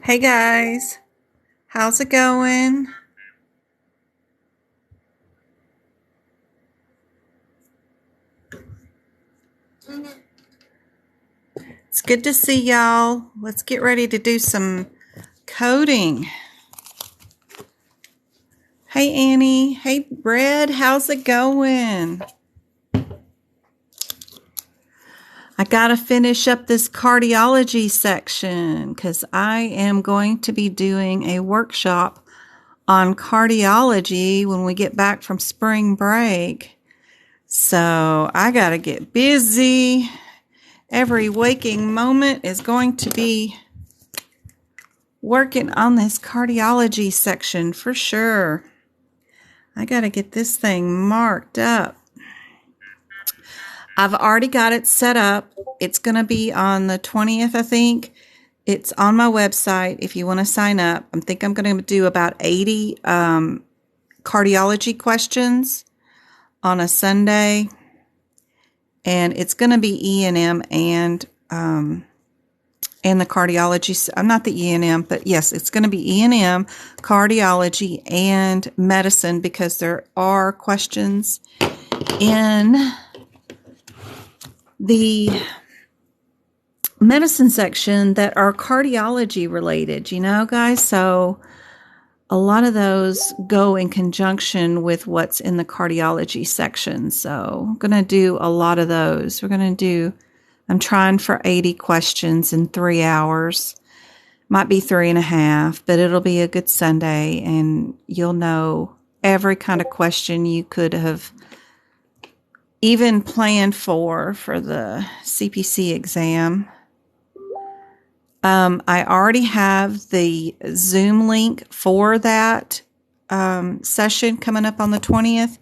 Hey guys, how's it going? It's good to see y'all. Let's get ready to do some coding. Hey Annie, hey Red, how's it going? I gotta finish up this cardiology section because I am going to be doing a workshop on cardiology when we get back from spring break. So I gotta get busy. Every waking moment is going to be working on this cardiology section for sure. I gotta get this thing marked up. I've already got it set up. It's going to be on the 20th, I think. It's on my website if you want to sign up. I think I'm going to do about 80 cardiology questions on a Sunday. And it's going to be E&M and the cardiology. I'm not the E&M, but yes, it's going to be E&M, cardiology, and medicine because there are questions in the medicine section that are cardiology related, guys. So a lot of those go in conjunction with what's in the cardiology section. So I'm going to do a lot of those. I'm trying for 80 questions in 3 hours. Might be 3.5, but it'll be a good Sunday and you'll know every kind of question you could have even planned for the CPC exam. I already have the Zoom link for that session coming up on the 20th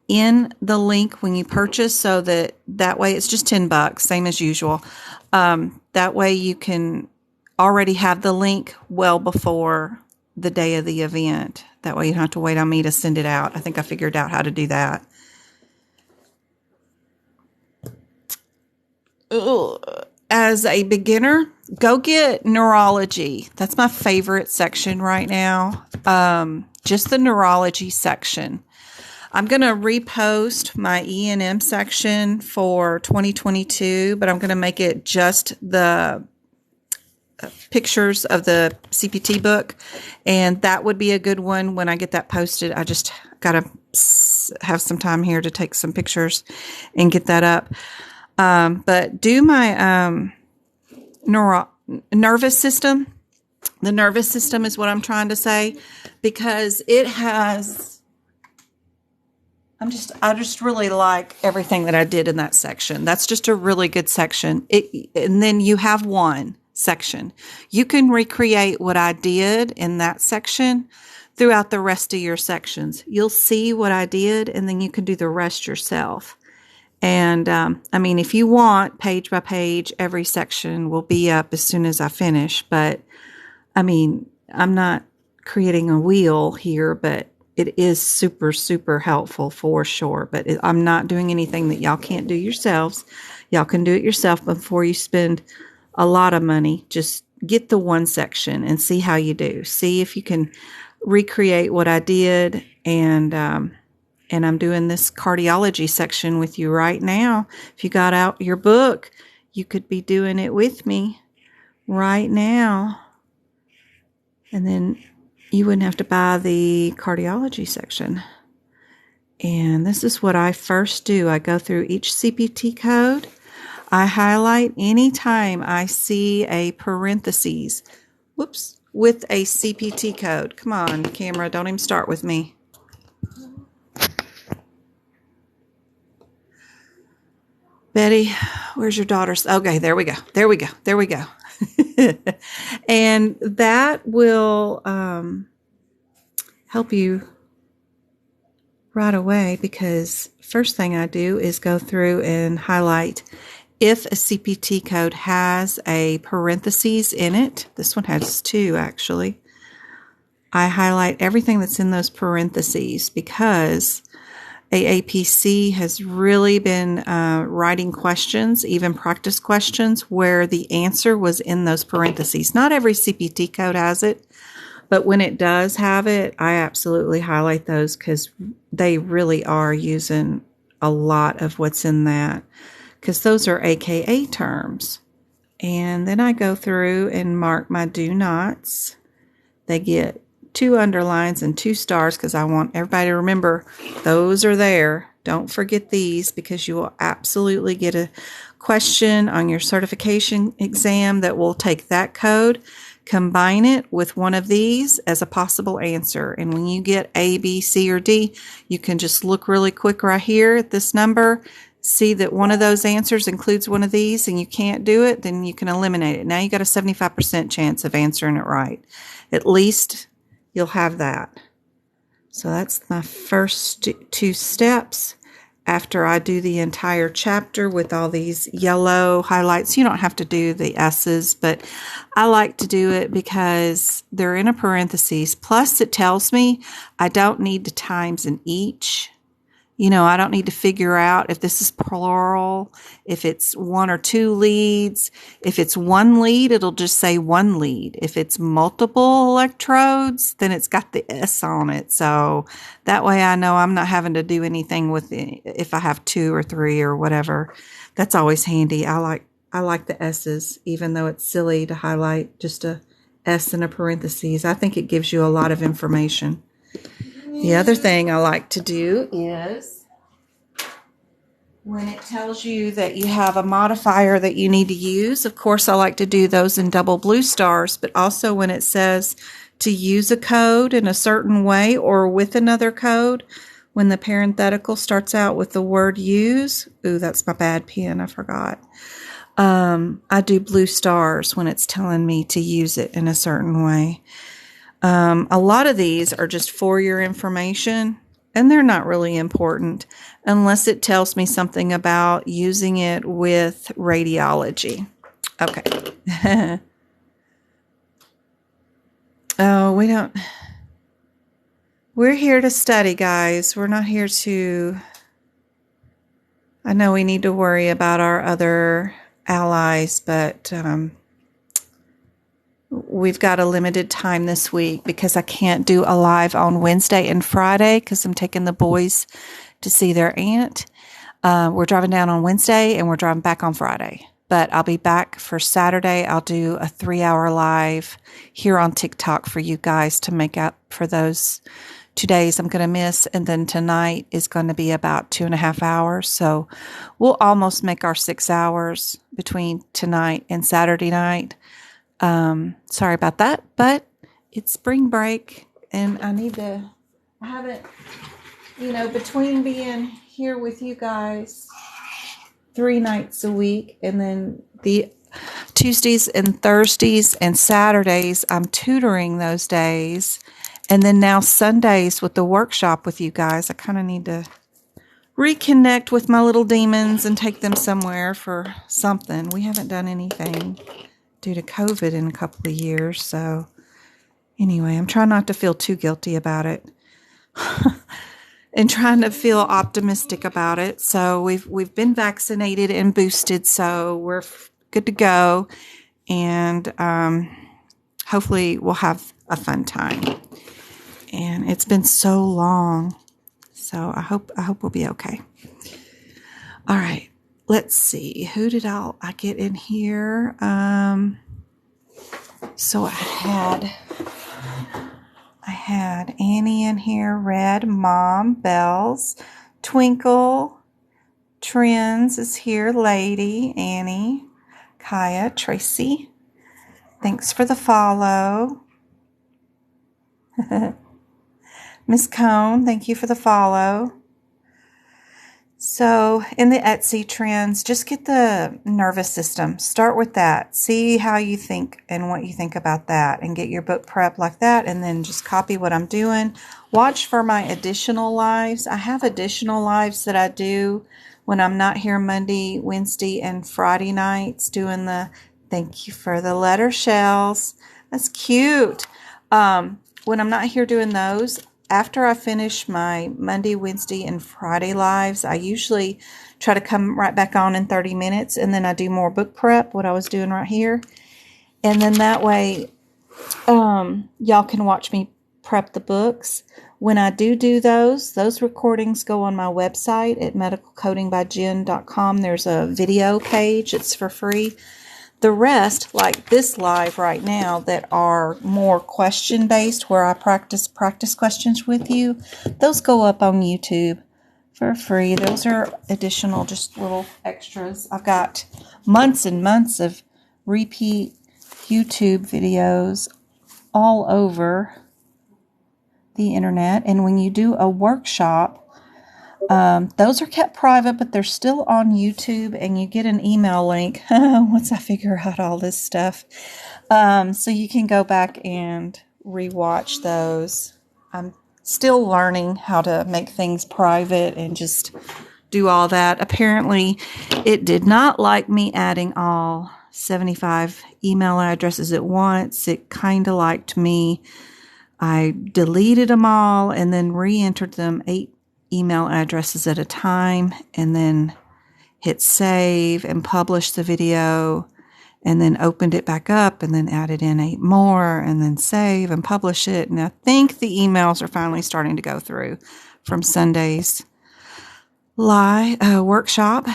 in the link when you purchase, so that way it's just $10, same as usual. That way you can already have the link well before the day of the event. That way you don't have to wait on me to send it out. I think I figured out how to do that. As a beginner, go get neurology. That's my favorite section right now. Just the neurology section. I'm going to repost my E&M section for 2022, but I'm going to make it just the pictures of the CPT book. And that would be a good one when I get that posted. I just got to have some time here to take some pictures and get that up. But do my nervous system. The nervous system is what I'm trying to say, because it has, I just really like everything that I did in that section. That's just a really good section. And then you have one section. You can recreate what I did in that section throughout the rest of your sections. You'll see what I did, and then you can do the rest yourself. And, if you want, page by page, every section will be up as soon as I finish. But, I'm not creating a wheel here, but it is super, super helpful for sure. But I'm not doing anything that y'all can't do yourselves. Y'all can do it yourself before you spend a lot of money. Just get the one section and see how you do. See if you can recreate what I did, and I'm doing this cardiology section with you right now. If you got out your book, you could be doing it with me right now. And then you wouldn't have to buy the cardiology section. And this is what I first do. I go through each CPT code. I highlight anytime I see a parentheses. With a CPT code. Come on, camera, don't even start with me. Betty, where's your daughter? Okay, there we go. And that will help you right away, because first thing I do is go through and highlight if a CPT code has a parentheses in it. This one has 2, actually. I highlight everything that's in those parentheses, because AAPC has really been writing questions, even practice questions, where the answer was in those parentheses. Not every CPT code has it, but when it does have it, I absolutely highlight those because they really are using a lot of what's in that, because those are AKA terms. And then I go through and mark my do nots. They get 2 underlines and 2 stars because I want everybody to remember those are there. Don't forget these, because you will absolutely get a question on your certification exam that will take that code, combine it with one of these as a possible answer. And when you get A, B, C, or D, you can just look really quick right here at this number, see that one of those answers includes one of these, and you can't do it, then you can eliminate it. Now you got a 75% chance of answering it right. At least you'll have that. So that's my first 2 steps after I do the entire chapter with all these yellow highlights. You don't have to do the S's, but I like to do it because they're in a parentheses. Plus, it tells me I don't need the times in each. You know, I don't need to figure out if this is plural, if it's 1 or 2 leads. If it's 1 lead, it'll just say 1 lead. If it's multiple electrodes, then it's got the S on it. So that way I know I'm not having to do anything with it if I have 2 or 3 or whatever. That's always handy. I like the S's, even though it's silly to highlight just a S in a parentheses. I think it gives you a lot of information. The other thing I like to do is when it tells you that you have a modifier that you need to use, of course, I like to do those in double blue stars, but also when it says to use a code in a certain way or with another code, when the parenthetical starts out with the word use, ooh, that's my bad pen, I forgot. I do blue stars when it's telling me to use it in a certain way. A lot of these are just for your information, and they're not really important unless it tells me something about using it with radiology. Okay. Oh, we're here to study, guys. We're not here to, I know we need to worry about our other allies, but, we've got a limited time this week because I can't do a live on Wednesday and Friday because I'm taking the boys to see their aunt. We're driving down on Wednesday and we're driving back on Friday. But I'll be back for Saturday. I'll do a 3-hour live here on TikTok for you guys to make up for those 2 days I'm going to miss. And then tonight is going to be about 2.5 hours. So we'll almost make our 6 hours between tonight and Saturday night. Sorry about that, but it's spring break and I haven't, between being here with you guys 3 nights a week and then the Tuesdays and Thursdays and Saturdays, I'm tutoring those days. And then now Sundays with the workshop with you guys, I kind of need to reconnect with my little demons and take them somewhere for something. We haven't done anything due to COVID in a couple of years. So anyway, I'm trying not to feel too guilty about it and trying to feel optimistic about it. So we've been vaccinated and boosted, so we're good to go. And hopefully we'll have a fun time. And it's been so long. So I hope we'll be okay. All right. Let's see, who did I get in here? So I had Annie in here, Red, Mom, Bells, Twinkle, Trends is here, Lady, Annie, Kaya, Tracy. Thanks for the follow. Miss Cone, thank you for the follow. So in the Etsy trends, just get the nervous system. Start with that. See how you think and what you think about that and get your book prep like that and then just copy what I'm doing. Watch for my additional lives. I have additional lives that I do when I'm not here Monday, Wednesday, and Friday nights doing the thank you for the letter shells. That's cute. When I'm not here doing those, after I finish my Monday, Wednesday, and Friday lives, I usually try to come right back on in 30 minutes, and then I do more book prep, what I was doing right here. And then that way, y'all can watch me prep the books. When I do those recordings go on my website at medicalcodingbyjen.com. There's a video page. It's for free. The rest, like this live right now, that are more question-based, where I practice questions with you, those go up on YouTube for free. Those are additional, just little extras. I've got months and months of repeat YouTube videos all over the internet. And when you do a workshop, those are kept private, but they're still on YouTube, and you get an email link once I figure out all this stuff. So you can go back and rewatch those. I'm still learning how to make things private and just do all that. Apparently, it did not like me adding all 75 email addresses at once. It kind of liked me. I deleted them all and then re-entered them 8 email addresses at a time, and then hit save and publish the video, and then opened it back up and then added in 8 more and then save and publish it. And I think the emails are finally starting to go through from Sunday's workshop.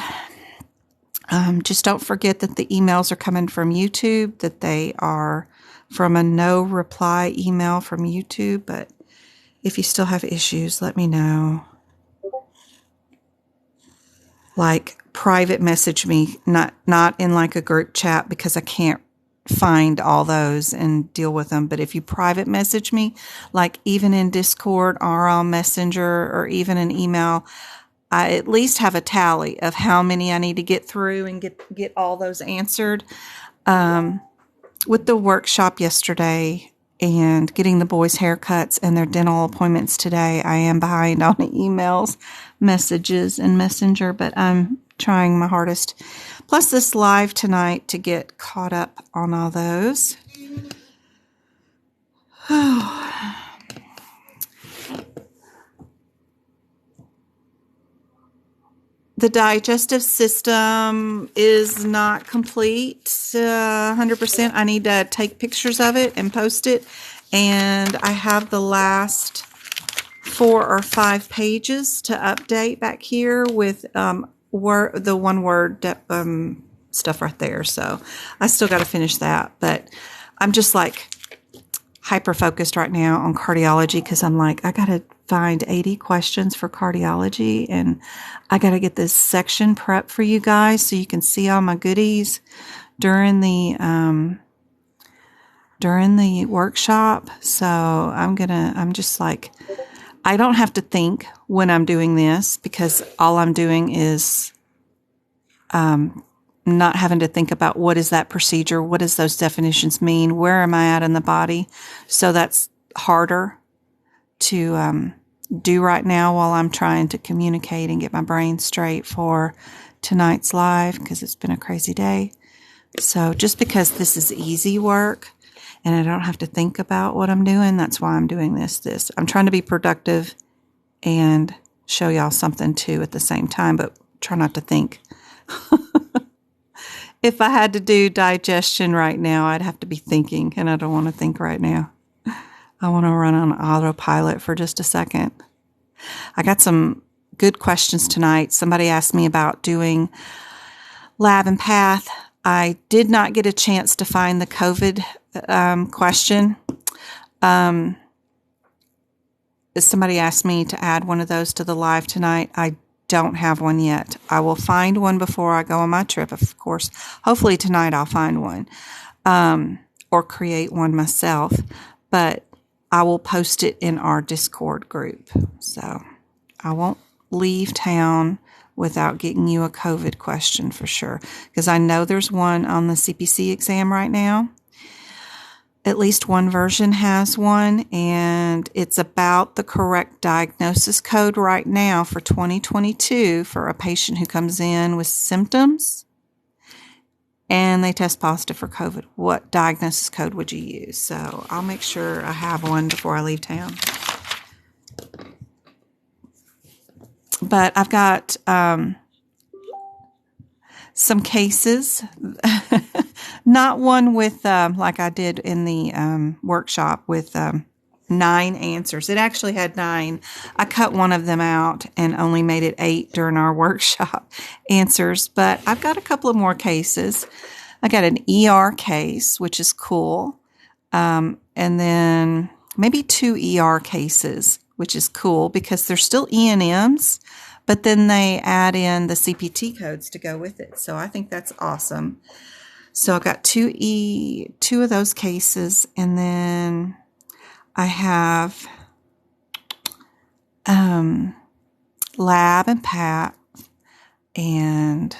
Just don't forget that the emails are coming from YouTube, that they are from a no reply email from YouTube. But if you still have issues, let me know. Like, private message me, not in like a group chat, because I can't find all those and deal with them. But if you private message me, like even in Discord or on Messenger or even an email, I at least have a tally of how many I need to get through and get all those answered. With the workshop yesterday and getting the boys' haircuts and their dental appointments today, I am behind on the emails, messages, and Messenger, but I'm trying my hardest. Plus this live tonight to get caught up on all those. The digestive system is not complete 100%. I need to take pictures of it and post it. And I have the last 4 or 5 pages to update back here with the one word stuff right there. So I still got to finish that. But I'm just like hyper focused right now on cardiology, because I'm like, I got to find 80 questions for cardiology, and I got to get this section prep for you guys so you can see all my goodies during the workshop. So I'm just like, I don't have to think when I'm doing this, because all I'm doing is not having to think about what is that procedure, what does those definitions mean, where am I at in the body. So that's harder to do right now while I'm trying to communicate and get my brain straight for tonight's live, because it's been a crazy day. So just because this is easy work and I don't have to think about what I'm doing, that's why I'm doing this. I'm trying to be productive and show y'all something too at the same time, but try not to think. If I had to do digestion right now, I'd have to be thinking, and I don't want to think right now. I want to run on autopilot for just a second. I got some good questions tonight. Somebody asked me about doing lab and path. I did not get a chance to find the COVID question. Somebody asked me to add one of those to the live tonight. I don't have one yet. I will find one before I go on my trip, of course. Hopefully tonight I'll find one, or create one myself, but I will post it in our Discord group. So I won't leave town without getting you a COVID question for sure, because I know there's one on the CPC exam right now. At least one version has one, and it's about the correct diagnosis code right now for 2022 for a patient who comes in with symptoms and they test positive for COVID. What diagnosis code would you use? So I'll make sure I have one before I leave town. but I've got some cases, not one with, like I did in the workshop with 9 answers. It actually had 9. I cut one of them out and only made it 8 during our workshop answers, but I've got a couple of more cases. I got an ER case, which is cool, and then maybe 2 ER cases, which is cool because they're still E&Ms, but then they add in the CPT codes to go with it. So I think that's awesome. So I got 2 of those cases, and then I have lab and PAP and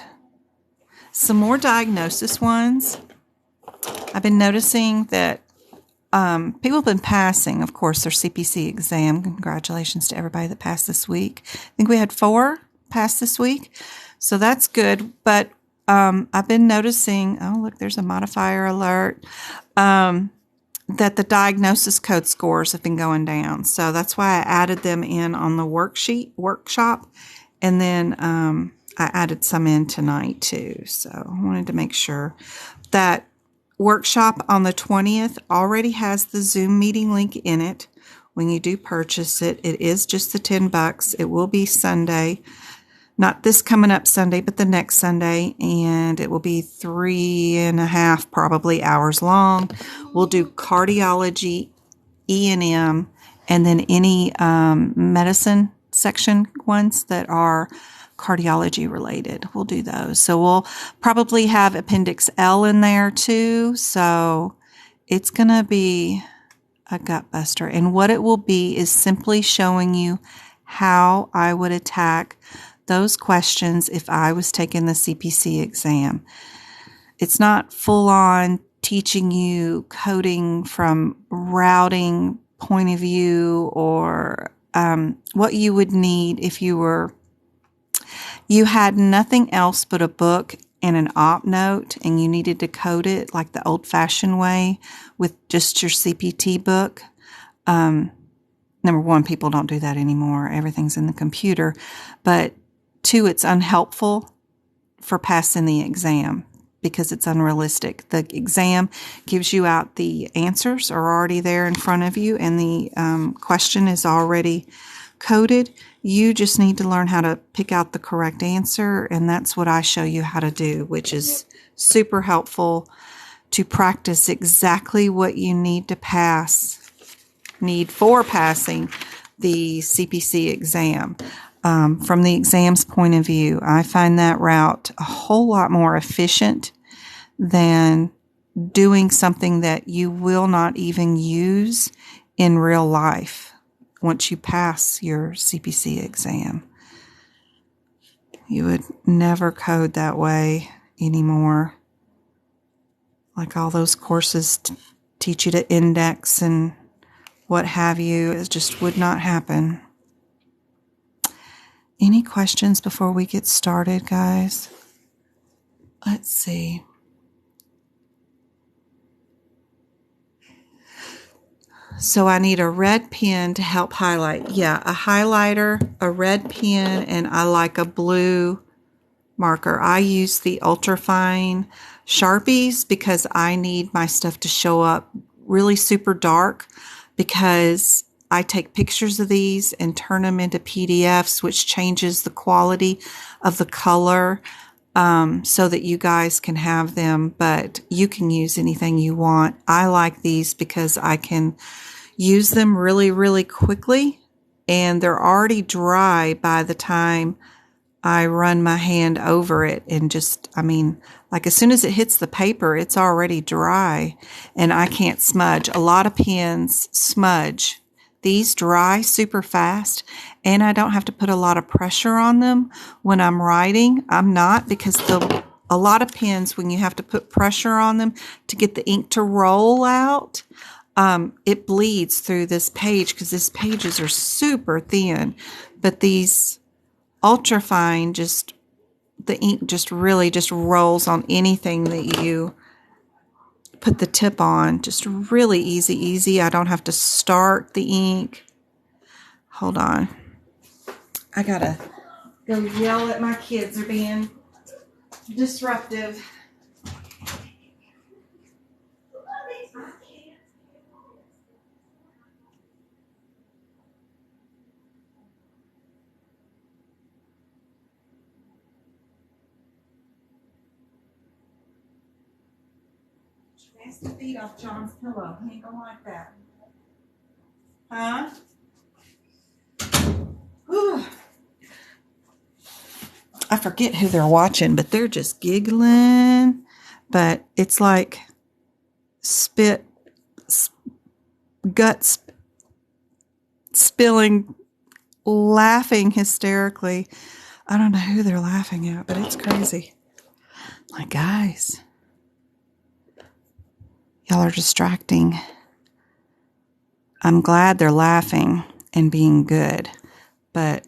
some more diagnosis ones. I've been noticing that people have been passing, of course, their CPC exam. Congratulations to everybody that passed this week. I think we had 4 pass this week, so that's good. But I've been noticing, oh, look, there's a modifier alert, that the diagnosis code scores have been going down. So that's why I added them in on the workshop, and then I added some in tonight too. So I wanted to make sure that workshop on the 20th already has the Zoom meeting link in it. When you do purchase it, it is just the $10. It will be Sunday, not this coming up Sunday, but the next Sunday, and it will be 3.5 probably hours long. We'll do cardiology, E&M, and then any medicine section ones that are cardiology related. We'll do those. So we'll probably have Appendix L in there too. So it's going to be a gut buster. And what it will be is simply showing you how I would attack those questions if I was taking the CPC exam. It's not full on teaching you coding from routing point of view or what you would need if you had nothing else but a book and an op note and you needed to code it like the old fashioned way with just your CPT book. Number one, people don't do that anymore. Everything's in the computer. But 2, it's unhelpful for passing the exam because it's unrealistic. The exam gives you out the answers are already there in front of you, and the question is already coded. You just need to learn how to pick out the correct answer, and that's what I show you how to do, which is super helpful to practice exactly what you need for passing the CPC exam. From the exam's point of view, I find that route a whole lot more efficient than doing something that you will not even use in real life once you pass your CPC exam. You would never code that way anymore. Like all those courses teach you to index and what have you. It just would not happen. Any questions before we get started, guys? Let's see. So I need a red pen to help highlight. Yeah, a highlighter, a red pen, and I like a blue marker. I use the ultrafine Sharpies because I need my stuff to show up really super dark, because I take pictures of these and turn them into PDFs, which changes the quality of the color so that you guys can have them, but you can use anything you want. I like these because I can use them really, really quickly, and they're already dry by the time I run my hand over it, and just, like as soon as it hits the paper, it's already dry, and I can't smudge. A lot of pens smudge. These dry super fast, and I don't have to put a lot of pressure on them when I'm writing. I'm not, because a lot of pens, when you have to put pressure on them to get the ink to roll out, it bleeds through this page because these pages are super thin. But these ultrafine, the ink just really just rolls on anything that you put the tip on. Just really easy. I don't have to start the ink. Hold on. I gotta go yell at my kids are being disruptive. Ask the feet off John's pillow. He ain't gonna like that. Huh? Whew. I forget who they're watching, but they're just giggling. But it's like guts spilling, laughing hysterically. I don't know who they're laughing at, but it's crazy. Like, guys, y'all are distracting. I'm glad they're laughing and being good, but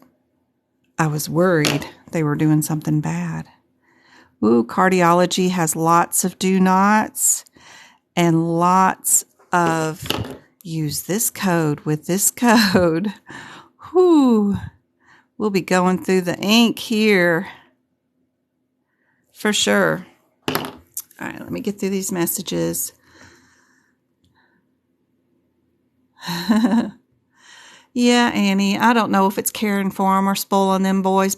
I was worried they were doing something bad. Ooh, cardiology has lots of do nots and lots of use this code with this code. Whew. We'll be going through the ink here for sure. All right, let me get through these messages. Yeah, Annie, I don't know if it's caring for them or spoiling them boys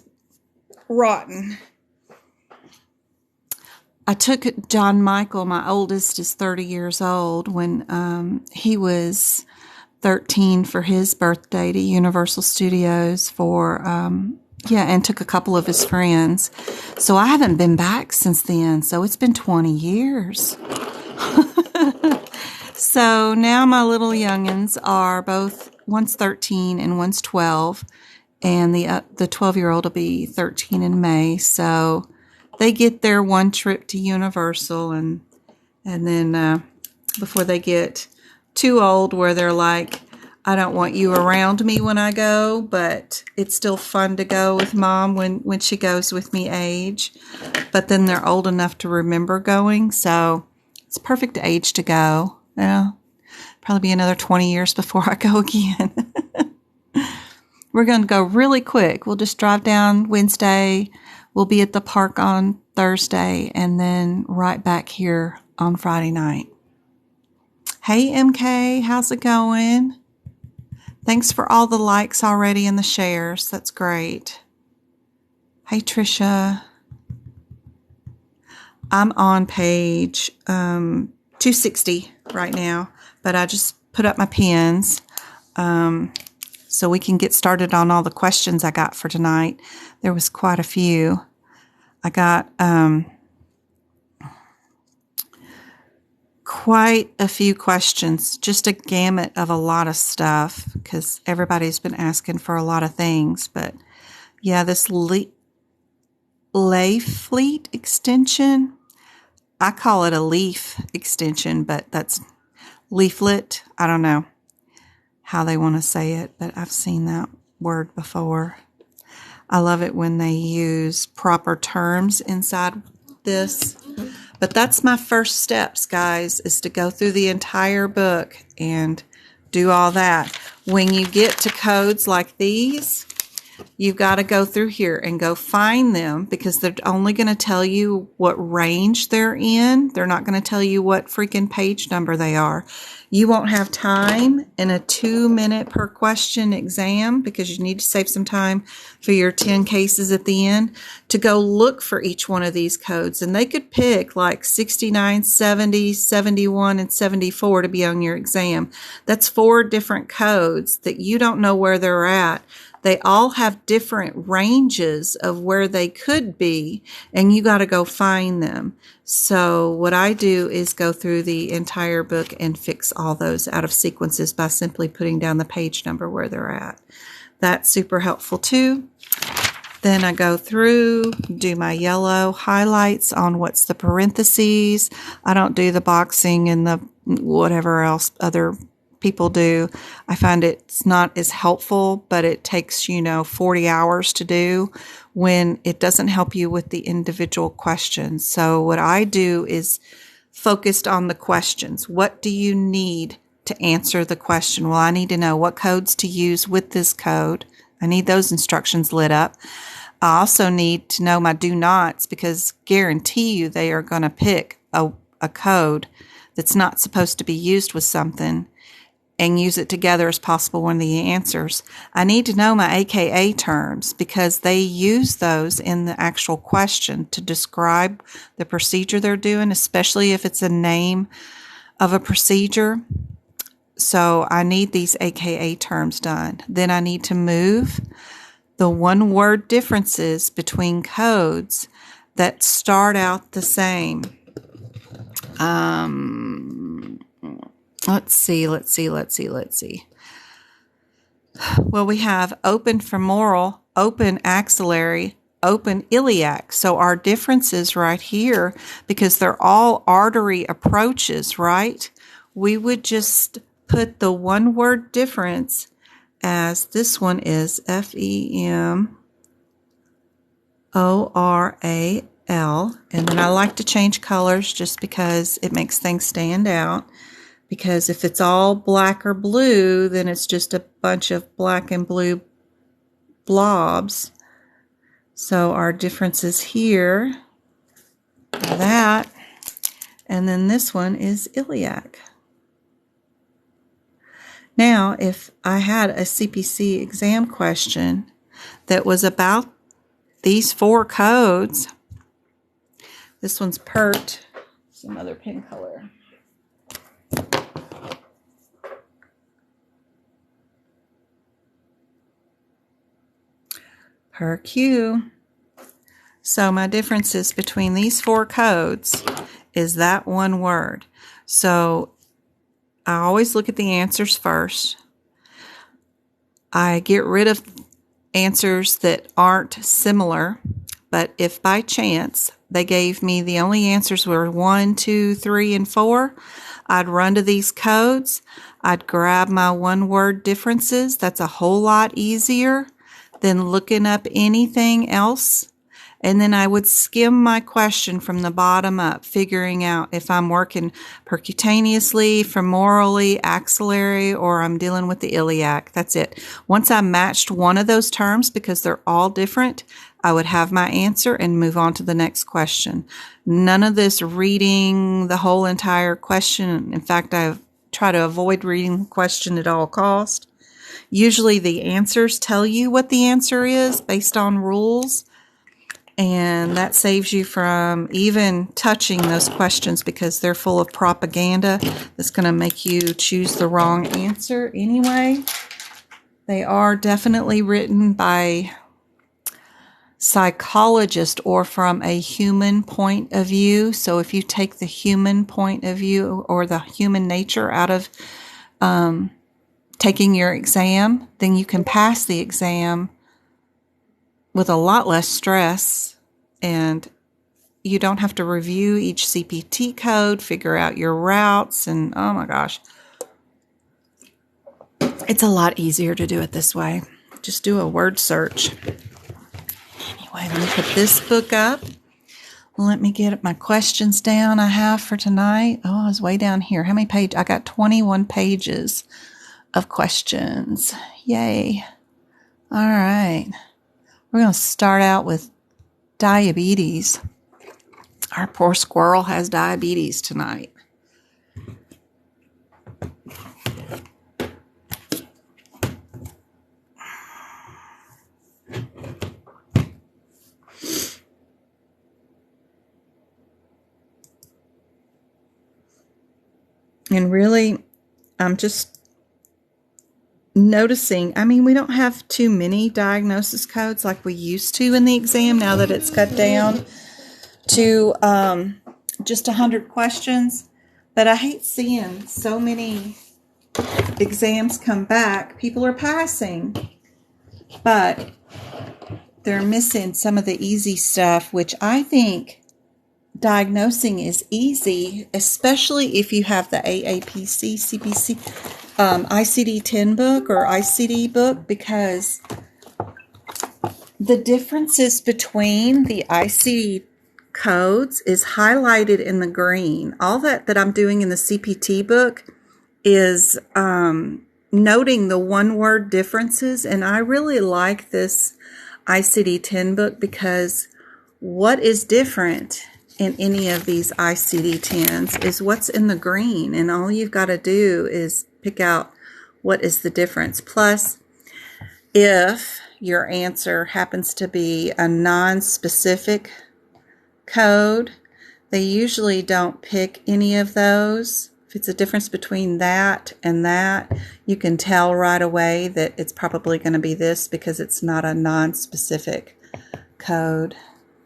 rotten. I took John Michael, my oldest is 30 years old, when he was 13 for his birthday to Universal Studios for, and took a couple of his friends. So I haven't been back since then. So it's been 20 years. So now my little youngins are both, one's 13 and one's 12, and the 12-year-old will be 13 in May. So they get their one trip to Universal, and then before they get too old where they're like, I don't want you around me when I go, but it's still fun to go with mom when she goes with me age. But then they're old enough to remember going, so it's perfect age to go. Yeah, probably be another 20 years before I go again. We're going to go really quick. We'll just drive down Wednesday. We'll be at the park on Thursday, and then right back here on Friday night. Hey, MK, how's it going? Thanks for all the likes already and the shares. That's great. Hey, Trisha. I'm on page 260 right now, but I just put up my pins so we can get started on all the questions I got for tonight. There was quite a few. I got quite a few questions, just a gamut of a lot of stuff because everybody's been asking for a lot of things. But yeah, this lay fleet extension, I call it a leaf extension, but that's leaflet. I don't know how they want to say it, but I've seen that word before. I love it when they use proper terms inside this. But that's my first steps, guys, is to go through the entire book and do all that. When you get to codes like these, you've got to go through here and go find them because they're only going to tell you what range they're in. They're not going to tell you what freaking page number they are. You won't have time in a 2-minute per question exam because you need to save some time for your 10 cases at the end to go look for each one of these codes. And they could pick like 69, 70, 71, and 74 to be on your exam. That's 4 different codes that you don't know where they're at. They all have different ranges of where they could be, and you got to go find them. So what I do is go through the entire book and fix all those out of sequences by simply putting down the page number where they're at. That's super helpful too. Then I go through, do my yellow highlights on what's the parentheses. I don't do the boxing and the whatever else other people do. I find it's not as helpful, but it takes, 40 hours to do when it doesn't help you with the individual questions. So what I do is focused on the questions. What do you need to answer the question? Well, I need to know what codes to use with this code. I need those instructions lit up. I also need to know my do nots, because guarantee you they are going to pick a code that's not supposed to be used with something and use it together as possible one of the answers. I need to know my AKA terms, because they use those in the actual question to describe the procedure they're doing, especially if it's a name of a procedure. So I need these AKA terms done. Then I need to move the one-word differences between codes that start out the same. Let's see. Well, we have open femoral, open axillary, open iliac. So our differences right here, because they're all artery approaches, right? We would just put the one word difference as this one is FEMORAL. And then I like to change colors just because it makes things stand out. Because if it's all black or blue, then it's just a bunch of black and blue blobs. So our differences here are that. And then this one is iliac. Now, if I had a CPC exam question that was about these four codes, this one's PERT, some other pen color. Per Q. So my differences between these four codes is that one word. So I always look at the answers first. I get rid of answers that aren't similar, but if by chance they gave me the only answers were 1, 2, 3, and 4, I'd run to these codes. I'd grab my one word differences. That's a whole lot easier than looking up anything else. And then I would skim my question from the bottom up, figuring out if I'm working percutaneously, femorally, axillary, or I'm dealing with the iliac. That's it. Once I matched one of those terms, because they're all different, I would have my answer and move on to the next question. None of this reading the whole entire question. In fact, I try to avoid reading the question at all costs. Usually the answers tell you what the answer is based on rules, and that saves you from even touching those questions because they're full of propaganda that's going to make you choose the wrong answer anyway. They are definitely written by psychologists or from a human point of view. So if you take the human point of view or the human nature out of taking your exam, then you can pass the exam with a lot less stress, and you don't have to review each CPT code, figure out your routes, and oh my gosh. It's a lot easier to do it this way. Just do a word search. Anyway, let me put this book up. Let me get my questions down I have for tonight. Oh, I was way down here. How many pages? I got 21 pages of questions. Yay. All right. We're going to start out with diabetes. Our poor squirrel has diabetes tonight. And really, I'm just noticing, we don't have too many diagnosis codes like we used to in the exam now that it's cut down to just 100 questions. But I hate seeing so many exams come back. People are passing, but they're missing some of the easy stuff, which I think diagnosing is easy, especially if you have the AAPC, CPC, ICD-10 book or ICD book, because the differences between the ICD codes is highlighted in the green. All that I'm doing in the CPT book is noting the one-word differences, and I really like this ICD-10 book, because what is different in any of these ICD-10s is what's in the green, and all you've got to do is pick out what is the difference. Plus, if your answer happens to be a non-specific code, they usually don't pick any of those. If it's a difference between that and that, you can tell right away that it's probably going to be this because it's not a non-specific code.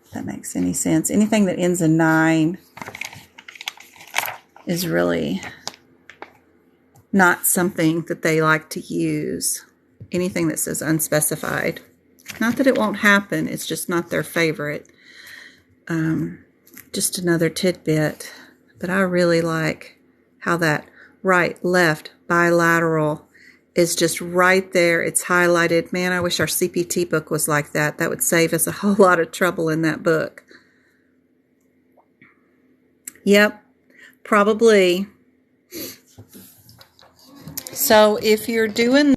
If that makes any sense. Anything that ends in 9 is really not something that they like to use. Anything that says unspecified. Not that it won't happen, it's just not their favorite. Just another tidbit, but I really like how that right, left, bilateral is just right there. It's highlighted. Man, I wish our CPT book was like that. That would save us a whole lot of trouble in that book. Yep, probably. So if you're doing the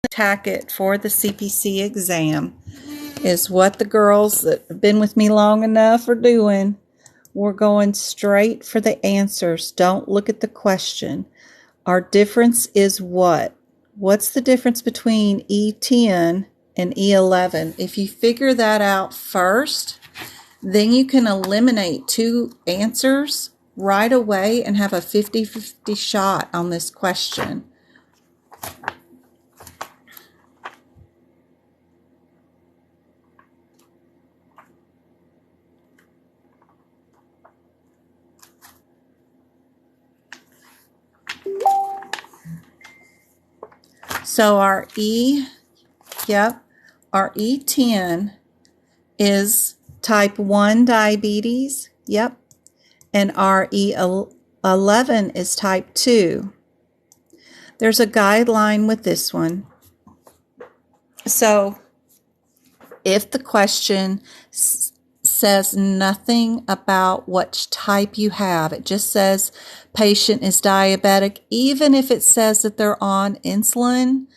tacket for the CPC exam, is what the girls that have been with me long enough are doing. We're going straight for the answers. Don't look at the question. Our difference is what? What's the difference between E10 and E11? If you figure that out first, then you can eliminate 2 answers right away and have a 50-50 shot on this question. So our our E10 is type 1 diabetes, and our E11 is type 2. There's a guideline with this one. So if the question says nothing about which type you have, it just says patient is diabetic, even if it says that they're on insulin,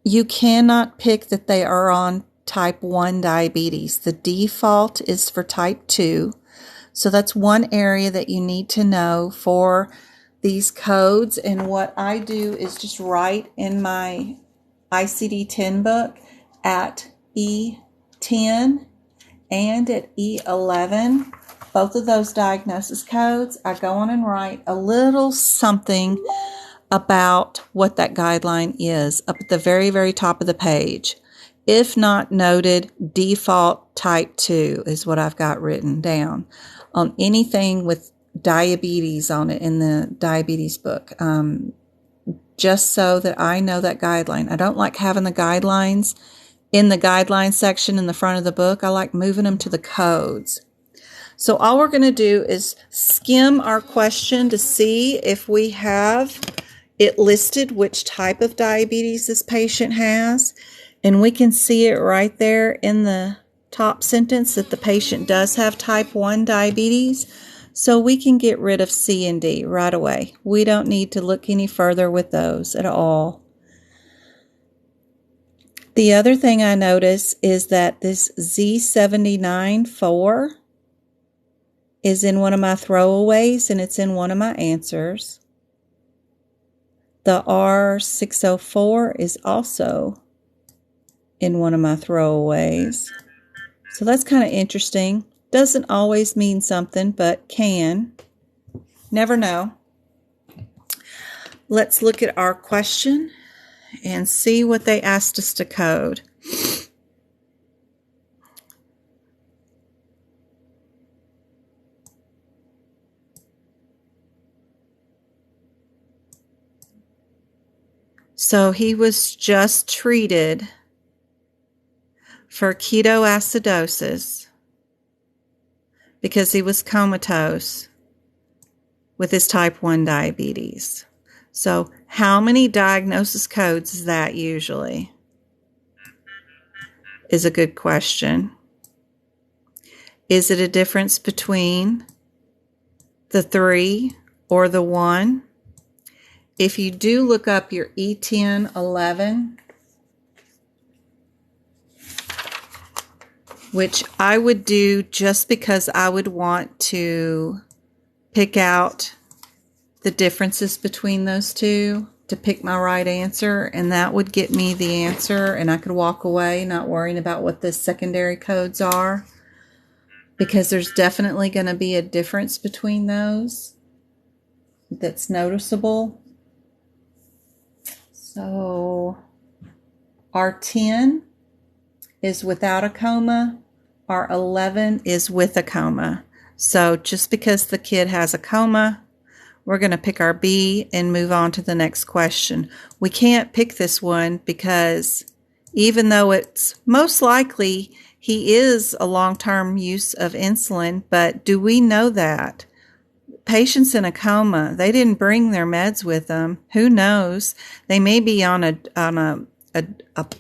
you cannot pick that they are on type 1 diabetes. The default is for type 2. So that's one area that you need to know for these codes. And what I do is just write in my ICD-10 book at E10 and at E11, both of those diagnosis codes, I go on and write a little something about what that guideline is up at the very, very top of the page. If not noted, default type 2 is what I've got written down on anything with diabetes on it in the diabetes book, just so that I know that guideline. I don't like having the guidelines in the guideline section in the front of the book. I like moving them to the codes. So all we're going to do is skim our question to see if we have it listed which type of diabetes this patient has. And we can see it right there in the top sentence that the patient does have type 1 diabetes. So we can get rid of C and D right away. We don't need to look any further with those at all. The other thing I notice is that this Z79-4 is in one of my throwaways and it's in one of my answers. The R604 is also in one of my throwaways. So that's kind of interesting. Doesn't always mean something, but can. Never know. Let's look at our question and see what they asked us to code. So he was just treated for ketoacidosis because he was comatose with his type 1 diabetes. So how many diagnosis codes is that usually? Is a good question. Is it a difference between the 3 or the 1? If you do look up your E10-11, which I would do just because I would want to pick out the differences between those two to pick my right answer, and that would get me the answer, and I could walk away not worrying about what the secondary codes are, because there's definitely going to be a difference between those that's noticeable. So R10 is without a coma, R11 is with a coma. So just because the kid has a coma, we're going to pick our B and move on to the next question. We can't pick this one because even though it's most likely he is a long-term use of insulin, but do we know that? Patients in a coma, they didn't bring their meds with them. Who knows? They may be on a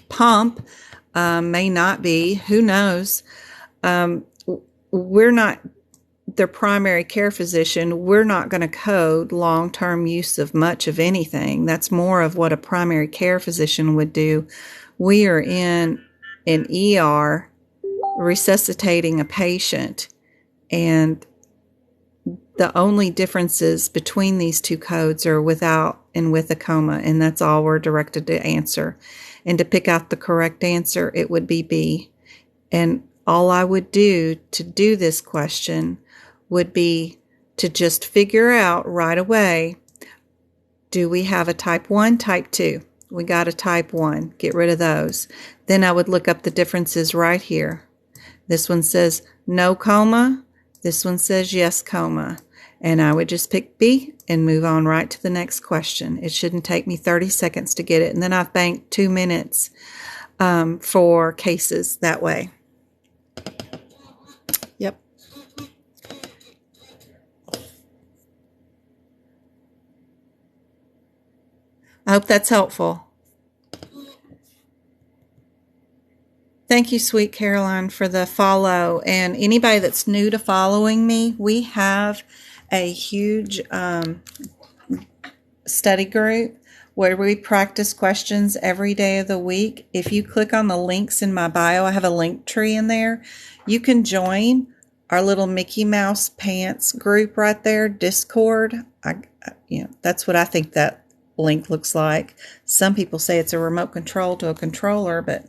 pump, may not be. Who knows? We're not their primary care physician. We're not going to code long-term use of much of anything. That's more of what a primary care physician would do. We are in an ER resuscitating a patient, and the only differences between these two codes are without and with a coma, and that's all we're directed to answer. And to pick out the correct answer, it would be B. And all I would do to do this question would be to just figure out right away, do we have a type 1, type 2? We got a type 1. Get rid of those. Then I would look up the differences right here. This one says no coma. This one says yes coma. And I would just pick B and move on right to the next question. It shouldn't take me 30 seconds to get it. And then I've banked 2 minutes for cases that way. Yep. I hope that's helpful. Thank you, sweet Caroline, for the follow. And anybody that's new to following me, we have a huge study group where we practice questions every day of the week. If you click on the links in my bio, I have a link tree in there. You can join our little Mickey Mouse Pants group right there, Discord. That's what I think that link looks like. Some people say it's a remote control to a controller, but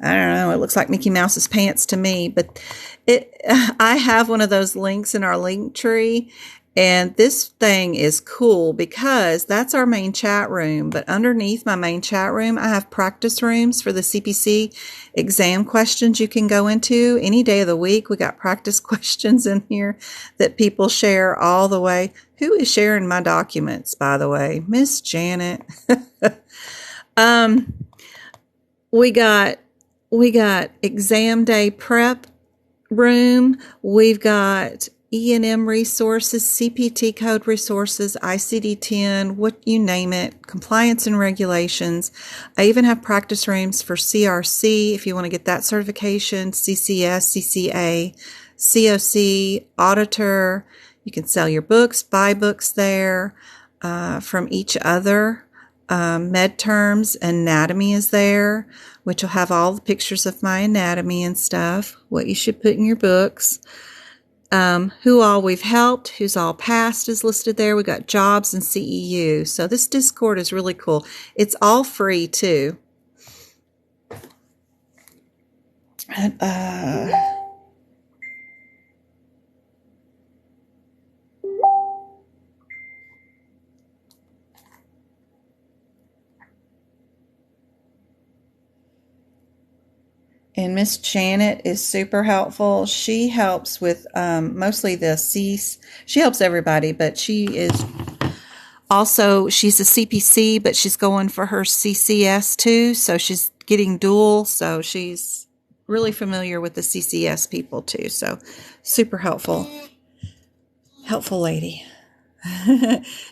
I don't know. It looks like Mickey Mouse's pants to me. But I have one of those links in our link tree, and this thing is cool because that's our main chat room. But underneath my main chat room, I have practice rooms for the CPC exam questions you can go into any day of the week. We got practice questions in here that people share all the way. Who is sharing my documents, by the way? Miss Janet. We got exam day prep room. We've got E&M resources, CPT code resources, ICD-10, what you name it, compliance and regulations. I even have practice rooms for CRC if you want to get that certification, CCS, CCA, COC, auditor. You can sell your books, buy books there from each other. Med terms, anatomy is there, which will have all the pictures of my anatomy and stuff, what you should put in your books. Who all we've helped, who's all passed is listed there. We got jobs and CEU. So this Discord is really cool. It's all free too. And Miss Janet is super helpful. She helps with mostly the C's. She helps everybody, but she's a CPC, but she's going for her CCS too. So she's getting dual. So she's really familiar with the CCS people too. So super helpful. Helpful lady.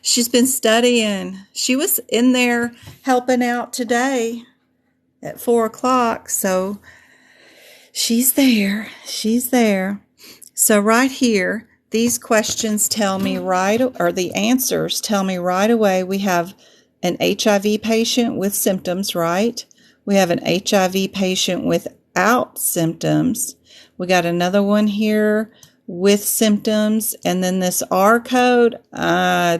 She's been studying. She was in there helping out today at 4 o'clock. So she's there. She's there. So right here, these questions tell me the answers tell me right away we have an HIV patient with symptoms, right? We have an HIV patient with without symptoms. We got another one here with symptoms, and then this R code, I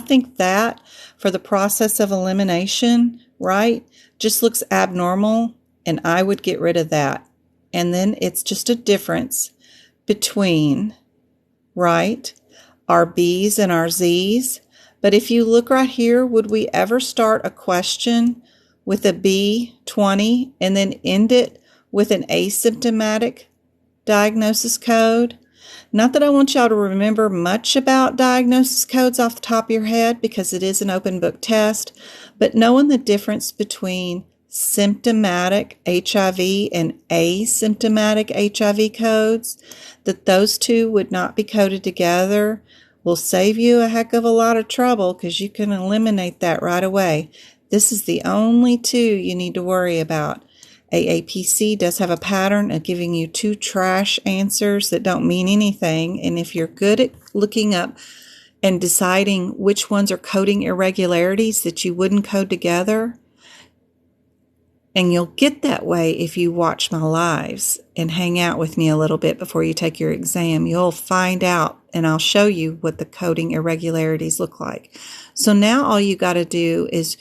think that for the process of elimination, right, just looks abnormal, and I would get rid of that. And then it's just a difference between, right, our B's and our Z's. But if you look right here, would we ever start a question with a B20 and then end it with an asymptomatic diagnosis code? Not that I want y'all to remember much about diagnosis codes off the top of your head, because it is an open book test, but knowing the difference between symptomatic HIV and asymptomatic HIV codes, that those two would not be coded together, will save you a heck of a lot of trouble, because you can eliminate that right away. This is the only two you need to worry about. AAPC does have a pattern of giving you two trash answers that don't mean anything, and if you're good at looking up and deciding which ones are coding irregularities that you wouldn't code together, and you'll get that way if you watch my lives and hang out with me a little bit before you take your exam, you'll find out, and I'll show you what the coding irregularities look like. So now all you got to do is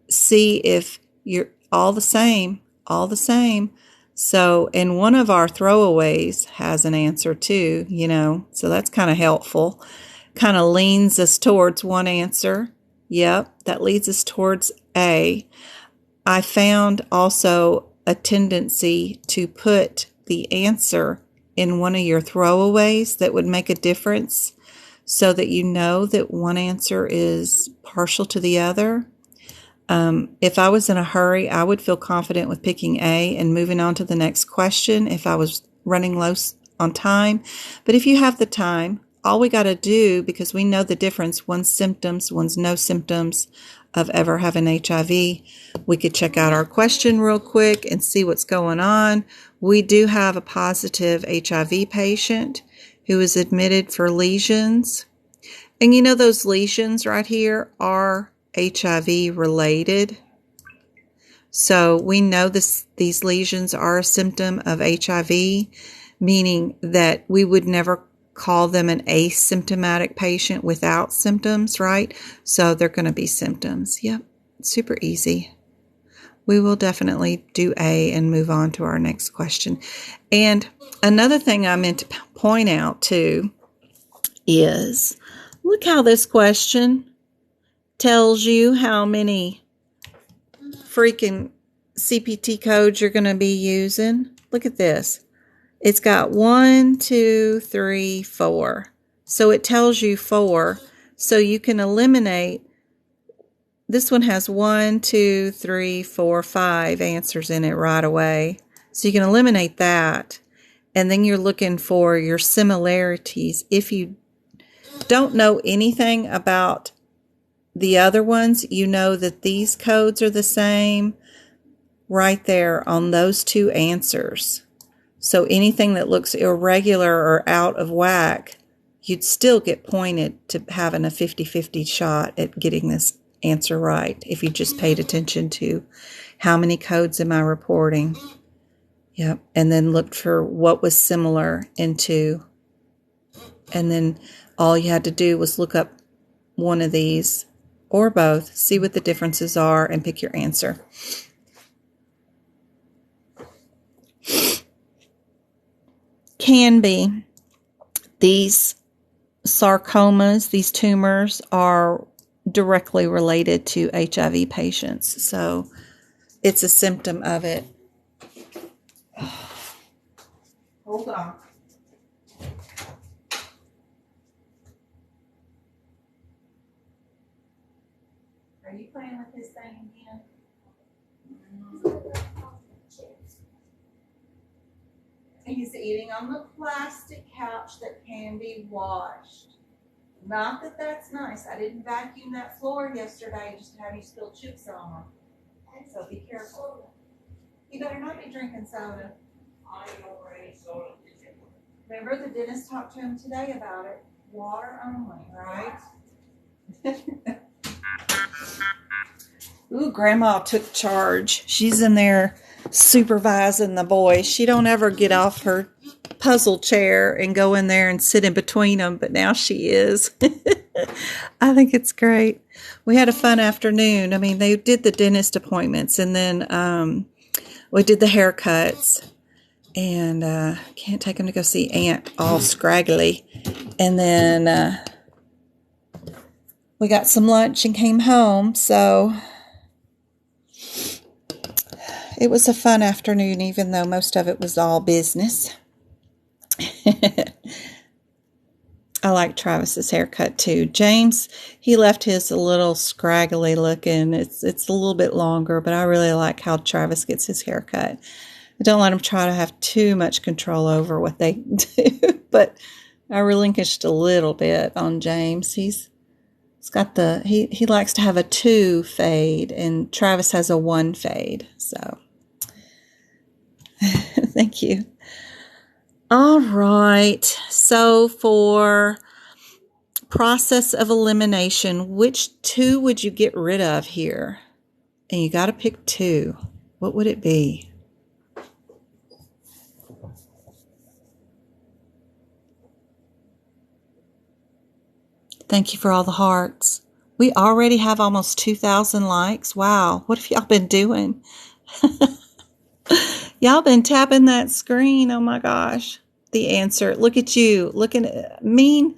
see if you're all the same. So, and one of our throwaways has an answer too, so that's kind of helpful. Kind of leans us towards one answer. Yep, that leads us towards A. I found also a tendency to put the answer in one of your throwaways that would make a difference, so that you know that one answer is partial to the other. If I was in a hurry, I would feel confident with picking A and moving on to the next question if I was running low on time. But if you have the time, all we got to do, because we know the difference, one's symptoms, one's no symptoms of ever having HIV, we could check out our question real quick and see what's going on. We do have a positive HIV patient who is admitted for lesions. And those lesions right here are HIV related. So we know these lesions are a symptom of HIV, meaning that we would never call them an asymptomatic patient without symptoms, right? So they're going to be symptoms. Yep, super easy. We will definitely do A and move on to our next question. And another thing I meant to point out too is, look how this question tells you how many freaking CPT codes you're going to be using. Look at this. It's got 1, 2, 3, 4. So it tells you 4. So you can eliminate. This one has 1, 2, 3, 4, 5 answers in it right away. So you can eliminate that. And then you're looking for your similarities. If you don't know anything about the other ones, you know that these codes are the same right there on those two answers. So anything that looks irregular or out of whack, you'd still get pointed to having a 50-50 shot at getting this answer right if you just paid attention to how many codes am I reporting. Yep. And then looked for what was similar into. And then all you had to do was look up one of these or both, see what the differences are, and pick your answer. Can be. These sarcomas, these tumors, are directly related to HIV patients. So it's a symptom of it. Hold on. Are you playing with this thing again? He's eating on the plastic couch that can be washed. Not that that's nice. I didn't vacuum that floor yesterday just to have you spill chips on them. So be careful. You better not be drinking soda. Remember, the dentist talked to him today about it. Water only, right? Ooh, Grandma took charge. She's in there supervising the boys. She don't ever get off her puzzle chair and go in there and sit in between them, but now she is. I think it's great. We had a fun afternoon. I mean, they did the dentist appointments, and then we did the haircuts, and can't take them to go see Aunt all scraggly. And then we got some lunch and came home, so it was a fun afternoon, even though most of it was all business. I like Travis's haircut too. James, he left his a little scraggly looking. It's a little bit longer, but I really like how Travis gets his haircut. I don't let him try to have too much control over what they do, but I relinquished a little bit on James. He's got he likes to have a 2 fade, and Travis has a 1 fade. So thank you. All right. So for process of elimination, which 2 would you get rid of here? And you got to pick 2. What would it be? Thank you for all the hearts. We already have almost 2,000 likes. Wow. What have y'all been doing? Y'all been tapping that screen. Oh my gosh. The answer. Look at you. Looking at mean.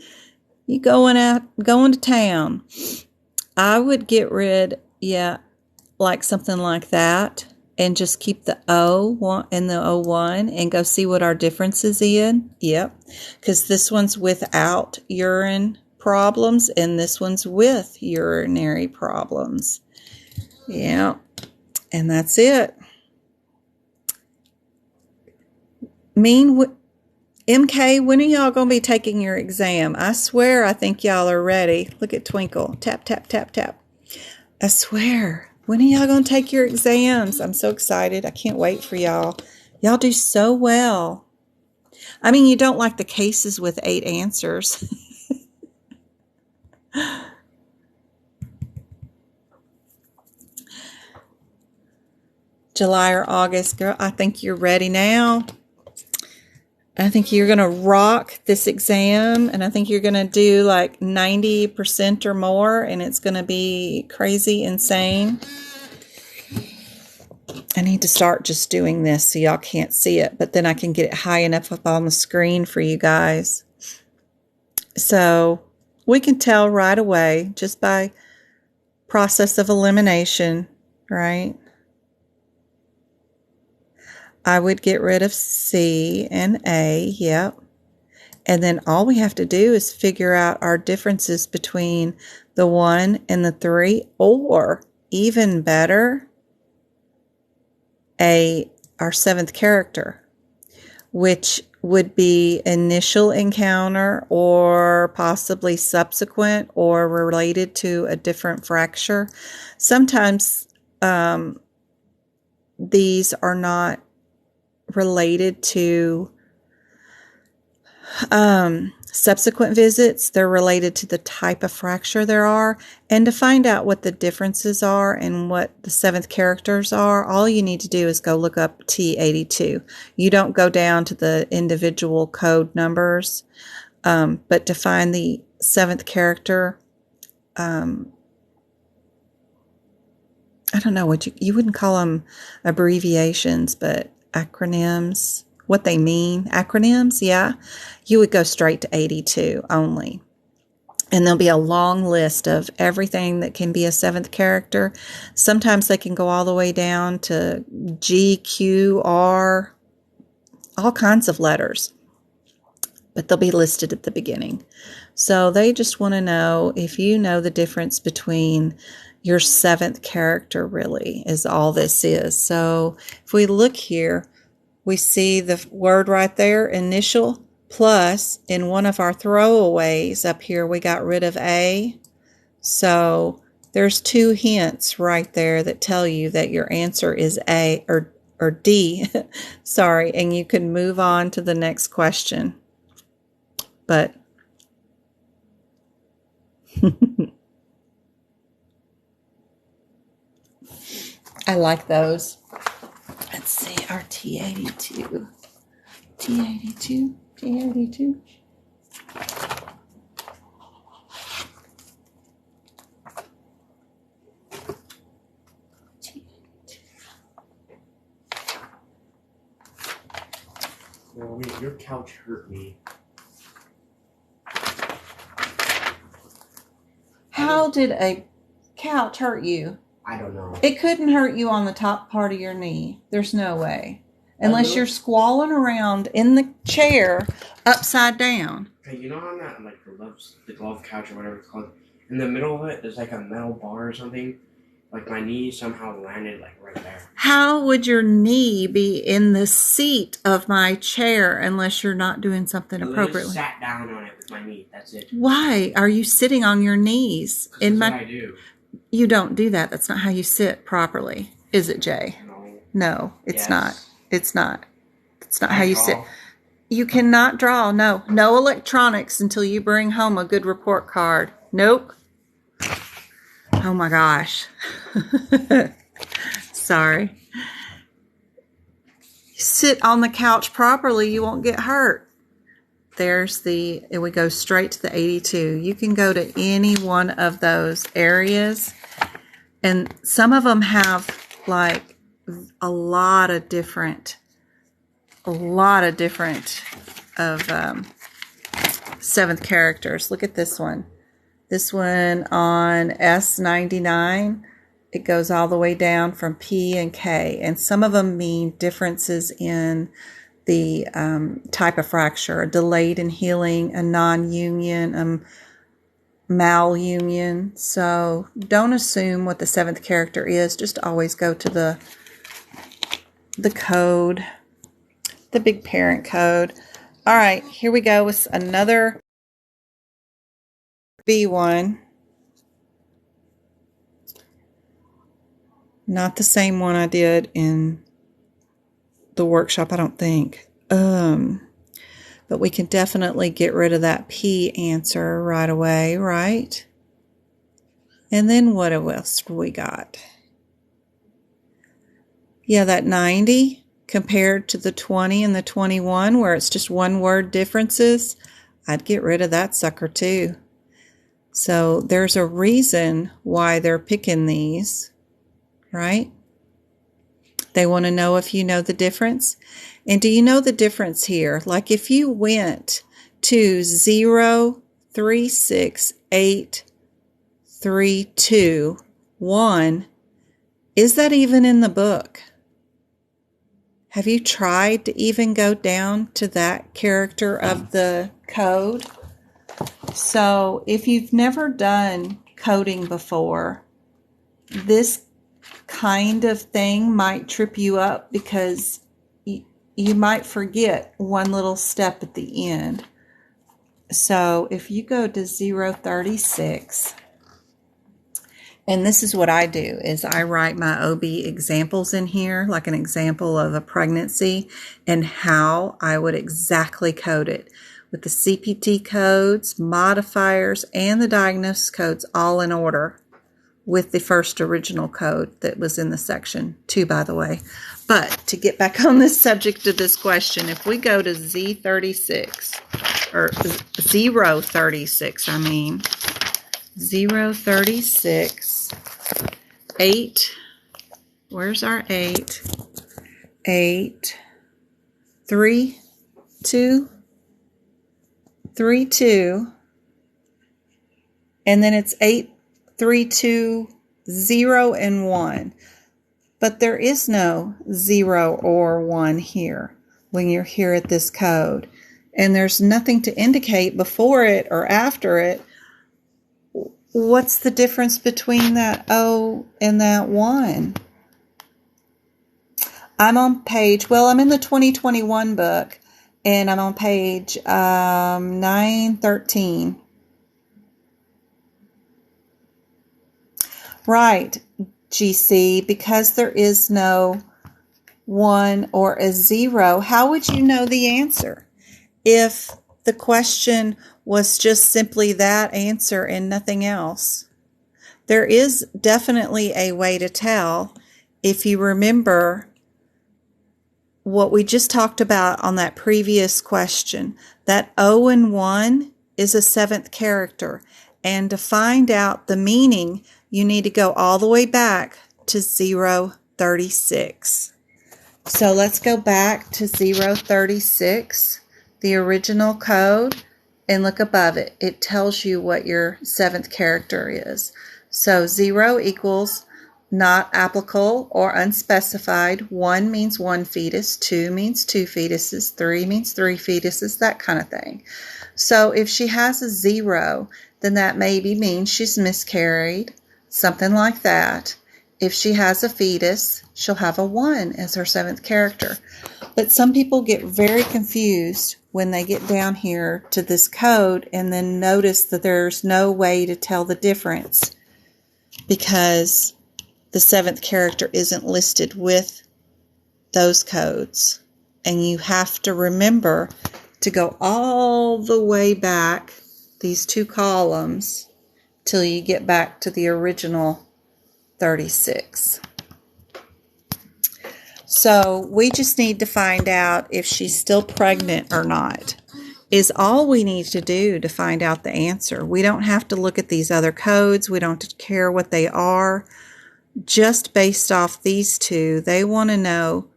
You going to town. I would get rid, like something like that, and just keep the O and the O1 and go see what our difference is in. Yep. Because this one's without urine problems and this one's with urinary problems. Yeah. And that's it. MK, when are y'all going to be taking your exam? I swear I think y'all are ready. Look at Twinkle. Tap, tap, tap, tap. I swear. When are y'all going to take your exams? I'm so excited. I can't wait for y'all. Y'all do so well. I mean, you don't like the cases with 8 answers. July or August, girl, I think you're ready now. I think you're going to rock this exam, and I think you're going to do like 90% or more, and it's going to be crazy insane. I need to start just doing this so y'all can't see it, but then I can get it high enough up on the screen for you guys. So we can tell right away just by process of elimination, right? I would get rid of C and A, yep. And then all we have to do is figure out our differences between the 1 and the 3, or even better, our 7th character, which would be initial encounter or possibly subsequent or related to a different fracture. Sometimes these are not related to subsequent visits. They're related to the type of fracture there are. And to find out what the differences are and what the 7th characters are, all you need to do is go look up T82. You don't go down to the individual code numbers, but to find the 7th character, I don't know what you wouldn't call them abbreviations, but acronyms, what they mean, acronyms, yeah, you would go straight to 82 only. And there'll be a long list of everything that can be a 7th character. Sometimes they can go all the way down to G, Q, R, all kinds of letters, but they'll be listed at the beginning. So they just want to know if you know the difference between your 7th character, really, is all this is. So if we look here, we see the word right there, initial, plus in one of our throwaways up here, we got rid of A. So there's 2 hints right there that tell you that your answer is A or D, sorry, and you can move on to the next question. But I like those. let's see, our T82. T82, T82. Well, wait, your couch hurt me. How did a couch hurt you? I don't know. It couldn't hurt you on the top part of your knee. There's no way. Unless you're squalling around in the chair upside down. Okay, you know on that, like, the glove couch or whatever it's called, in the middle of it, there's like a metal bar or something. Like, my knee somehow landed, like, right there. How would your knee be in the seat of my chair unless you're not doing something appropriately? I sat down on it with my knee. That's it. Why are you sitting on your knees? That's what I do. You don't do that. That's not how you sit properly. Is it, Jay? No, it's not. It's not. It's not how you sit. You cannot draw. No electronics until you bring home a good report card. Nope. Oh my gosh. Sorry. You sit on the couch properly, you won't get hurt. And we go straight to the 82. You can go to any one of those areas, and some of them have like a lot of different seventh characters. Look at this one. This one on S99, it goes all the way down from P and K, and some of them mean differences in the type of fracture, a delayed in healing, a non-union, a malunion. So don't assume what the seventh character is. Just always go to the code, the big parent code. All right, here we go with another B1. Not the same one I did in the workshop, I don't think. But we can definitely get rid of that P answer right away, right? And then what else we got? Yeah, that 90 compared to the 20 and the 21 where it's just one word differences. I'd get rid of that sucker too. So there's a reason why they're picking these, right? They want to know if you know the difference. And do you know the difference here? Like if you went to 0, 3, 6, 8, 3, 2, 1, is that even in the book? Have you tried to even go down to that character of the code? So if you've never done coding before, this kind of thing might trip you up because you might forget one little step at the end. So if you go to 036, and this is what I do, is I write my OB examples in here, like an example of a pregnancy and how I would exactly code it with the CPT codes, modifiers, and the diagnosis codes all in order with the first original code that was in the section 2, by the way. But to get back on this subject of this question, if we go to Z36, or 036, 036, 8, where's our 8? 8, 3, 2, 3, 2, and then it's 8, 3, 2, 0, and 1. But there is no 0 or 1 here when you're here at this code. And there's nothing to indicate before it or after it. What's the difference between that O and that 1? I'm on page, I'm in the 2021 book, and I'm on page 913. Right, GC, because there is no 1 or a 0, how would you know the answer? If the question was just simply that answer and nothing else. There is definitely a way to tell. If you remember what we just talked about on that previous question, that O and 1 is a seventh character. And to find out the meaning, you need to go all the way back to 036. So let's go back to 036, the original code, and look above it. It tells you what your seventh character is. So 0 equals not applicable or unspecified. 1 means 1 fetus. 2 means 2 fetuses. 3 means 3 fetuses, that kind of thing. So if she has a 0, then that maybe means she's miscarried, something like that. If she has a fetus, she'll have a 1 as her seventh character. But some people get very confused when they get down here to this code and then notice that there's no way to tell the difference because the seventh character isn't listed with those codes. And you have to remember to go all the way back, these 2 columns, till you get back to the original 36. So we just need to find out if she's still pregnant or not, is all we need to do to find out the answer. We don't have to look at these other codes. We don't care what they are. Just based off these 2, they want to know,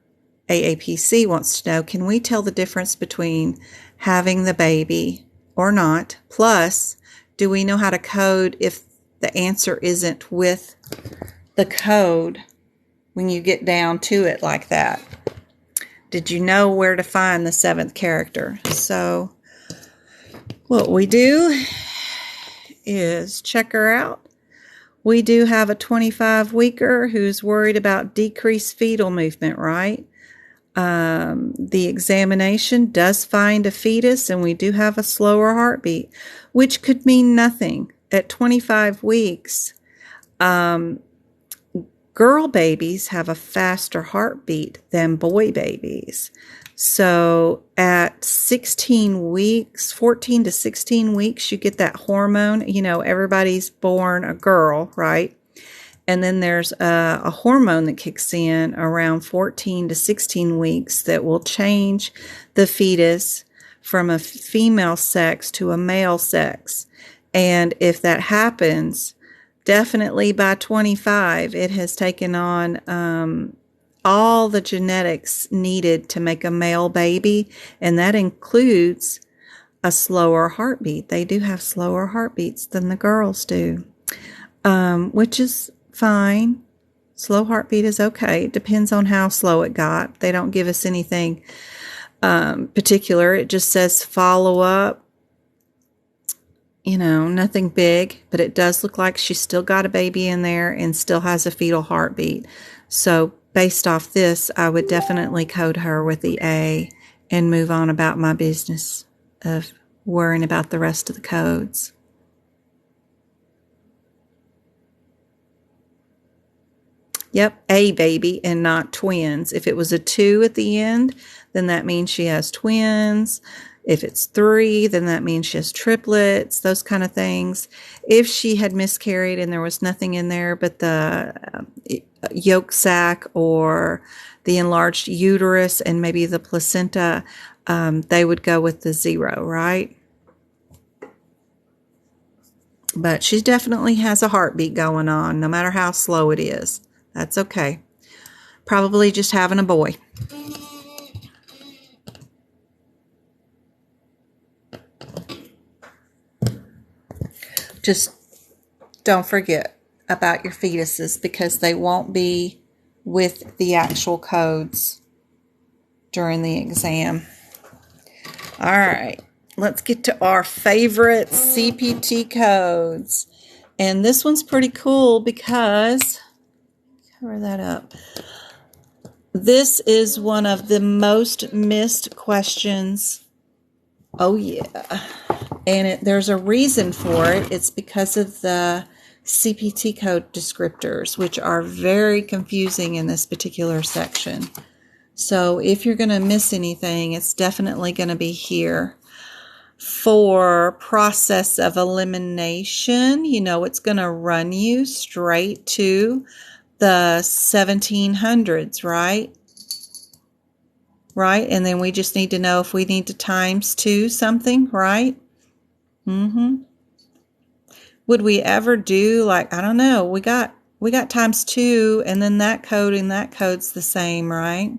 AAPC wants to know, can we tell the difference between having the baby or not? Plus, do we know how to code if the answer isn't with the code when you get down to it like that? Did you know where to find the seventh character? So what we do is check her out. We do have a 25-weeker who's worried about decreased fetal movement, right? The examination does find a fetus, and we do have a slower heartbeat, which could mean nothing. At 25 weeks, girl babies have a faster heartbeat than boy babies. So at 16 weeks, 14 to 16 weeks, you get that hormone. You know, everybody's born a girl, right? And then there's a hormone that kicks in around 14 to 16 weeks that will change the fetus from a female sex to a male sex. And if that happens, definitely by 25, it has taken on all the genetics needed to make a male baby, and that includes a slower heartbeat. They do have slower heartbeats than the girls do, which is fine. Slow heartbeat is okay. It depends on how slow it got. They don't give us anything particular. It just says follow up. You know, nothing big, but it does look like she's still got a baby in there and still has a fetal heartbeat. So based off this, I would definitely code her with the A and move on about my business of worrying about the rest of the codes. Yep, a baby and not twins. If it was a 2 at the end, then that means she has twins. If it's 3, then that means she has triplets, those kind of things. If she had miscarried and there was nothing in there but the yolk sac or the enlarged uterus and maybe the placenta, they would go with the 0, right? But she definitely has a heartbeat going on, no matter how slow it is. That's okay. Probably just having a boy. Just don't forget about your fetuses because they won't be with the actual codes during the exam. All right, let's get to our favorite CPT codes. And this one's pretty cool because, cover that up. This is one of the most missed questions. Oh, yeah. And there's a reason for it. It's because of the CPT code descriptors, which are very confusing in this particular section. So if you're going to miss anything, it's definitely going to be here. For process of elimination, you know, it's going to run you straight to the 1700s, right? right? And then we just need to know if we need to times 2 something, right? Would we ever do, like, I don't know, we got times 2, and then that code and that code's the same, right?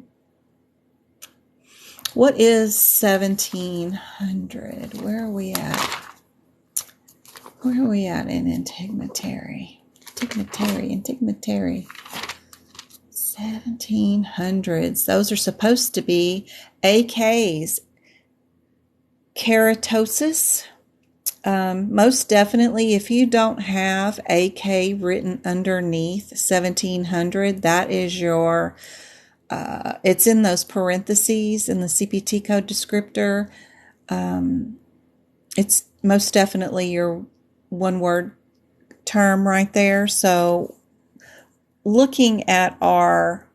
What is 1700? Where are we at? Where are we at in Integumentary? Integumentary. 1700s. Those are supposed to be AKs. Keratosis. Most definitely, if you don't have AK written underneath 1700, that is your, it's in those parentheses in the CPT code descriptor. It's most definitely your one-word term right there. So looking at our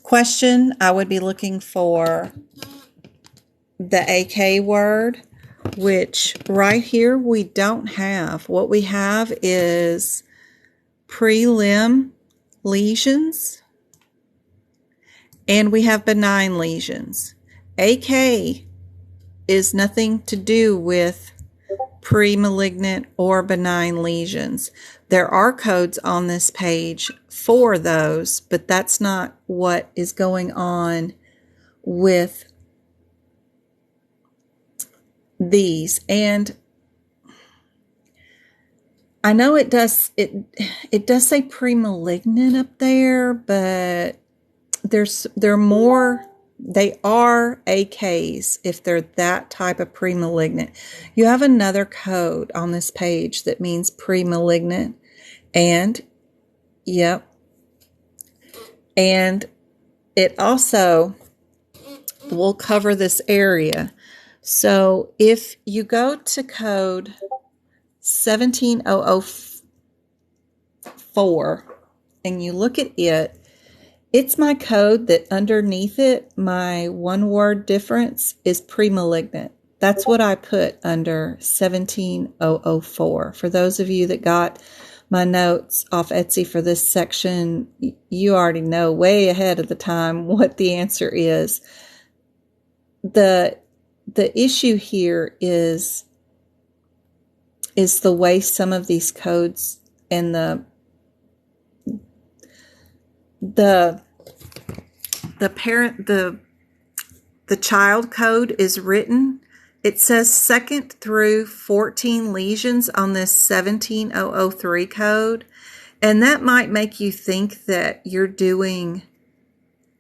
question, I would be looking for the AK word, which right here we don't have. What we have is prelim lesions, and we have benign lesions. AK is nothing to do with pre-malignant or benign lesions. There are codes on this page for those, but that's not what is going on with these. And I know it does say pre-malignant up there, but they're more, they are AKs if they're that type of pre-malignant. You have another code on this page that means pre-malignant, and yep, and it also will cover this area. So if you go to code 17004 and you look at it, it's my code that underneath it, my one-word difference is pre-malignant. That's what I put under 17004. For those of you that got my notes off Etsy for this section, you already know way ahead of the time what the answer is. The issue here is the way some of these codes and the child code is written. It says 2nd through 14 lesions on this 17003 code, and that might make you think that you're doing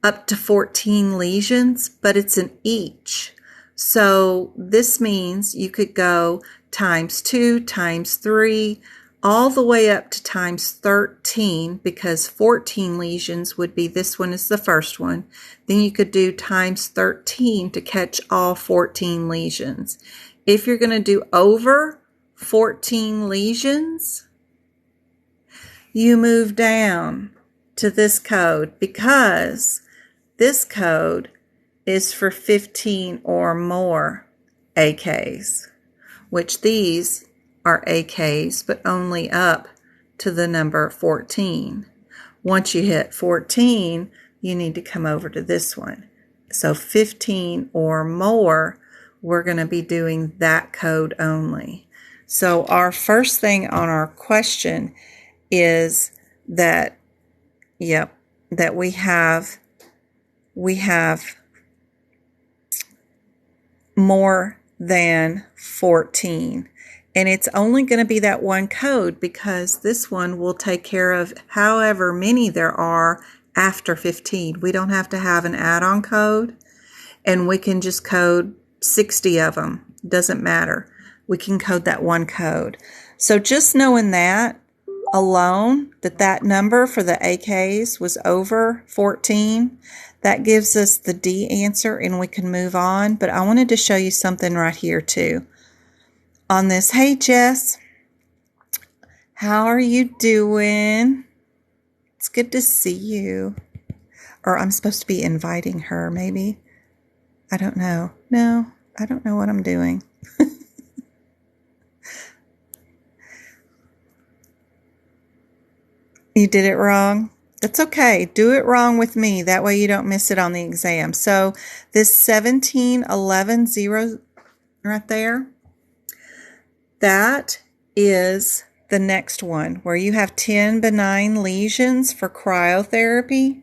up to 14 lesions, but it's an each. So this means you could go times 2, times 3, all the way up to times 13, because 14 lesions would be, this one is the first one. Then you could do times 13 to catch all 14 lesions. If you're going to do over 14 lesions, you move down to this code, because this code is for 15 or more AKs, which these are AKs, but only up to the number 14. Once you hit 14, you need to come over to this one. So 15 or more, we're going to be doing that code only. So our first thing on our question is that, yep, that we have more than 14. And it's only going to be that one code, because this one will take care of however many there are after 15. We don't have to have an add-on code, and we can just code 60 of them. Doesn't matter. We can code that one code. So just knowing that alone, that number for the AKs was over 14, that gives us the D answer, and we can move on. But I wanted to show you something right here too. On this, hey Jess, how are you doing? It's good to see you. Or I'm supposed to be inviting her, maybe. I don't know. No, I don't know what I'm doing. You did it wrong? That's okay. Do it wrong with me. That way you don't miss it on the exam. So this 1711 right there, that is the next one where you have 10 benign lesions for cryotherapy.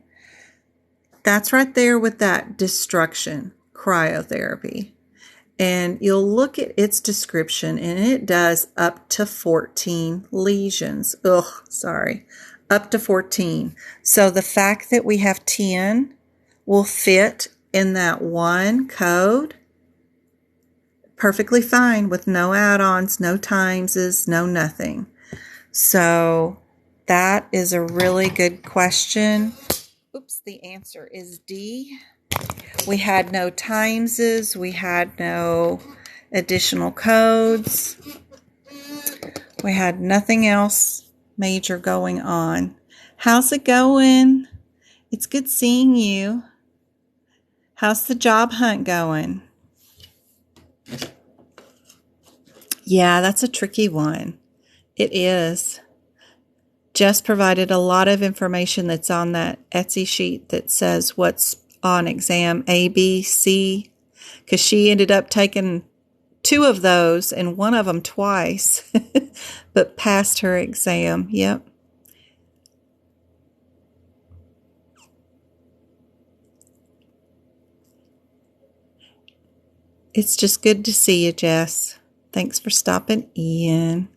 That's right there with that destruction, cryotherapy. And you'll look at its description, and it does up to 14 lesions. Up to 14. So the fact that we have 10 will fit in that one code perfectly fine with no add-ons, no timeses, no nothing. So that is a really good question. Oops, the answer is D. We had no timeses, we had no additional codes, we had nothing else major going on. How's it going? It's good seeing you. How's the job hunt going? Yeah, that's a tricky one. It is. Jess provided a lot of information that's on that Etsy sheet that says what's on exam A, B, C, because she ended up taking 2 of those and one of them twice, but passed her exam. Yep. It's just good to see you, Jess. Thanks for stopping in.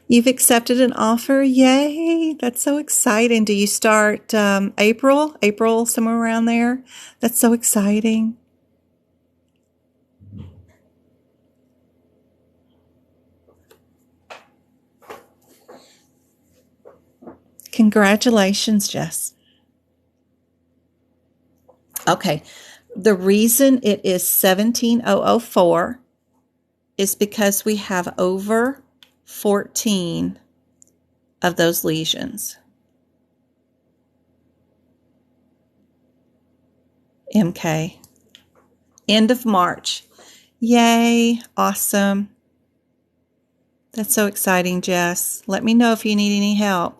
You've accepted an offer. Yay. That's so exciting. Do you start April, somewhere around there? That's so exciting. Congratulations, Jess. Okay. The reason it is 17004 is because we have over 14 of those lesions. MK. End of March. Yay. Awesome. That's so exciting, Jess. Let me know if you need any help.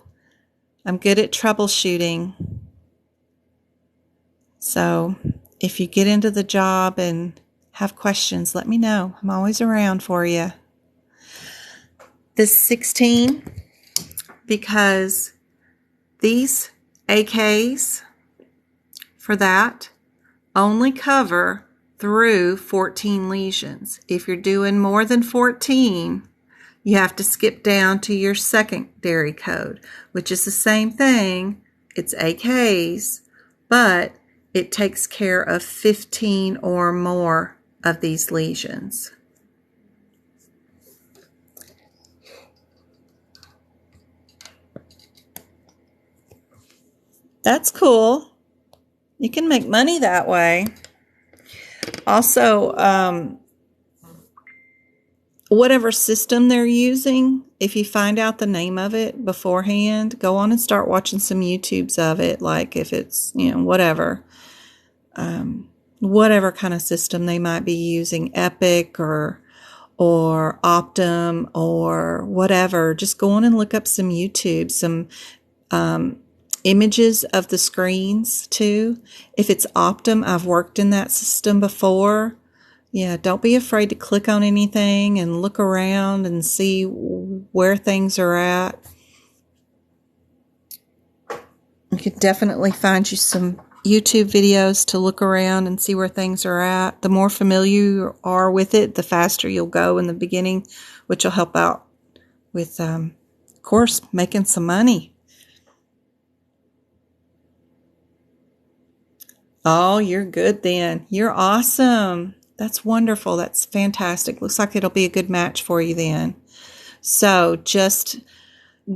I'm good at troubleshooting. So if you get into the job and have questions, let me know. I'm always around for you. This 16, because these AKs for that only cover through 14 lesions. If you're doing more than 14, you have to skip down to your secondary code, which is the same thing. It's AKs, but it takes care of 15 or more of these lesions. That's cool. You can make money that way. Also, whatever system they're using, if you find out the name of it beforehand, go on and start watching some YouTubes of it, like if it's, whatever kind of system they might be using, Epic or Optum or whatever. Just go on and look up some YouTube, some images of the screens too. If it's Optum, I've worked in that system before. Yeah, don't be afraid to click on anything and look around and see where things are at. You could definitely find you some YouTube videos to look around and see where things are at. The more familiar you are with it, the faster you'll go in the beginning, which will help out with, of course, making some money. Oh, you're good then. You're awesome. That's wonderful. That's fantastic. Looks like it'll be a good match for you then. So just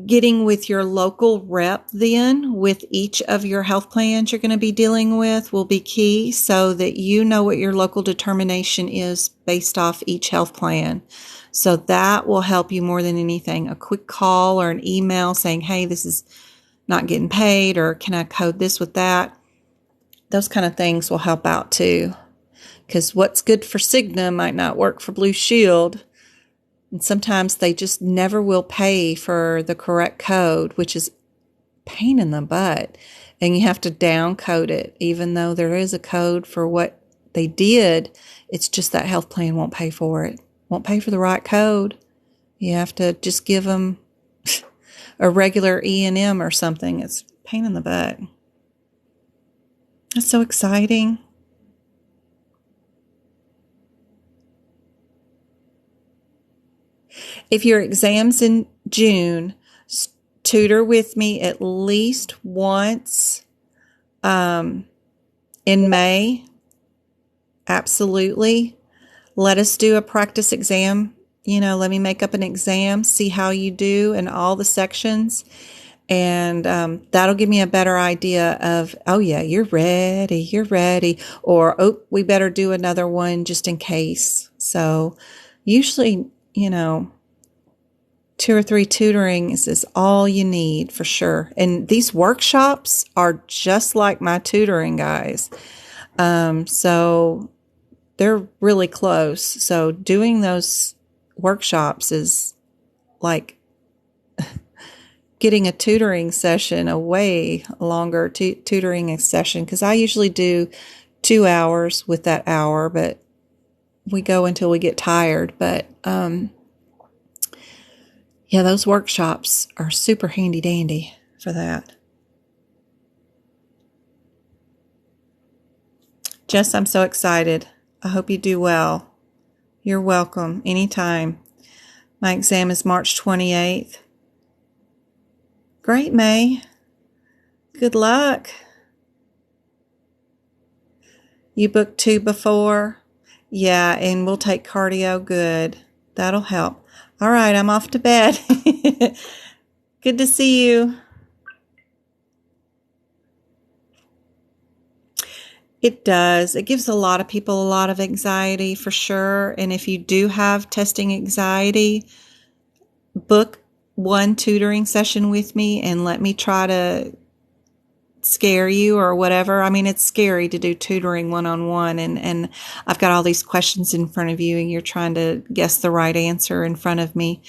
getting with your local rep then with each of your health plans you're going to be dealing with will be key, so that you know what your local determination is based off each health plan. So that will help you more than anything. A quick call or an email saying, hey, this is not getting paid, or can I code this with that? Those kind of things will help out too. Because what's good for Cigna might not work for Blue Shield. And sometimes they just never will pay for the correct code, which is pain in the butt. And you have to down code it, even though there is a code for what they did. It's just that health plan won't pay for it, won't pay for the right code. You have to just give them a regular E&M or something. It's a pain in the butt. That's so exciting. If your exam's in June, tutor with me at least once in May. Absolutely. Let us do a practice exam. Let me make up an exam, see how you do in all the sections. And that'll give me a better idea of, oh, yeah, you're ready. Or, oh, we better do another one just in case. So usually, 2 or 3 tutorings is all you need for sure. And these workshops are just like my tutoring guys. So they're really close. So doing those workshops is like getting a tutoring session, a way longer tutoring session, because I usually do 2 hours with that hour, but we go until we get tired. But yeah, those workshops are super handy dandy for that. Jess, I'm so excited. I hope you do well. You're welcome anytime. My exam is March 28th. Great, May. Good luck. You booked 2 before? Yeah, and we'll take cardio. Good. That'll help. All right, I'm off to bed. Good to see you. It does. It gives a lot of people a lot of anxiety for sure. And if you do have testing anxiety, book 1 tutoring session with me and let me try to scare you or whatever. I mean, it's scary to do tutoring one-on-one and I've got all these questions in front of you and you're trying to guess the right answer in front of me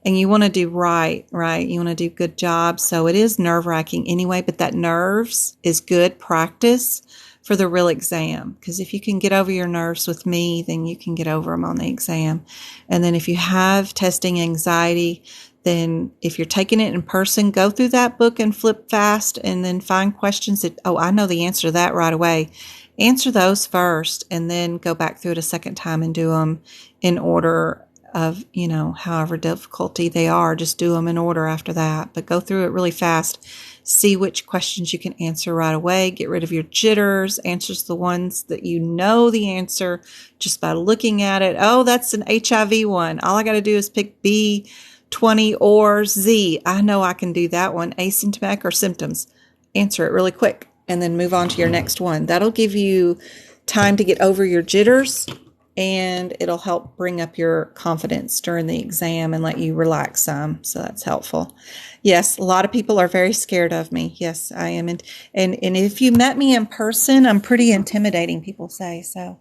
and you want to do right? You want to do good job. So it is nerve-wracking anyway, but that nerves is good practice for the real exam. Because if you can get over your nerves with me, then you can get over them on the exam. And then if you have testing anxiety, then if you're taking it in person, go through that book and flip fast and then find questions that, oh, I know the answer to that right away. Answer those first and then go back through it a second time and do them in order of, however difficulty they are. Just do them in order after that. But go through it really fast. See which questions you can answer right away. Get rid of your jitters. Answers the ones that you know the answer just by looking at it. Oh, that's an HIV one. All I got to do is pick B, 20 or Z. I know I can do that one. Asymptomatic or symptoms. Answer it really quick and then move on to your next one. That'll give you time to get over your jitters and it'll help bring up your confidence during the exam and let you relax some. So that's helpful. Yes, a lot of people are very scared of me. Yes, I am. And if you met me in person, I'm pretty intimidating, people say. So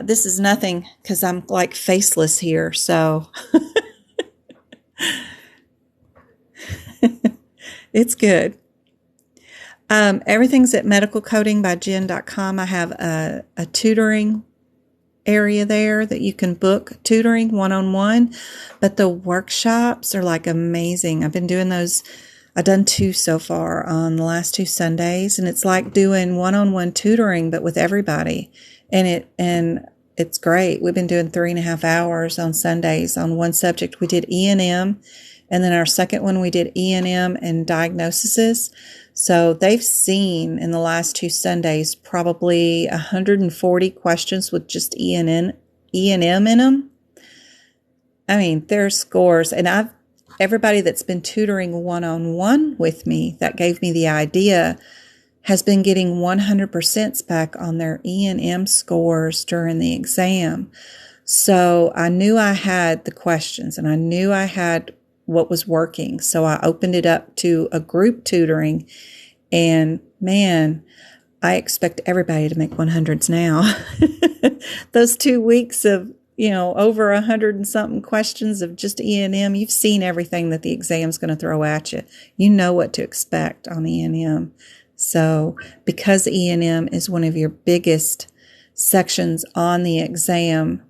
this is nothing because I'm like faceless here. So it's good. Everything's at medicalcodingbyjen.com. I have a tutoring area there that you can book tutoring one-on-one, but the workshops are like amazing. I've been doing those. I've done 2 so far on the last 2 Sundays, and it's like doing one-on-one tutoring, but with everybody. And it's great. We've been doing 3.5 hours on Sundays on one subject. We did E&M, and then our second one we did E&M and diagnoses. So they've seen in the last 2 Sundays probably 140 questions with just E&M in them. I mean, there's scores. And everybody that's been tutoring one-on-one with me that gave me the idea has been getting 100% back on their E&M scores during the exam. So I knew I had the questions and I knew I had what was working. So I opened it up to a group tutoring and man, I expect everybody to make 100s now. Those 2 weeks of over 100 and something questions of just E&M. You've seen everything that the exam's going to throw at you. You know what to expect on E&M. So because E&M is one of your biggest sections on the exam,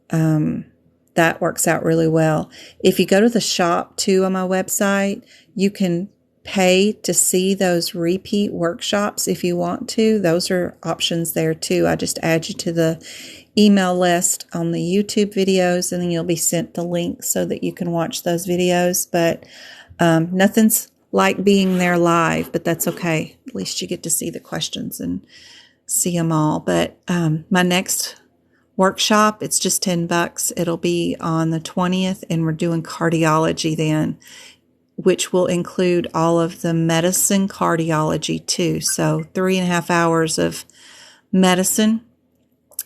that works out really well. If you go to the shop too on my website, you can pay to see those repeat workshops if you want to. Those are options there too. I just add you to the email list on the YouTube videos, and then you'll be sent the link so that you can watch those videos. But nothing's like being there live, but that's okay. At least you get to see the questions and see them all. But my next workshop, it's just $10. It'll be on the 20th, and we're doing cardiology then, which will include all of the medicine cardiology too. So 3.5 hours of medicine.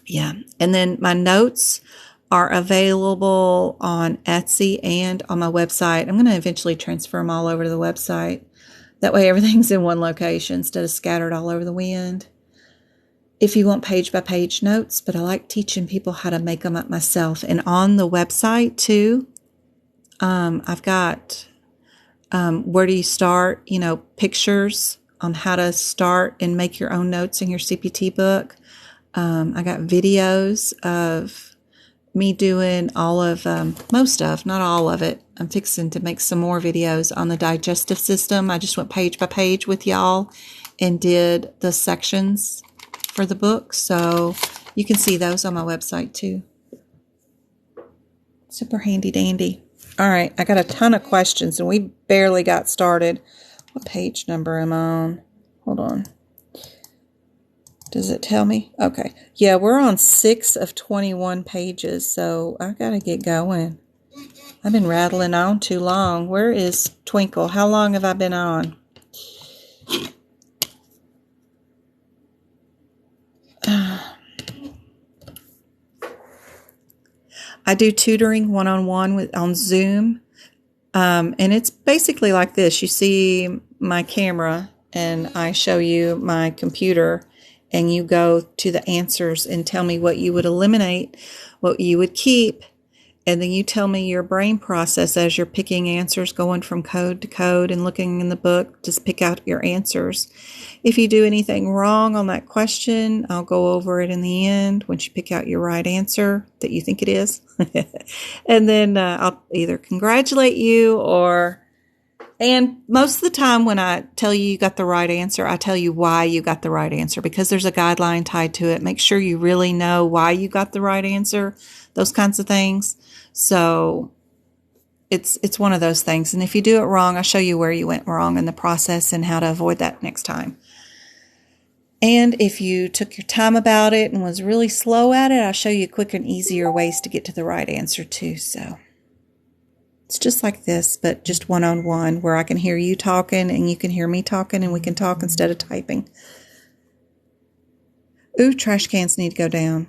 Yeah. And then my notes are available on Etsy and on my website. I'm going to eventually transfer them all over to the website. That way everything's in one location instead of scattered all over the wind. If you want page by page notes, but I like teaching people how to make them up myself. And on the website too, I've got where do you start, pictures on how to start and make your own notes in your CPT book. I got videos of me doing all of, most of, not all of it. I'm fixing to make some more videos on the digestive system. I just went page by page with y'all and did the sections for the book. So you can see those on my website too. Super handy dandy. All right. I got a ton of questions and we barely got started. What page number am I on? Hold on. Does it tell me? Okay. Yeah, we're on 6 of 21 pages, so I got to get going. I've been rattling on too long. Where is Twinkle? How long have I been on? I do tutoring one-on-one on Zoom, and it's basically like this. You see my camera, and I show you my computer, and you go to the answers and tell me what you would eliminate, what you would keep, and then you tell me your brain process as you're picking answers, going from code to code and looking in the book to pick out your answers. If you do anything wrong on that question, I'll go over it in the end once you pick out your right answer that you think it is. And then I'll either congratulate you and most of the time when I tell you got the right answer, I tell you why you got the right answer because there's a guideline tied to it. Make sure you really know why you got the right answer, those kinds of things. So it's one of those things. And if you do it wrong, I'll show you where you went wrong in the process and how to avoid that next time. And if you took your time about it and was really slow at it, I'll show you quick and easier ways to get to the right answer too. So it's just like this, but just one-on-one where I can hear you talking and you can hear me talking and we can talk instead of typing. Ooh, trash cans need to go down.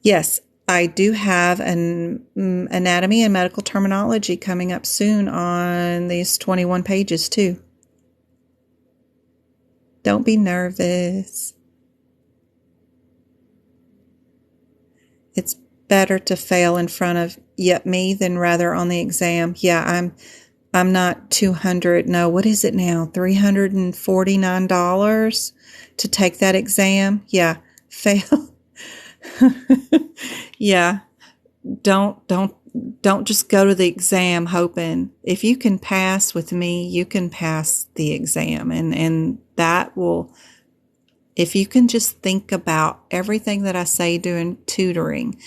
Yes, I do have an anatomy and medical terminology coming up soon on these 21 pages too. Don't be nervous. It's better to fail in front of me than rather on the exam. Yeah, I'm not 200. No, what is it now? $349 to take that exam. Yeah, fail. Yeah, don't just go to the exam hoping. If you can pass with me, you can pass the exam, and that will. If you can just think about everything that I say during tutoring,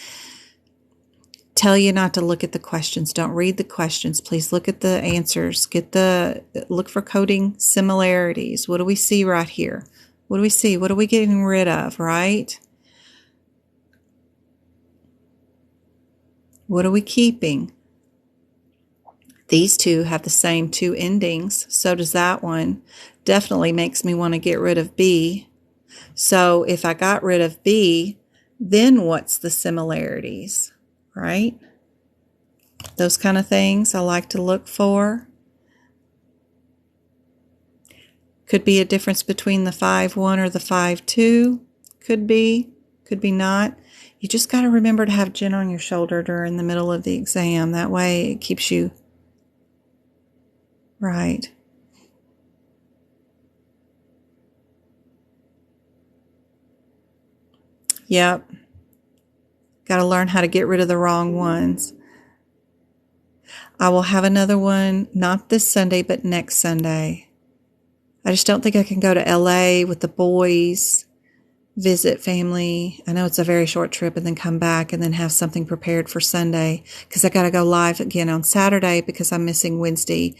tell you not to look at the questions. Don't read the questions. Please look at the answers. Look for coding similarities. What do we see right here? What do we see? What are we getting rid of, right? What are we keeping? These two have the same 2 endings. So does that one. Definitely makes me want to get rid of B. So if I got rid of B, then what's the similarities, right? Those kind of things I like to look for. Could be a difference between the 5-1 or the 5-2. Could be not. You just got to remember to have Jen on your shoulder during the middle of the exam. That way it keeps you right. Yep. Got to learn how to get rid of the wrong ones. I will have another one, not this Sunday, but next Sunday. I just don't think I can go to LA with the boys, visit family. I know it's a very short trip, and then come back and then have something prepared for Sunday, because I got to go live again on Saturday because I'm missing Wednesday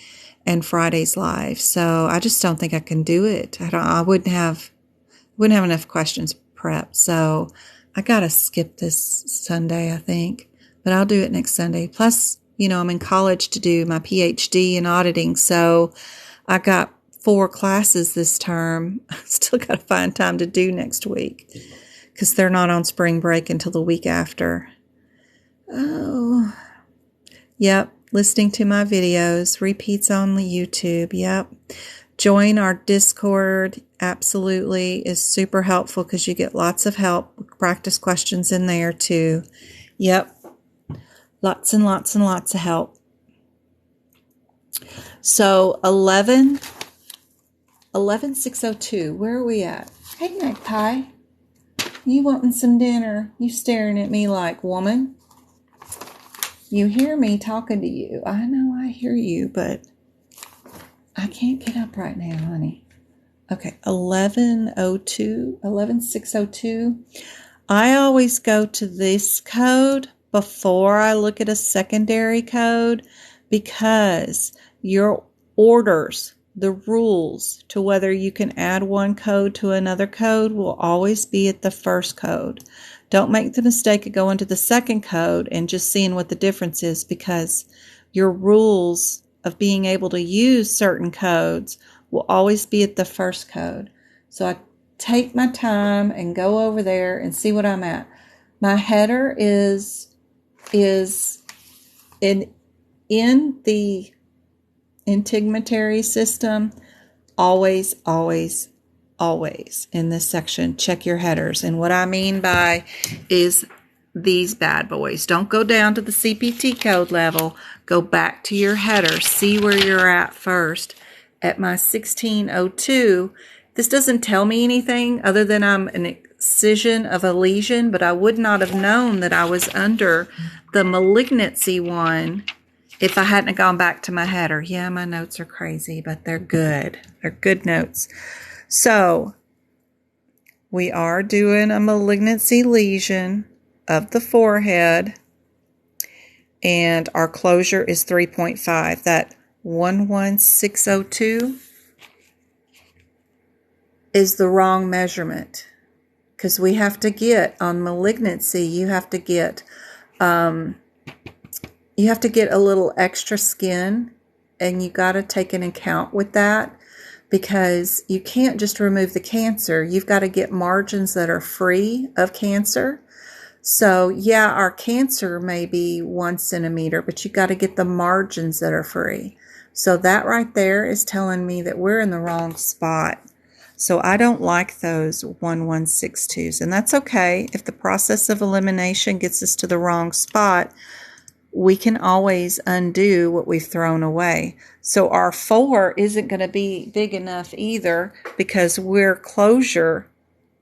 and Friday's live. So I just don't think I can do it. I wouldn't have enough questions prepped. So I got to skip this Sunday, I think, but I'll do it next Sunday. Plus, I'm in college to do my PhD in auditing. So I got 4 classes this term. I still got to find time to do next week because they're not on spring break until the week after. Oh, yep. Listening to my videos, repeats on the YouTube. Yep. Join our Discord. Absolutely is super helpful because you get lots of help. Practice questions in there too. Yep. Lots and lots and lots of help. So 11602. Where are we at? Hey, Magpie. You wanting some dinner? You staring at me like, woman? You hear me talking to you. I know I hear you, but I can't get up right now, honey. Okay, 11602. I always go to this code before I look at a secondary code because your orders, the rules to whether you can add one code to another code will always be at the first code. Don't make the mistake of going to the second code and just seeing what the difference is, because your rules of being able to use certain codes will always be at the first code. So I take my time and go over there and see what I'm at. My header is in the Integumentary system. Always in this section, check your headers. And what I mean by is these bad boys. Don't go down to the CPT code level. Go back to your header. See where you're at first. At my 1602, this doesn't tell me anything other than I'm an excision of a lesion, but I would not have known that I was under the malignancy one if I hadn't gone back to my header. Yeah, my notes are crazy, but they're good. They're good notes. So we are doing a malignancy lesion of the forehead, and our closure is 3.5. That 11602 is the wrong measurement, because we have to get on malignancy, you have to get a little extra skin, and you got to take an account with that, because you can't just remove the cancer. You've got to get margins that are free of cancer. So yeah, our cancer may be 1 centimeter, but you got to get the margins that are free. So that right there is telling me that we're in the wrong spot. So I don't like those 1162s, and that's okay. If the process of elimination gets us to the wrong spot, we can always undo what we've thrown away. So our 4 isn't going to be big enough either, because where closure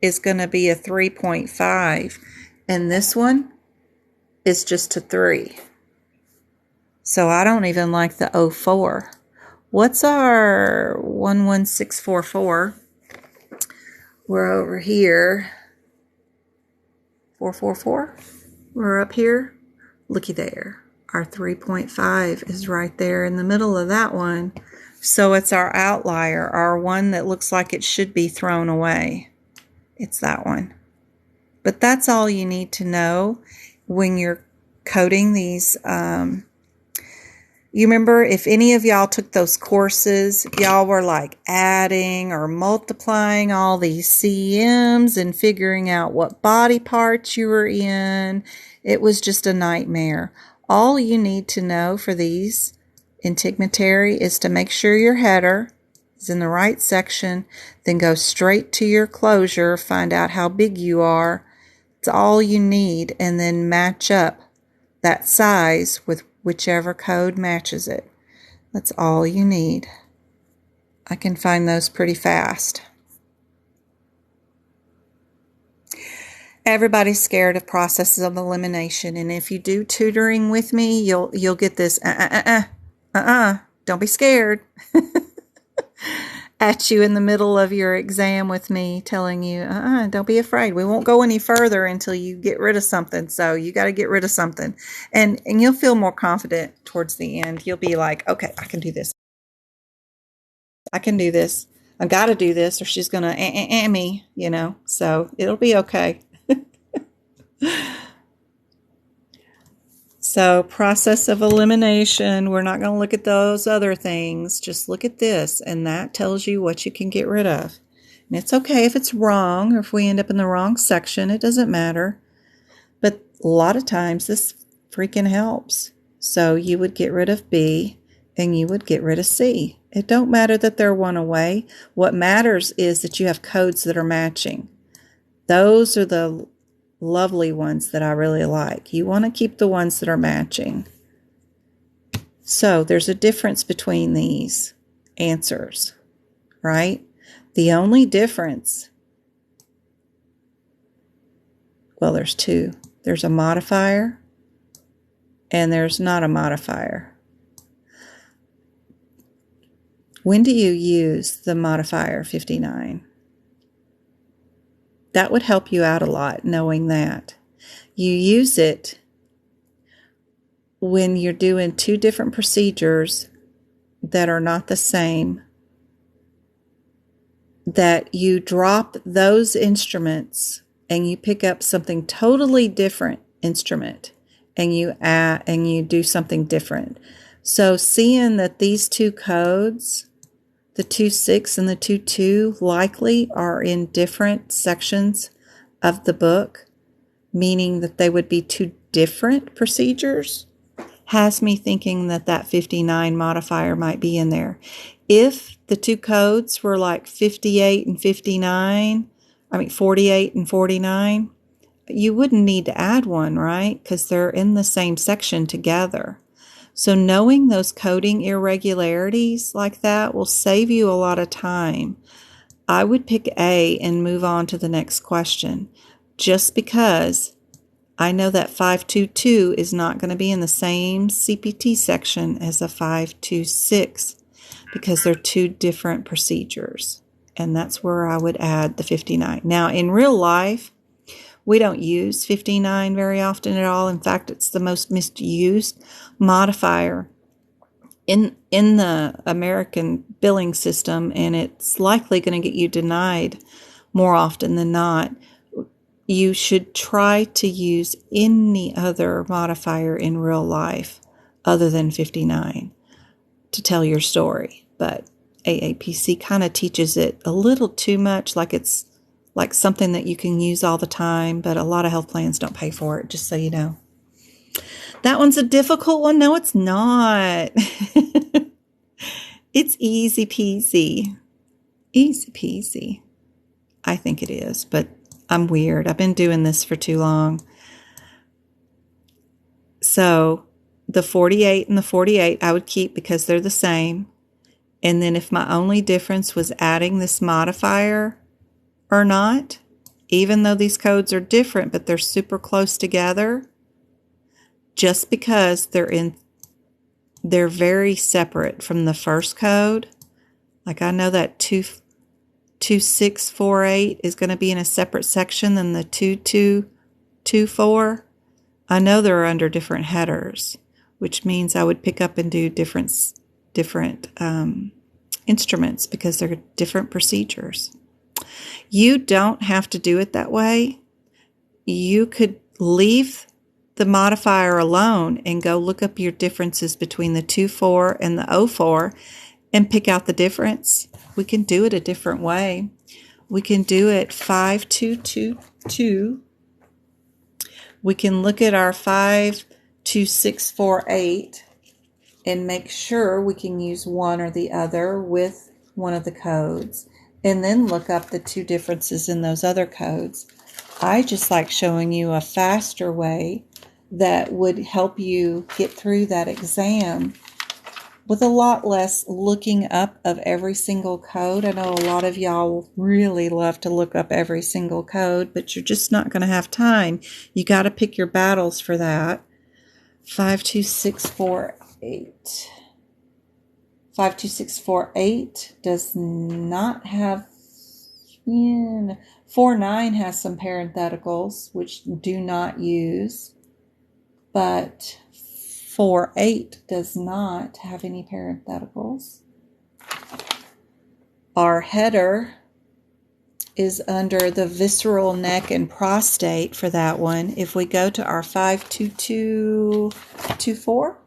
is going to be a 3.5, and this one is just a 3. So I don't even like the 04. What's our 11644? We're over here. 444. We're up here. Looky there. Our 3.5 is right there in the middle of that one. So it's our outlier, our one that looks like it should be thrown away. It's that one. But that's all you need to know when you're coding these. You remember, if any of y'all took those courses, y'all were like adding or multiplying all these CMs and figuring out what body parts you were in. It was just a nightmare. All you need to know for these Integumentary is to make sure your header is in the right section, then go straight to your closure, find out how big you are. It's all you need, and then match up that size with whichever code matches it. That's all you need. I can find those pretty fast. Everybody's scared of processes of elimination, and if you do tutoring with me, you'll get this don't be scared at you in the middle of your exam with me, telling you don't be afraid. We won't go any further until you get rid of something. So you got to get rid of something, and you'll feel more confident towards the end. You'll be like, okay, I can do this. I can do this. I've got to do this, or she's gonna me, So it'll be okay. So process of elimination, we're not going to look at those other things. Just look at this, and that tells you what you can get rid of. And it's okay if it's wrong, or if we end up in the wrong section. It doesn't matter. But a lot of times this freaking helps. So you would get rid of B, and you would get rid of C. It don't matter that they're one away. What matters is that you have codes that are matching. Those are the lovely ones that I really like. You want to keep the ones that are matching. So there's a difference between these answers, right? The only difference, well, there's two. There's a modifier and there's not a modifier. When do you use the modifier 59? That would help you out a lot, knowing that. You use it when you're doing two different procedures that are not the same, that you drop those instruments and you pick up something totally different instrument, and you do something different. So seeing that these two codes, the 2.6 and the 2.2, likely are in different sections of the book, meaning that they would be two different procedures, has me thinking that that 59 modifier might be in there. If the two codes were like 58 and 59, 48 and 49, you wouldn't need to add one, right? Because they're in the same section together. So knowing those coding irregularities like that will save you a lot of time. I would pick A and move on to the next question, just because I know that 522 is not going to be in the same CPT section as a 526 because they're two different procedures. And that's where I would add the 59. Now, in real life, we don't use 59 very often at all. In fact, it's the most misused modifier in the American billing system, and it's likely going to get you denied more often than not. You should try to use any other modifier in real life other than 59 to tell your story. But AAPC kind of teaches it a little too much, like it's like something that you can use all the time, but a lot of health plans don't pay for it, just so you know. That one's a difficult one. No, it's not. It's easy peasy. Easy peasy. I think it is, but I'm weird. I've been doing this for too long. So the 48 and the 48 I would keep because they're the same. And then if my only difference was adding this modifier or not, even though these codes are different, but they're super close together, just because they're very separate from the first code. Like I know that 2648 is going to be in a separate section than the 2224. I know they're under different headers, which means I would pick up and do different instruments because they're different procedures. You don't have to do it that way. You could leave the modifier alone and go look up your differences between the 2.4 and the 0.4 and pick out the difference. We can do it a different way. We can do it 5222. We can look at our 52648 and make sure we can use one or the other with one of the codes and then look up the two differences in those other codes. I just like showing you a faster way that would help you get through that exam with a lot less looking up of every single code. I know a lot of y'all really love to look up every single code, but you're just not going to have time. You got to pick your battles for that. 52648. 52648 does not have, 49 has some parentheticals, which do not use, but 48 does not have any parentheticals. Our header is under the visceral neck and prostate for that one. If we go to our 52224,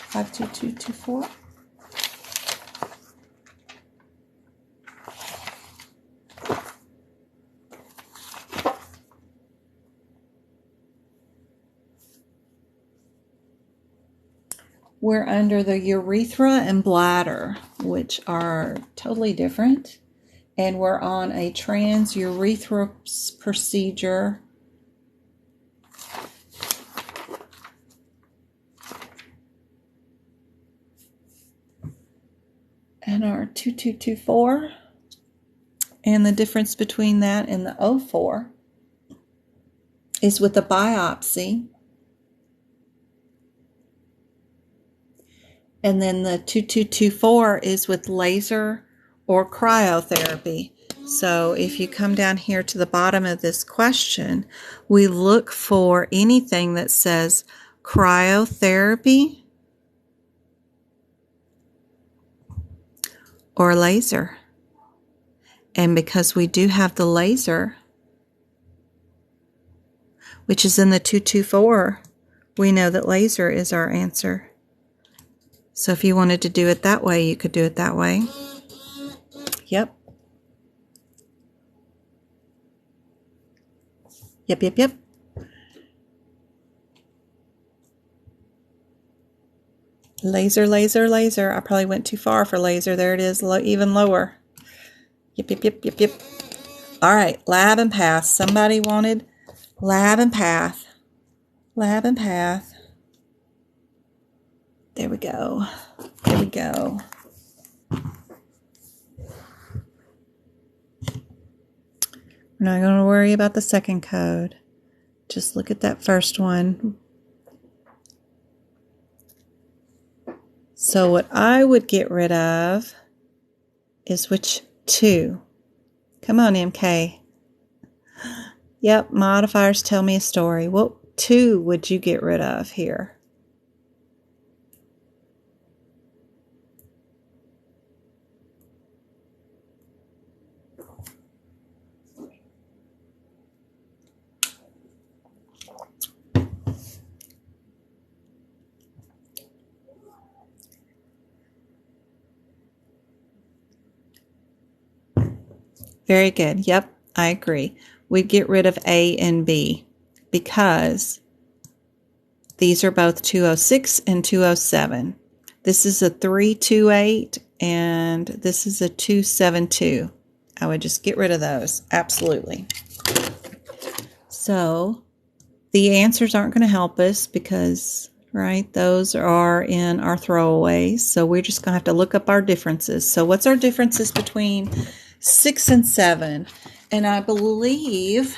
52224. We're under the urethra and bladder, which are totally different. And we're on a transurethral procedure. And our 2224. And the difference between that and the 04 is with the biopsy. And then the 2224 is with laser or cryotherapy. So if you come down here to the bottom of this question, we look for anything that says cryotherapy or laser. And because we do have the laser, which is in the 224, we know that laser is our answer. So if you wanted to do it that way, you could do it that way. Yep. Yep. Laser. I probably went too far for laser. There it is, even lower. Yep. All right, lab and path. Somebody wanted lab and path. Lab and path. There we go. We're not going to worry about the second code. Just look at that first one. So what I would get rid of is which 2? Come on, MK. Yep, modifiers tell me a story. What 2 would you get rid of here? Very good. Yep, I agree. We'd get rid of A and B because these are both 206 and 207. This is a 328 and this is a 272. I would just get rid of those. Absolutely. So the answers aren't going to help us because, right, those are in our throwaways. So we're just going to have to look up our differences. So what's our differences between 6 and 7? And I believe,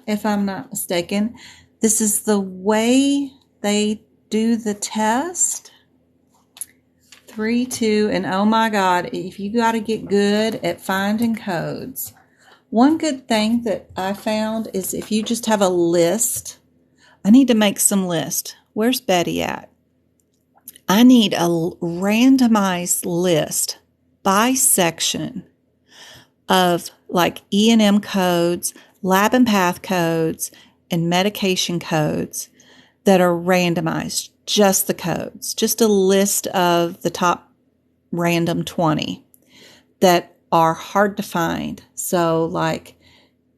if I'm not mistaken, this is the way they do the test. 3, 2, and oh my God, if you got to get good at finding codes. One good thing that I found is if you just have a list. I need to make some list. Where's Betty at? I need a randomized list by section of like E&M codes, lab and path codes, and medication codes that are randomized, just the codes, just a list of the top random 20 that are hard to find. So like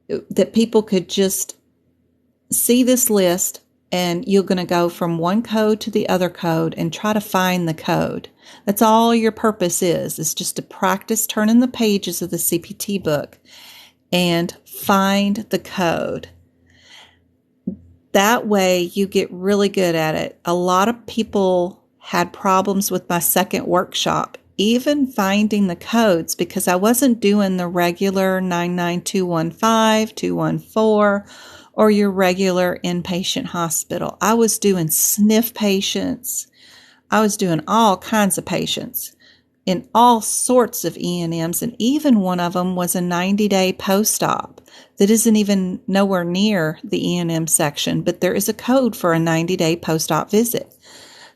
that people could just see this list and you're going to go from one code to the other code and try to find the code. That's all your purpose is just to practice turning the pages of the CPT book and find the code. That way you get really good at it. A lot of people had problems with my second workshop, even finding the codes, because I wasn't doing the regular 99215, 214, or your regular inpatient hospital. I was doing sniff patients. I was doing all kinds of patients in all sorts of E&Ms, and even one of them was a 90-day post-op that isn't even nowhere near the E&M section, but there is a code for a 90-day post-op visit.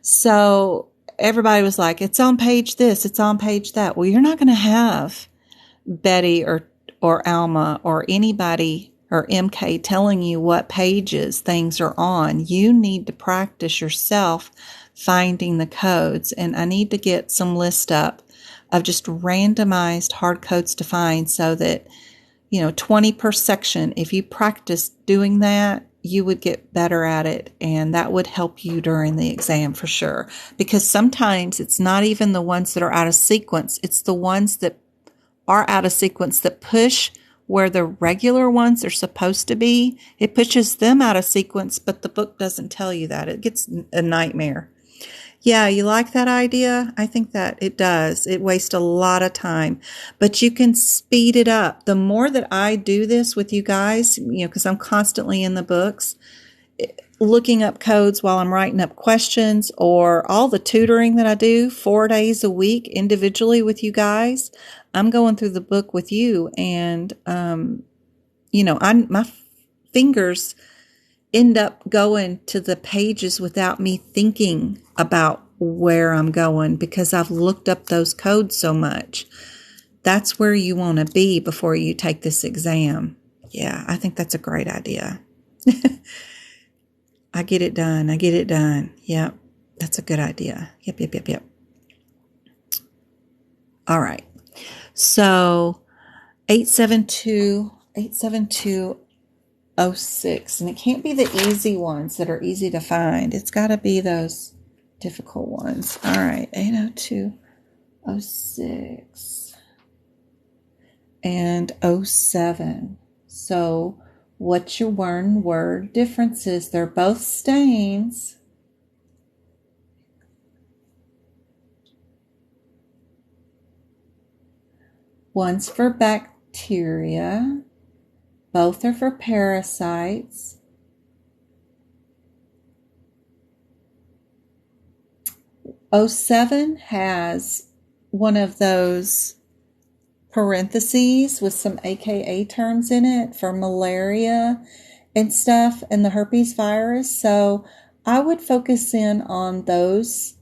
So everybody was like, it's on page this, it's on page that. Well, you're not going to have Betty or Alma or anybody or MK telling you what pages things are on. You need to practice yourself finding the codes. And I need to get some list up of just randomized hard codes to find so that, 20 per section. If you practice doing that, you would get better at it, and that would help you during the exam for sure. Because sometimes it's not even the ones that are out of sequence. It's the ones that are out of sequence that push where the regular ones are supposed to be. It pushes them out of sequence, but the book doesn't tell you that. It gets a nightmare. Yeah, you like that idea? I think that it does. It wastes a lot of time, but you can speed it up. The more that I do this with you guys, because I'm constantly in the books, looking up codes while I'm writing up questions, or all the tutoring that I do 4 days a week individually with you guys, I'm going through the book with you, and, my fingers end up going to the pages without me thinking about where I'm going because I've looked up those codes so much. That's where you want to be before you take this exam. Yeah, I think that's a great idea. I get it done. Yep, that's a good idea. Yep. All right. So 87206, and it can't be the easy ones that are easy to find. It's got to be those difficult ones. All right, 80206 and 07. So what's your one word differences? They're both stains. One's for bacteria. Both are for parasites. '07 has one of those parentheses with some AKA terms in it for malaria and stuff and the herpes virus. So I would focus in on those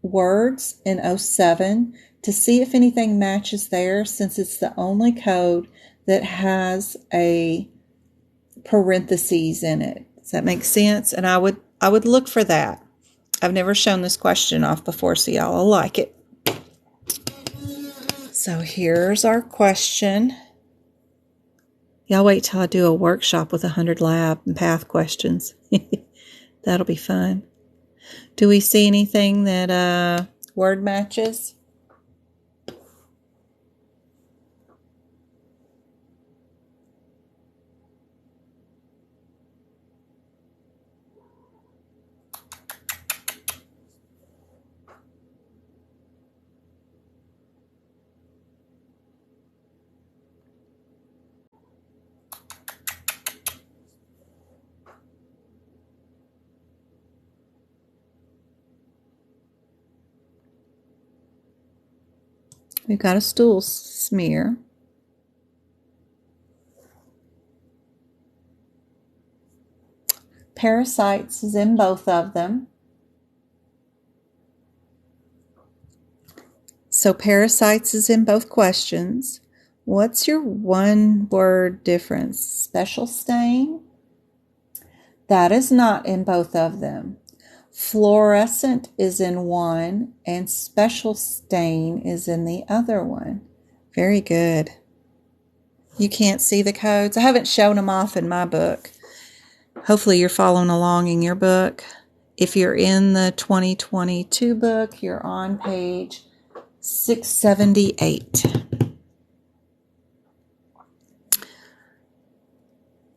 words in '07 to see if anything matches there, since it's the only code that has a parentheses in it. Does that make sense? And I would look for that. I've never shown this question off before, so y'all will like it. So here's our question. Y'all wait till I do a workshop with 100 lab and path questions. That'll be fun. Do we see anything that word matches? We've got a stool smear. Parasites is in both of them. So parasites is in both questions. What's your one word difference? Special stain? That is not in both of them. Fluorescent is in one, and special stain is in the other one. Very good. You can't see the codes. I haven't shown them off in my book. Hopefully you're following along in your book. If you're in the 2022 book, you're on page 678.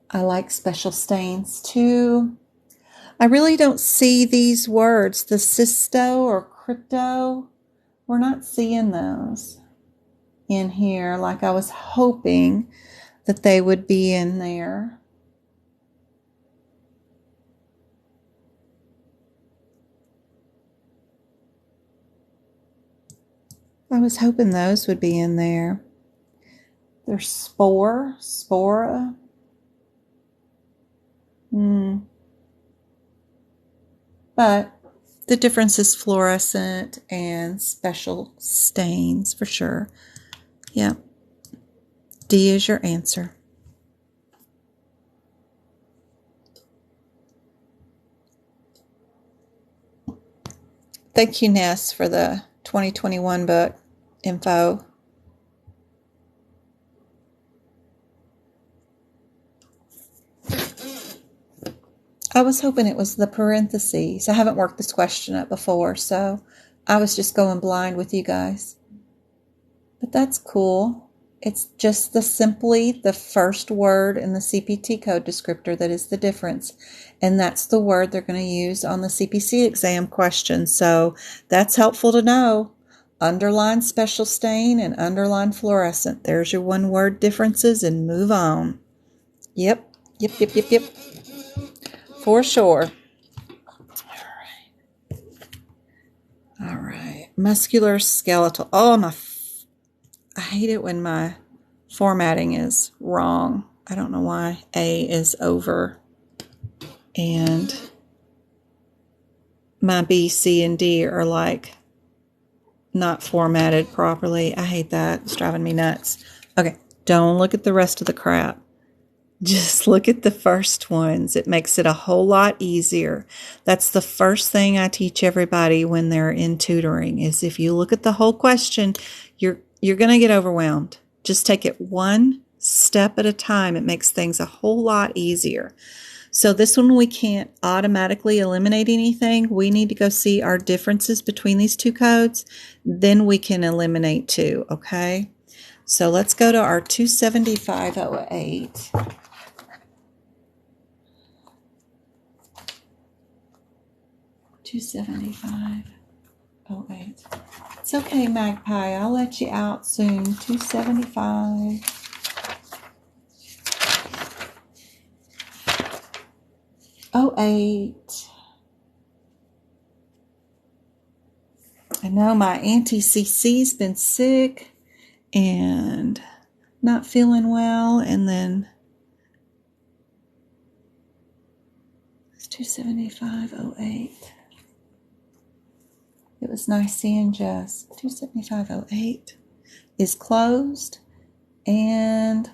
I like special stains too. I really don't see these words, the cysto or crypto. We're not seeing those in here like I was hoping that they would be in there. I was hoping those would be in there. There's spora. But the difference is fluorescent and special stains for sure. Yep. D is your answer. Thank you, Ness, for the 2021 book info. I was hoping it was the parentheses. I haven't worked this question up before, so I was just going blind with you guys. But that's cool. It's just simply the first word in the CPT code descriptor that is the difference. And that's the word they're going to use on the CPC exam question. So that's helpful to know. Underline special stain and underline fluorescent. There's your one word differences and move on. Yep. For sure. All right. Muscular skeletal. Oh, I hate it when my formatting is wrong. I don't know why. A is over. And my B, C, and D are like not formatted properly. I hate that. It's driving me nuts. Okay. Don't look at the rest of the crap. Just look at the first ones. It makes it a whole lot easier. That's the first thing I teach everybody when they're in tutoring is if you look at the whole question, you're going to get overwhelmed. Just take it one step at a time. It makes things a whole lot easier. So this one we can't automatically eliminate anything. We need to go see our differences between these two codes. Then we can eliminate two, okay? So let's go to our 27508. 27508. It's okay, Magpie. I'll let you out soon. 27508. I know my Auntie CC's been sick and not feeling well, and then it's 27508. It was nice seeing Jess. 27508 is closed, and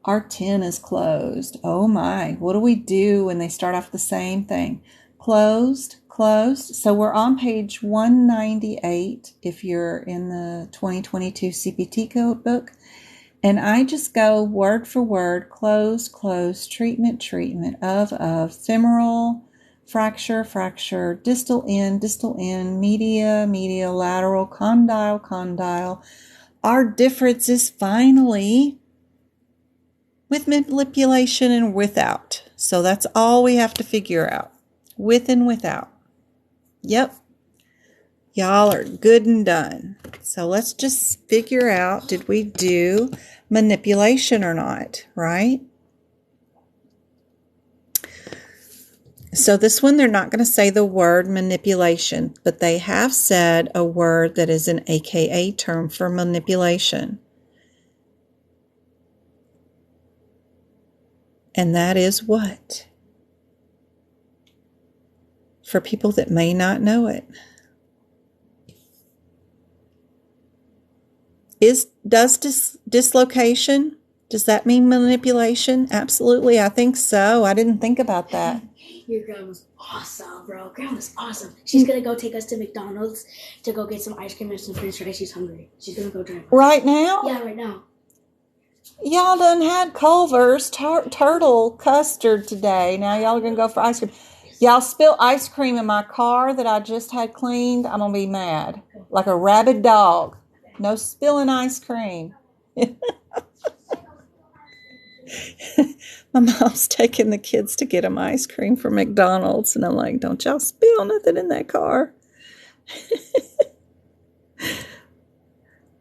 our 10 is closed. Oh my, what do we do when they start off the same thing? Closed. So we're on page 198 if you're in the 2022 CPT code book. And I just go word for word, close, treatment, of, femoral, fracture, distal end, media, lateral, condyle. Our difference is finally with manipulation and without. So that's all we have to figure out, with and without. Yep. Y'all are good and done. So let's just figure out, did we do manipulation or not, right? So this one, they're not going to say the word manipulation, but they have said a word that is an AKA term for manipulation. And that is what? For people that may not know it. Does dislocation, does that mean manipulation? Absolutely, I think so. I didn't think about that. Your grandma's awesome, bro. Grandma's awesome. She's going to go take us to McDonald's to go get some ice cream and some french fries. She's hungry. She's going to go drink. Right now? Yeah, right now. Y'all done had Culver's turtle custard today. Now y'all gonna go for ice cream. Y'all spill ice cream in my car that I just had cleaned. I'm gonna be mad. Like a rabid dog. No spilling ice cream. My mom's taking the kids to get them ice cream from McDonald's. And I'm like, don't y'all spill nothing in that car.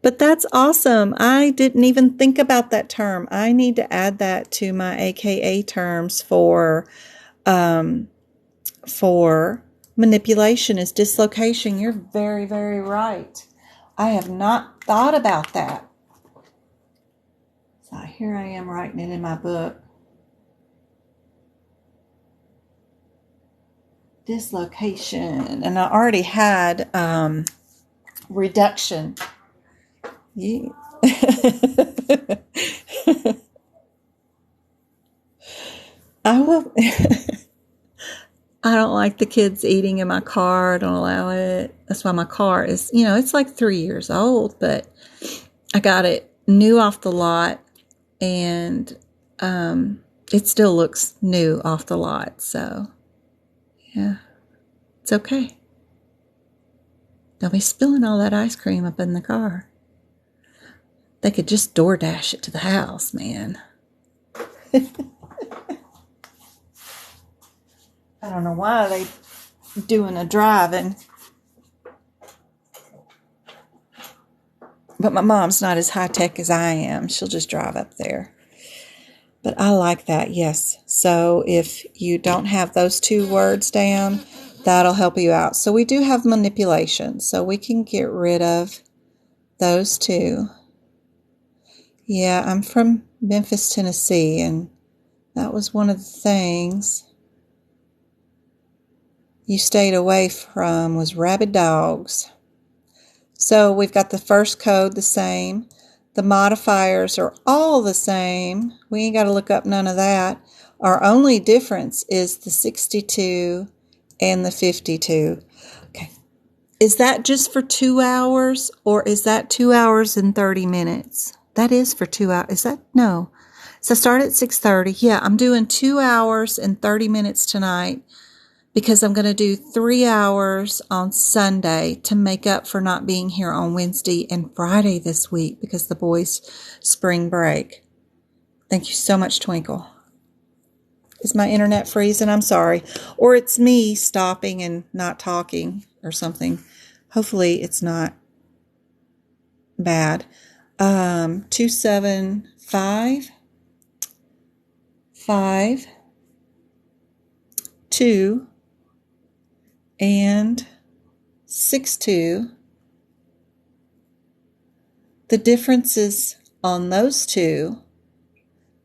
But that's awesome. I didn't even think about that term. I need to add that to my AKA terms for manipulation is dislocation. You're very, very right. I have not thought about that. So here I am writing it in my book. Dislocation. And I already had reduction. Yeah. I will. I don't like the kids eating in my car. I don't allow it. That's why my car is, it's like 3 years old, but I got it new off the lot, and it still looks new off the lot. So, yeah, it's okay. Don't be spilling all that ice cream up in the car. They could just DoorDash it to the house, man. I don't know why they doing a driving. But my mom's not as high tech as I am. She'll just drive up there. But I like that, yes. So if you don't have those 2 words down, that'll help you out. So we do have manipulation. So we can get rid of those 2. Yeah, I'm from Memphis, Tennessee, and that was one of the things you stayed away from was rabid dogs. So we've got the first code the same. The modifiers are all the same. We ain't got to look up none of that. Our only difference is the 62 and the 52. Okay. Is that just for 2 hours, or is that 2 hours and 30 minutes? That is for 2 hours. Is that? No. So start at 6:30. Yeah, I'm doing 2 hours and 30 minutes tonight because I'm going to do 3 hours on Sunday to make up for not being here on Wednesday and Friday this week because the boys' spring break. Thank you so much, Twinkle. Is my internet freezing? I'm sorry. Or it's me stopping and not talking or something. Hopefully it's not bad. 275 5 2 and 6-2. The differences on those 2,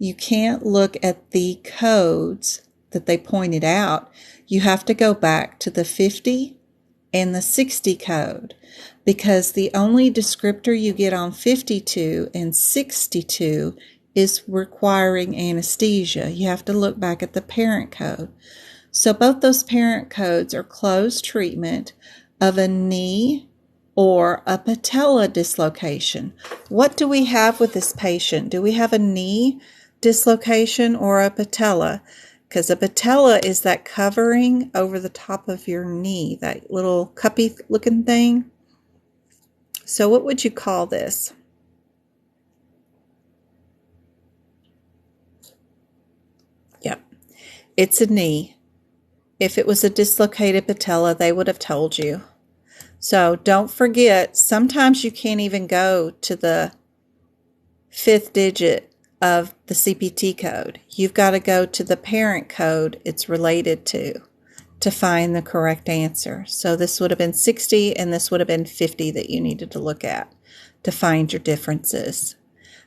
you can't look at the codes that they pointed out. You have to go back to the 50 and the 60 code, because the only descriptor you get on 52 and 62 is requiring anesthesia. You have to look back at the parent code. So both those parent codes are closed treatment of a knee or a patella dislocation. What do we have with this patient? Do we have a knee dislocation or a patella? Because a patella is that covering over the top of your knee, that little cuppy looking thing. So what would you call this? Yep, it's a knee. If it was a dislocated patella, they would have told you. So don't forget, sometimes you can't even go to the 5th digit of the CPT code. You've got to go to the parent code it's related to find the correct answer. So this would have been 60 and this would have been 50 that you needed to look at to find your differences.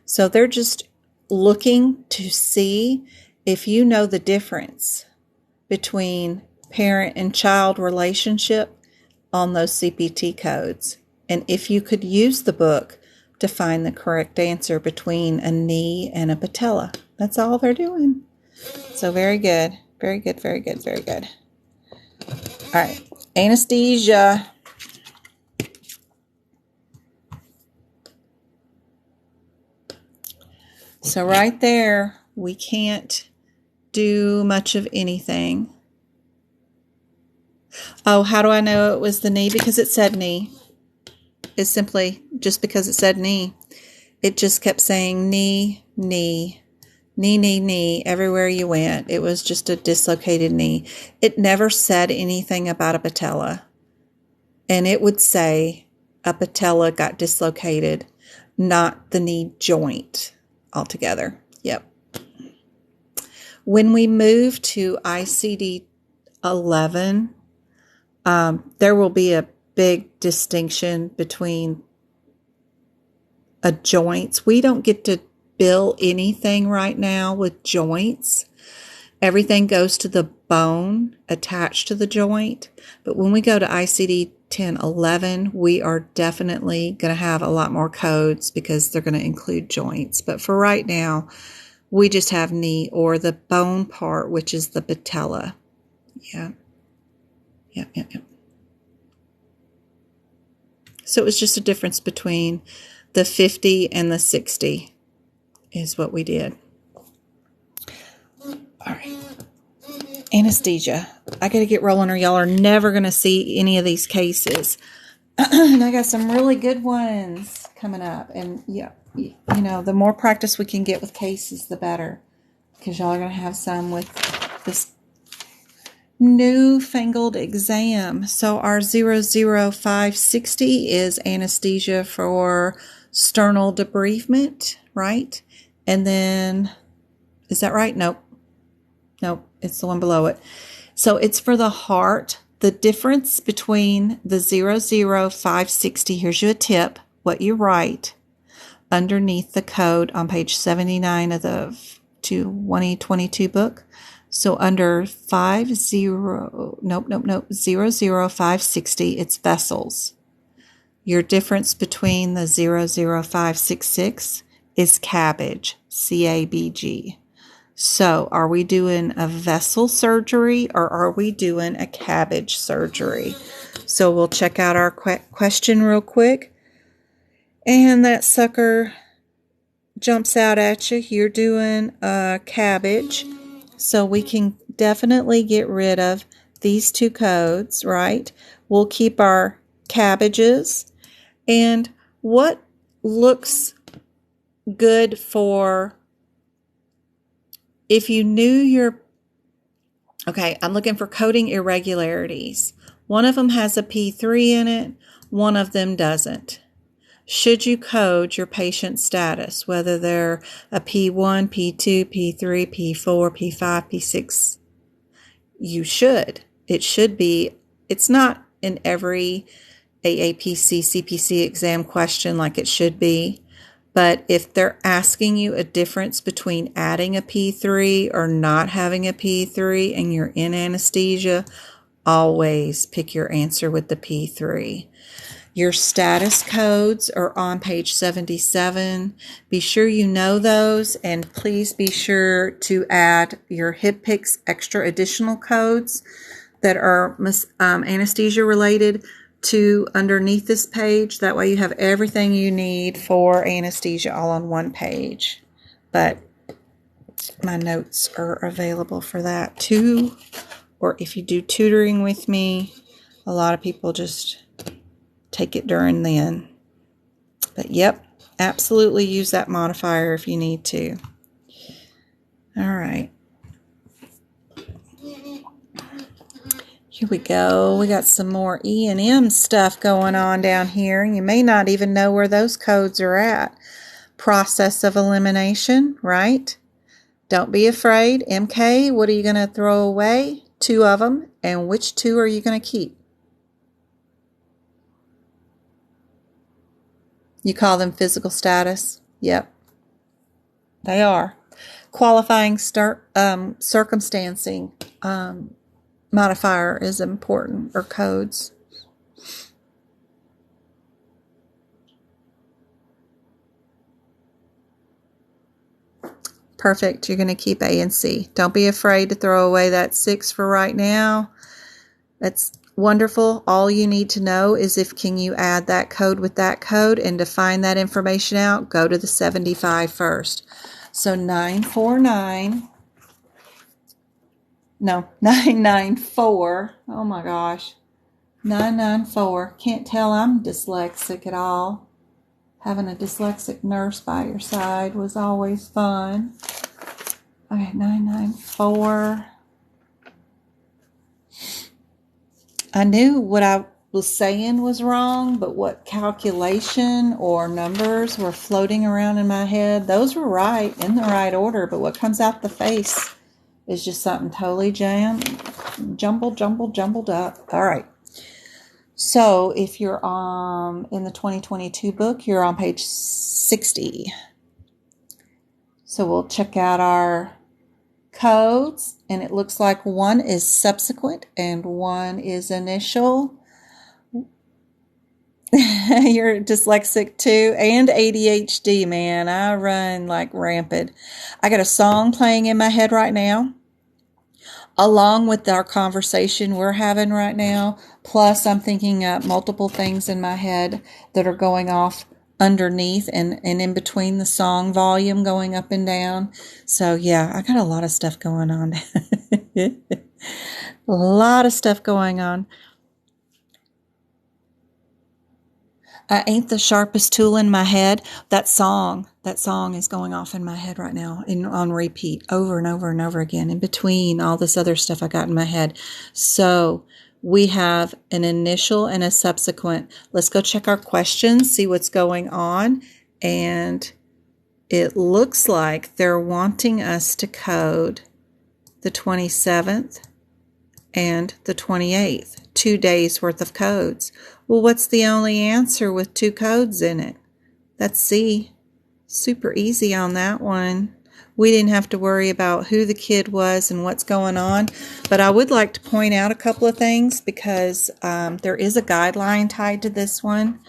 So they're just looking to see if you know the difference between parent and child relationship on those CPT codes, and if you could use the book to find the correct answer between a knee and a patella. That's all they're doing. So very good. Very good, very good, very good. All right, anesthesia. So right there, we can't do much of anything. Oh, how do I know it was the knee? Because it said knee. It's simply just because it said knee. It just kept saying knee, knee, knee, knee, knee, everywhere you went. It was just a dislocated knee. It never said anything about a patella. And it would say a patella got dislocated, not the knee joint altogether. Yep. When we move to ICD-11, there will be a big distinction between joints. We don't get to bill anything right now with joints. Everything goes to the bone attached to the joint. But when we go to ICD-10-11, we are definitely going to have a lot more codes because they're going to include joints. But for right now, we just have knee or the bone part, which is the patella. Yeah. Yep. So it was just a difference between the 50 and the 60 is what we did. All right. Anesthesia. I got to get rolling or y'all are never going to see any of these cases. And I got some really good ones coming up. And yeah, you know, the more practice we can get with cases, the better. Because y'all are going to have some with this newfangled exam. So our 00560 is anesthesia for sternal debridement, right? And then, is that right? Nope, it's the one below it. So it's for the heart. The difference between the 00560, here's you a tip, what you write underneath the code on page 79 of the 2022 book. So under 00560, it's vessels. Your difference between the 00566 is cabbage, CABG. So are we doing a vessel surgery or are we doing a cabbage surgery? So we'll check out our question real quick. And that sucker jumps out at you. You're doing a cabbage. So we can definitely get rid of these two codes, right? We'll keep our cabbages. And what looks good for, if you knew your, okay, I'm looking for coding irregularities. One of them has a P3 in it, one of them doesn't. Should you code your patient status, whether they're a P1, P2, P3, P4, P5, P6? You should. It should be. It's not in every AAPC, CPC exam question like it should be. But if they're asking you a difference between adding a P3 or not having a P3 and you're in anesthesia, always pick your answer with the P3. Your status codes are on page 77. Be sure you know those, and please be sure to add your HIPPICS extra additional codes that are anesthesia related to underneath this page. That way you have everything you need for anesthesia all on one page. But my notes are available for that too. Or if you do tutoring with me, a lot of people just take it during then. But yep, absolutely use that modifier if you need to. All right. Here we go. We got some more E&M stuff going on down here. You may not even know where those codes are at. Process of elimination, right? Don't be afraid. MK, what are you going to throw away? 2 of them. And which 2 are you going to keep? You call them physical status? Yep, they are. Qualifying circumstancing modifier is important, or codes. Perfect. You're going to keep A and C. Don't be afraid to throw away that 6 for right now. That's wonderful. All you need to know is if can you add that code with that code, and to find that information out, go to the 75 first. So 949. No, 994. Oh my gosh. 994. Can't tell I'm dyslexic at all. Having a dyslexic nurse by your side was always fun. Okay, 994. I knew what I was saying was wrong, but what calculation or numbers were floating around in my head, those were right, in the right order, but what comes out the face is just something totally jumbled up. All right. So if you're in the 2022 book, you're on page 60. So we'll check out our codes, and it looks like one is subsequent and one is initial. You're dyslexic too, and ADHD, man. I run like rampant. I got a song playing in my head right now, along with our conversation we're having right now. Plus, I'm thinking up multiple things in my head that are going off underneath and in between the song volume going up and down. So yeah, I got a lot of stuff going on. A lot of stuff going on. I ain't the sharpest tool in my head. That song is going off in my head right now on repeat over and over and over again in between all this other stuff I got in my head. So we have an initial and a subsequent. Let's go check our questions, see what's going on. And it looks like they're wanting us to code the 27th and the 28th, 2 days worth of codes. Well, what's the only answer with 2 codes in it? That's C. Super easy on that one. We didn't have to worry about who the kid was and what's going on. But I would like to point out a couple of things because there is a guideline tied to this one.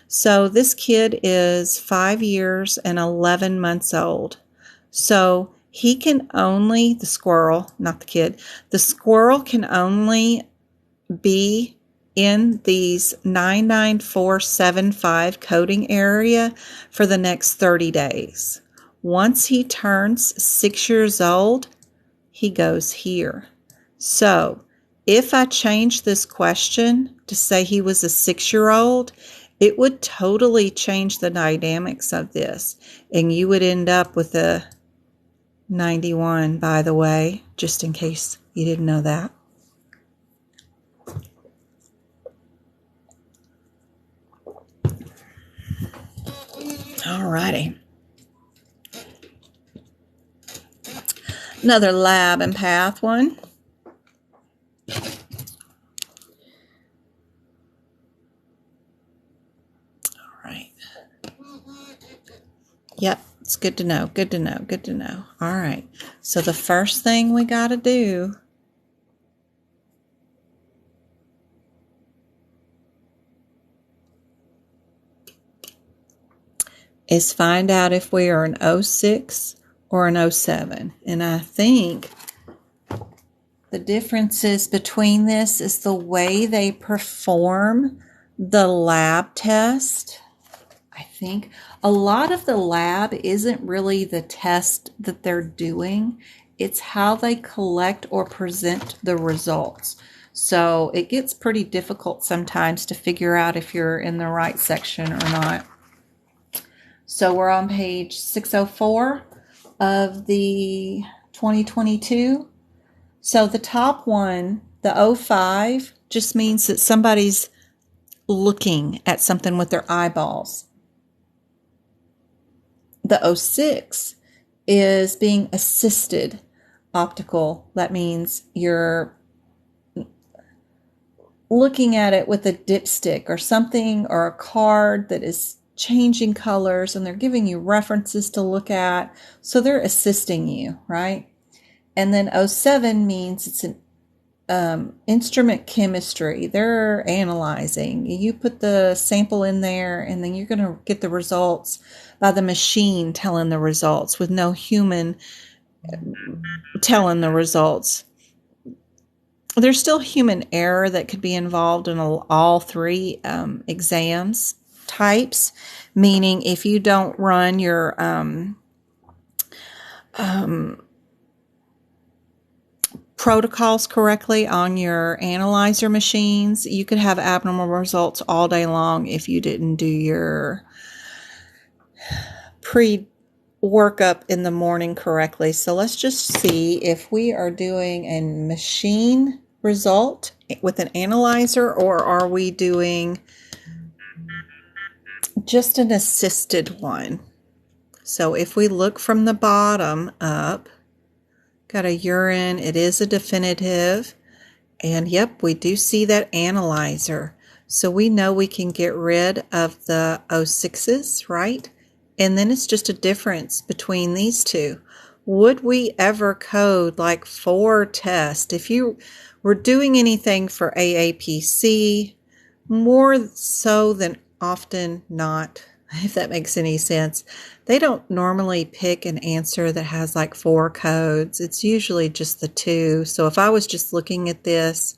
So this kid is 5 years and 11 months old. So he can only, the squirrel, not the kid, the squirrel can only be in these 99475 coding area for the next 30 days. Once he turns 6 years old, he goes here. So if I change this question to say he was a 6-year-old, it would totally change the dynamics of this. And you would end up with a 91, by the way, just in case you didn't know that. Alrighty. Another lab and path one. Alright. Yep, it's good to know, good to know, good to know. Alright, so the first thing we got to do is find out if we are an 06 or an 07. And I think the differences between this is the way they perform the lab test. I think a lot of the lab isn't really the test that they're doing. It's how they collect or present the results. So it gets pretty difficult sometimes to figure out if you're in the right section or not. So we're on page 604 of the 2022. So the top one, the 05, just means that somebody's looking at something with their eyeballs. The 06 is being assisted optical. That means you're looking at it with a dipstick or something, or a card that is changing colors, and they're giving you references to look at. So they're assisting you, right? And then 07 means it's an instrument chemistry. They're analyzing. You put the sample in there, and then you're going to get the results by the machine telling the results with no human telling the results. There's still human error that could be involved in all three exams types, meaning if you don't run your protocols correctly on your analyzer machines, you could have abnormal results all day long if you didn't do your pre-workup in the morning correctly. So let's just see if we are doing a machine result with an analyzer, or are we doing just an assisted one. So if we look from the bottom up, got a urine, it is a definitive, and yep, we do see that analyzer. So we know we can get rid of the O6s, right? And then it's just a difference between these two. Would we ever code like 4 tests? If you were doing anything for AAPC, more so than often not, if that makes any sense, they don't normally pick an answer that has like 4 codes. It's usually just the 2. So if I was just looking at this,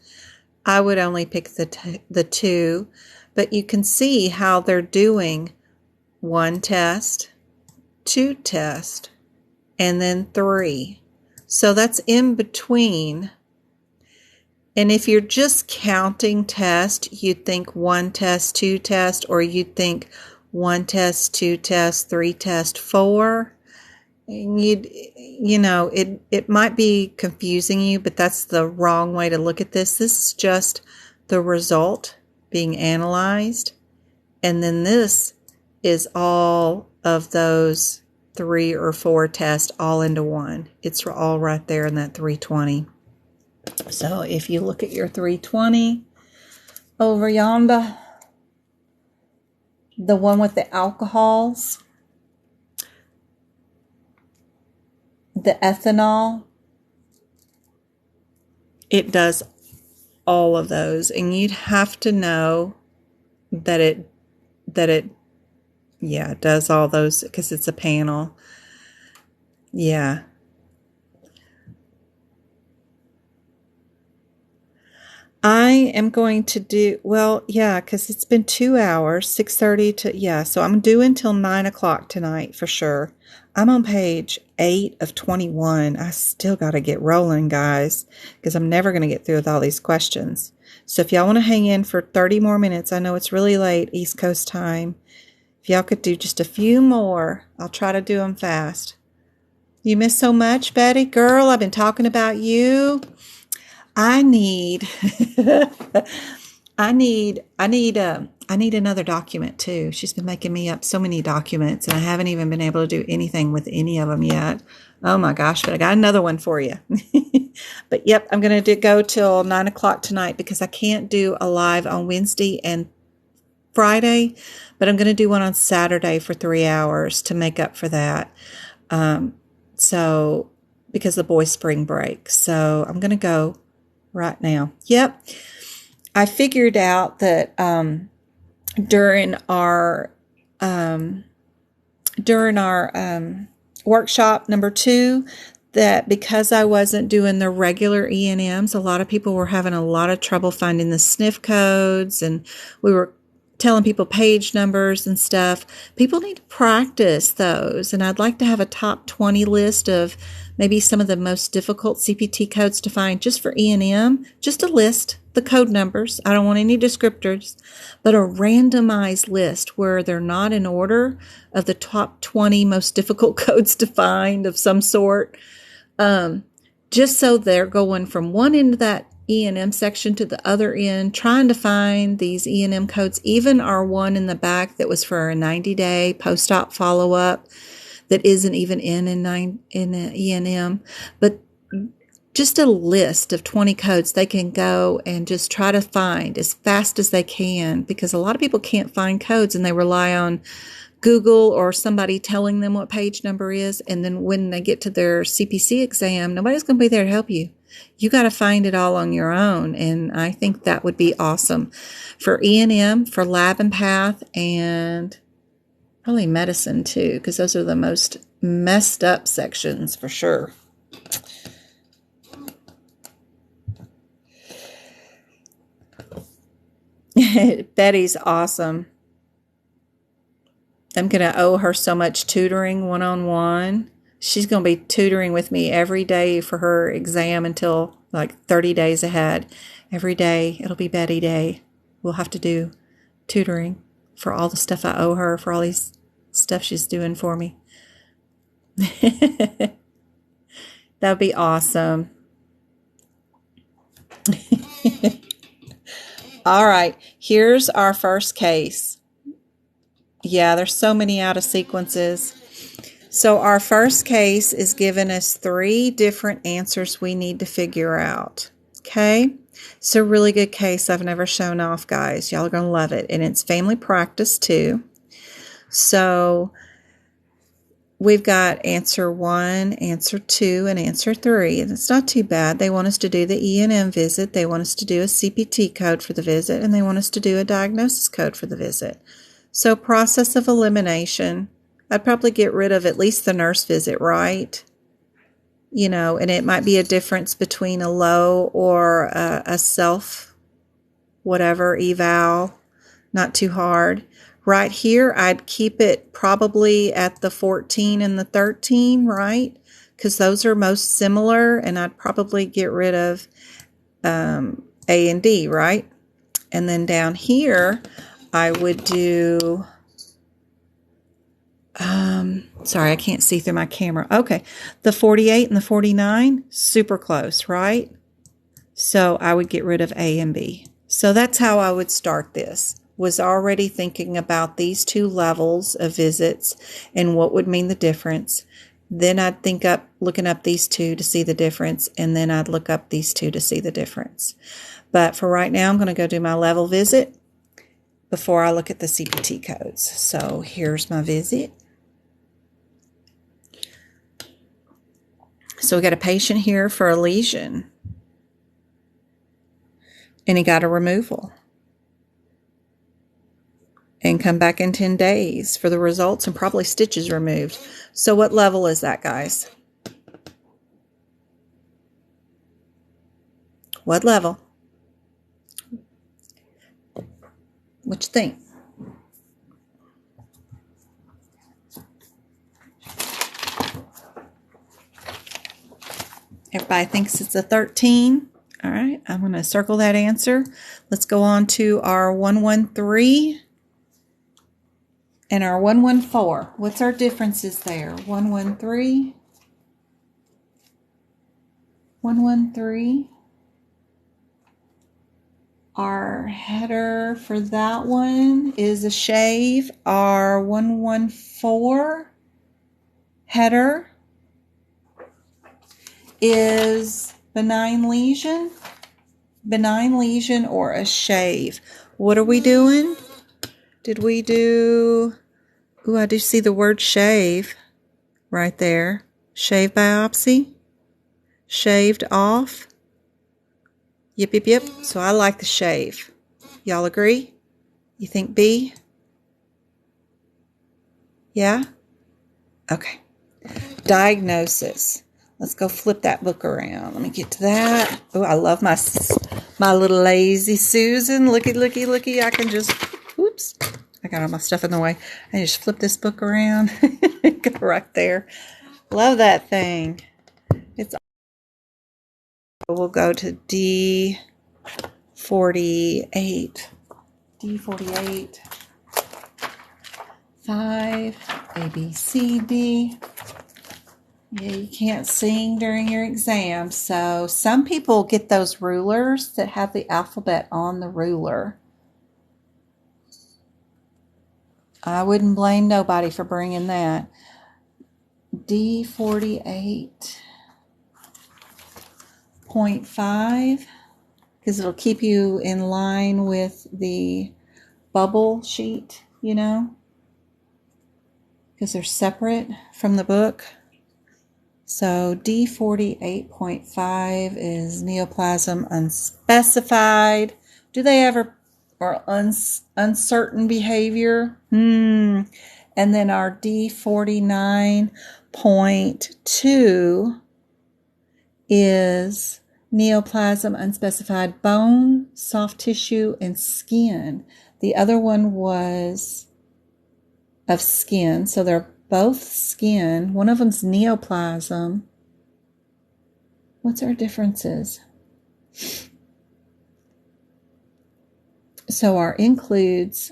I would only pick the 2. But you can see how they're doing 1 test, 2 test, and then 3. So that's in between. And if you're just counting tests, you'd think 1 test, 2 test, or you'd think 1 test, 2 test, 3 test, 4. And it might be confusing you, but that's the wrong way to look at this. This is just the result being analyzed. And then this is all of those 3 or 4 tests all into one. It's all right there in that 320. So if you look at your 320 over yonder, the one with the alcohols, the ethanol, it does all of those. And you'd have to know that it does all those because it's a panel. Yeah. I am going to do, because it's been 2 hours, 6:30 to, so I'm due until 9 o'clock tonight for sure. I'm on page 8 of 21. I still got to get rolling, guys, because I'm never going to get through with all these questions. So if y'all want to hang in for 30 more minutes, I know it's really late, East Coast time. If y'all could do just a few more, I'll try to do them fast. You miss so much, Betty? Girl, I've been talking about you. I need another document too. She's been making me up so many documents, and I haven't even been able to do anything with any of them yet. Oh my gosh, but I got another one for you. But yep, I'm going to go till 9 o'clock tonight because I can't do a live on Wednesday and Friday, but I'm going to do one on Saturday for 3 hours to make up for that. So because the boys' spring break. So I'm going to go right now. Yep. I figured out that during our workshop number 2, that because I wasn't doing the regular E&Ms, a lot of people were having a lot of trouble finding the sniff codes, and we were telling people page numbers and stuff. People need to practice those, and I'd like to have a top 20 list of maybe some of the most difficult CPT codes to find just for E&M, just a list, the code numbers. I don't want any descriptors, but a randomized list where they're not in order of the top 20 most difficult codes to find of some sort. Just so they're going from one end of that E&M section to the other end, trying to find these E&M codes, even our one in the back that was for a 90-day post-op follow-up that isn't even in E&M, but just a list of 20 codes they can go and just try to find as fast as they can, because a lot of people can't find codes and they rely on Google or somebody telling them what page number is. And then when they get to their CPC exam, nobody's going to be there to help you. You got to find it all on your own. And I think that would be awesome for E&M, for lab and path, and probably medicine too, because those are the most messed up sections for sure. Betty's awesome. I'm going to owe her so much tutoring one-on-one. She's going to be tutoring with me every day for her exam until like 30 days ahead. Every day it'll be Betty Day. We'll have to do tutoring for all the stuff I owe her, for all these stuff she's doing for me. That would be awesome. All right, here's our first case. Yeah, there's so many out of sequences. So our first case is giving us 3 different answers we need to figure out. Okay, it's a really good case I've never shown off, guys. Y'all are going to love it. And it's family practice too. So we've got answer 1, answer 2, and answer 3. And it's not too bad. They want us to do the E&M visit. They want us to do a CPT code for the visit. And they want us to do a diagnosis code for the visit. So process of elimination. I'd probably get rid of at least the nurse visit, right? You know, and it might be a difference between a low or a self, whatever, eval, not too hard. Right here, I'd keep it probably at the 14 and the 13, right? Because those are most similar, and I'd probably get rid of A and D, right? And then down here, I would do... sorry, I can't see through my camera. Okay, the 48 and the 49, super close, right? So I would get rid of A and B. So that's how I would start this. Was already thinking about these 2 levels of visits and what would mean the difference. Then I'd think up looking up these 2 to see the difference, and then I'd look up these 2 to see the difference. But for right now, I'm going to go do my level visit before I look at the CPT codes. So here's my visit. So we got a patient here for a lesion, and he got a removal, and come back in 10 days for the results and probably stitches removed. So what level is that, guys? What level? What you think? Everybody thinks it's a 13. All right, I'm going to circle that answer. Let's go on to our 113 and our 114. What's our differences there? 113. 113. Our header for that one is a shave. Our 114 header is benign lesion or a shave. What are we doing? Did we do, ooh, I do see the word shave right there. Shave biopsy, shaved off. Yep, yep, yep. So I like the shave. Y'all agree? You think B? Yeah? Okay. Diagnosis. Let's go flip that book around. Let me get to that. Oh, I love my little lazy Susan. Looky, looky, looky. I can just, oops. I got all my stuff in the way. I just flip this book around. Go right there. Love that thing. It's. We'll go to D48. D48. 5. A, B, C, D. Yeah, you can't sing during your exam. So some people get those rulers that have the alphabet on the ruler. I wouldn't blame nobody for bringing that. D48.5, because it'll keep you in line with the bubble sheet, you know, because they're separate from the book. So D48.5 is neoplasm unspecified. Do they ever, or uncertain behavior? And then our D49.2 is neoplasm unspecified bone, soft tissue, and skin. The other one was of skin, so they're both skin. One of them's neoplasm. What's our differences? So our includes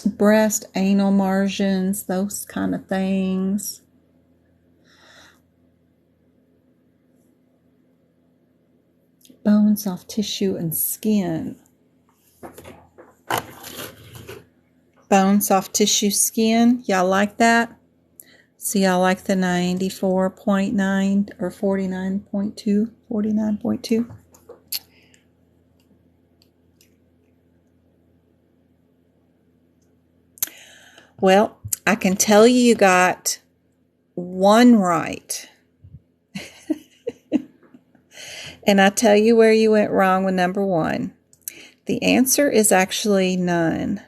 breast, anal margins, those kind of things. Bone, soft tissue, and skin. Bone, soft tissue, skin. Y'all like that? So y'all like the 94.9 or 49.2? 49.2? Well, I can tell you got one right. And I tell you where you went wrong with number 1. The answer is actually none,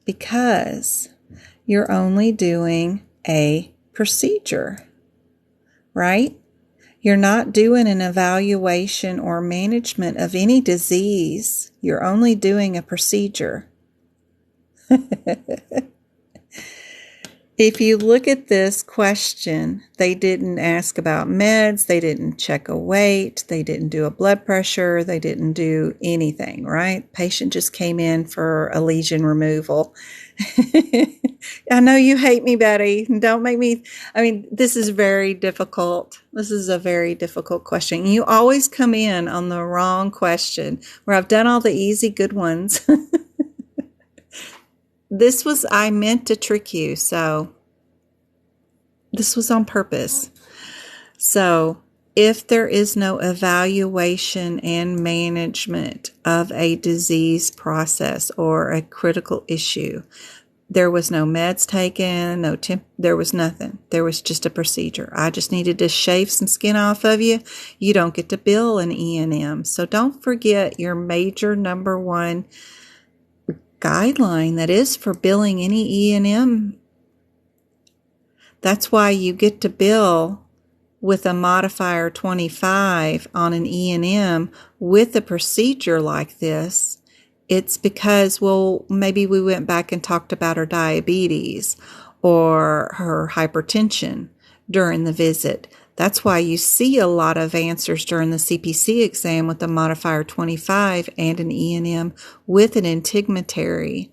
because you're only doing a procedure, right? You're not doing an evaluation or management of any disease. You're only doing a procedure. If you look at this question, they didn't ask about meds, they didn't check a weight, they didn't do a blood pressure, they didn't do anything, right? Patient just came in for a lesion removal. I know you hate me, Betty. Don't make me, this is very difficult. This is a very difficult question. You always come in on the wrong question, where I've done all the easy, good ones. I meant to trick you, so this was on purpose. So, if there is no evaluation and management of a disease process or a critical issue, there was no meds taken, there was nothing. There was just a procedure. I just needed to shave some skin off of you. You don't get to bill an E&M. So don't forget your major number 1 guideline that is for billing any E&M. That's why you get to bill with a modifier 25 on an E&M with a procedure like this. It's because, well, maybe we went back and talked about her diabetes or her hypertension during the visit. That's why you see a lot of answers during the CPC exam with a modifier 25 and an E&M with an integumentary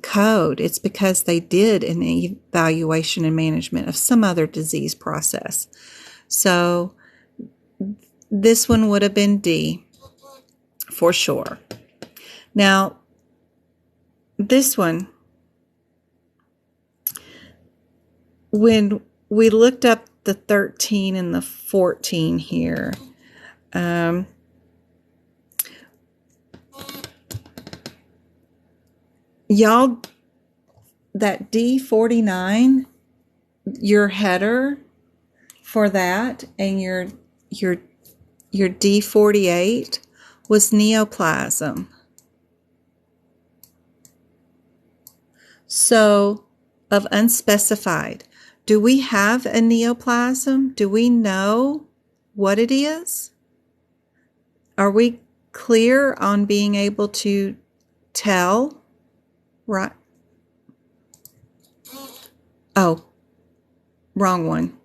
code. It's because they did an evaluation and management of some other disease process. So this one would have been D for sure. Now, this one, when we looked up the 13 and the 14 here, y'all, that D49, your header for that, and your D48 was neoplasm. So, of unspecified, do we have a neoplasm? Do we know what it is? Are we clear on being able to tell? Right. Oh, wrong one.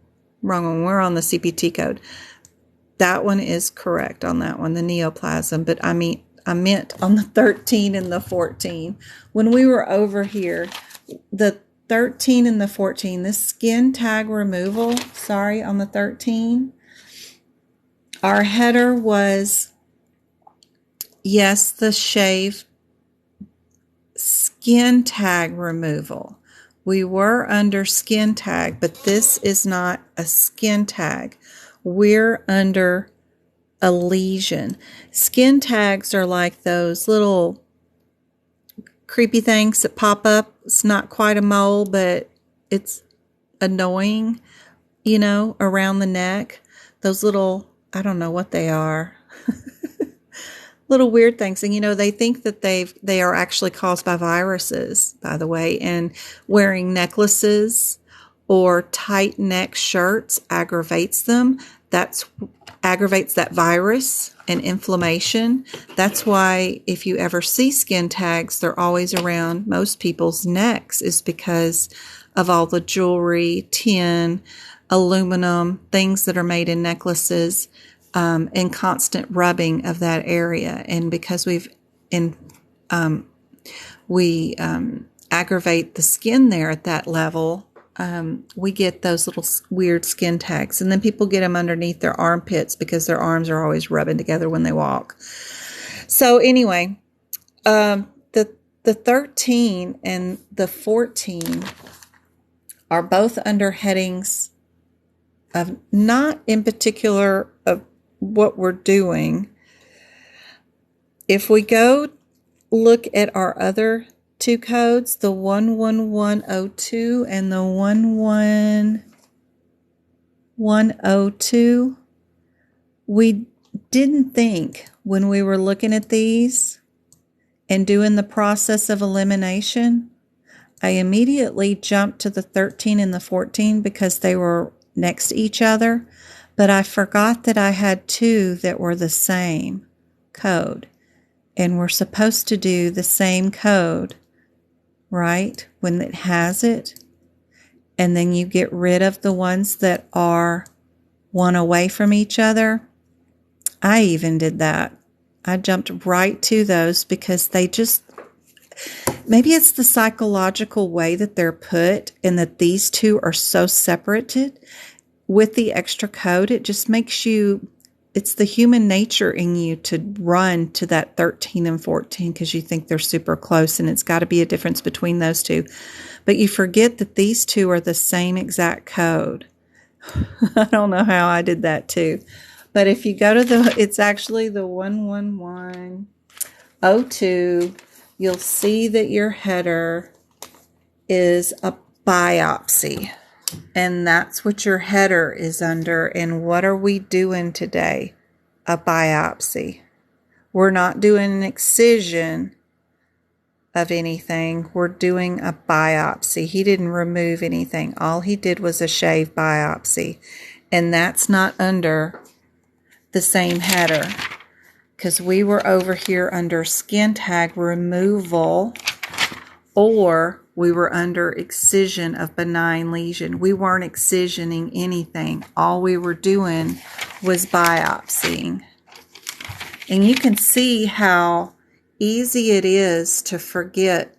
We're on the CPT code. That one is correct on that one, the neoplasm. But I meant on the 13 and the 14. When we were over here, the 13 and the 14, the skin tag removal, on the 13, our header was, yes, the shave skin tag removal. We were under skin tag, but this is not a skin tag. We're under a lesion. Skin tags are like those little creepy things that pop up. It's not quite a mole, but it's annoying, around the neck. Those little, I don't know what they are. Little weird things. And, they think that they are actually caused by viruses, by the way, and wearing necklaces or tight neck shirts aggravates them. That's aggravates that virus and inflammation. That's why if you ever see skin tags, they're always around most people's necks, is because of all the jewelry, tin, aluminum, things that are made in necklaces, and constant rubbing of that area. And because we aggravate the skin there at that level, we get those little weird skin tags. And then people get them underneath their armpits because their arms are always rubbing together when they walk. So anyway, the 13 and the 14 are both under headings of not in particular of what we're doing. If we go look at our other two codes, the 11102 and the 11102, we didn't think when we were looking at these and doing the process of elimination, I immediately jumped to the 13 and the 14 because they were next to each other, but I forgot that I had two that were the same code, and we're supposed to do the same code, right, when it has it, and then you get rid of the ones that are one away from each other. I even did that. I jumped right to those because they just, maybe it's the psychological way that they're put and that these two are so separated with the extra code. It just makes you, it's the human nature in you to run to that 13 and 14 because you think they're super close and it's got to be a difference between those two. But you forget that these two are the same exact code. I don't know how I did that too. But if you go to it's actually the 11102, you'll see that your header is a biopsy. And that's what your header is under. And what are we doing today? A biopsy. We're not doing an excision of anything. We're doing a biopsy. He didn't remove anything. All he did was a shave biopsy. And that's not under the same header because we were over here under skin tag removal, or we were under excision of benign lesion. We weren't excisioning anything. All we were doing was biopsying. And you can see how easy it is to forget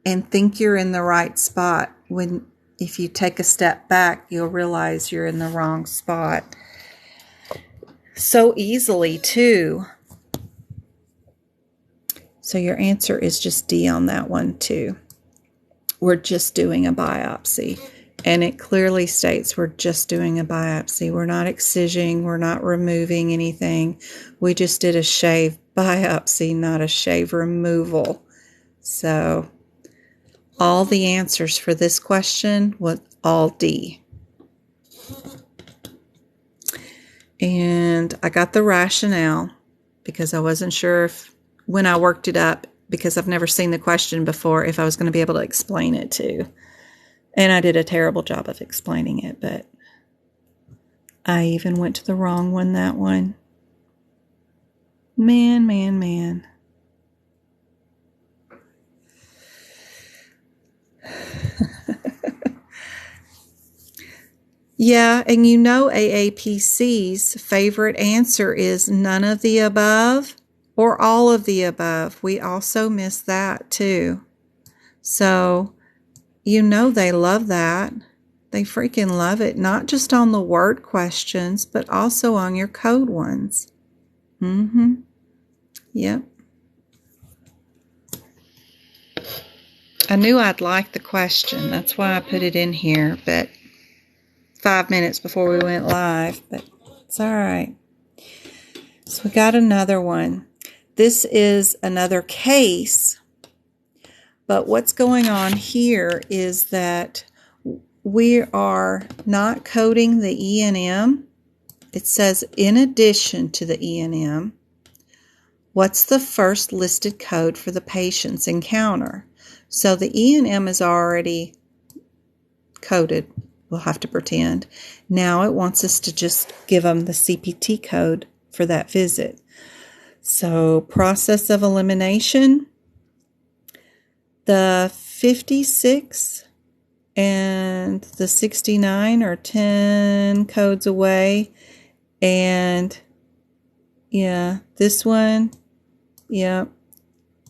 and think you're in the right spot when, if you take a step back, you'll realize you're in the wrong spot. So easily, too. So your answer is just D on that one, too. We're just doing a biopsy. And it clearly states we're just doing a biopsy. We're not excising. We're not removing anything. We just did a shave biopsy, not a shave removal. So all the answers for this question was all D. And I got the rationale because I wasn't sure if, when I worked it up, because I've never seen the question before, if I was going to be able to explain it too. And I did a terrible job of explaining it, but I even went to the wrong one, that one. Man. Yeah, and you know AAPC's favorite answer is none of the above or all of the above. We also miss that too. So, you know they love that. They freaking love it, not just on the word questions, but also on your code ones. Yep. I knew I'd like the question. That's why I put it in here, but 5 minutes before we went live, but it's all right. So we got another one. This is another case, but what's going on here is that we are not coding the E&M. It says in addition to the E&M, what's the first listed code for the patient's encounter? So the E&M is already coded. We'll have to pretend. Now it wants us to just give them the CPT code for that visit. So process of elimination, the 56 and the 69 are 10 codes away. And yeah, this one, yeah,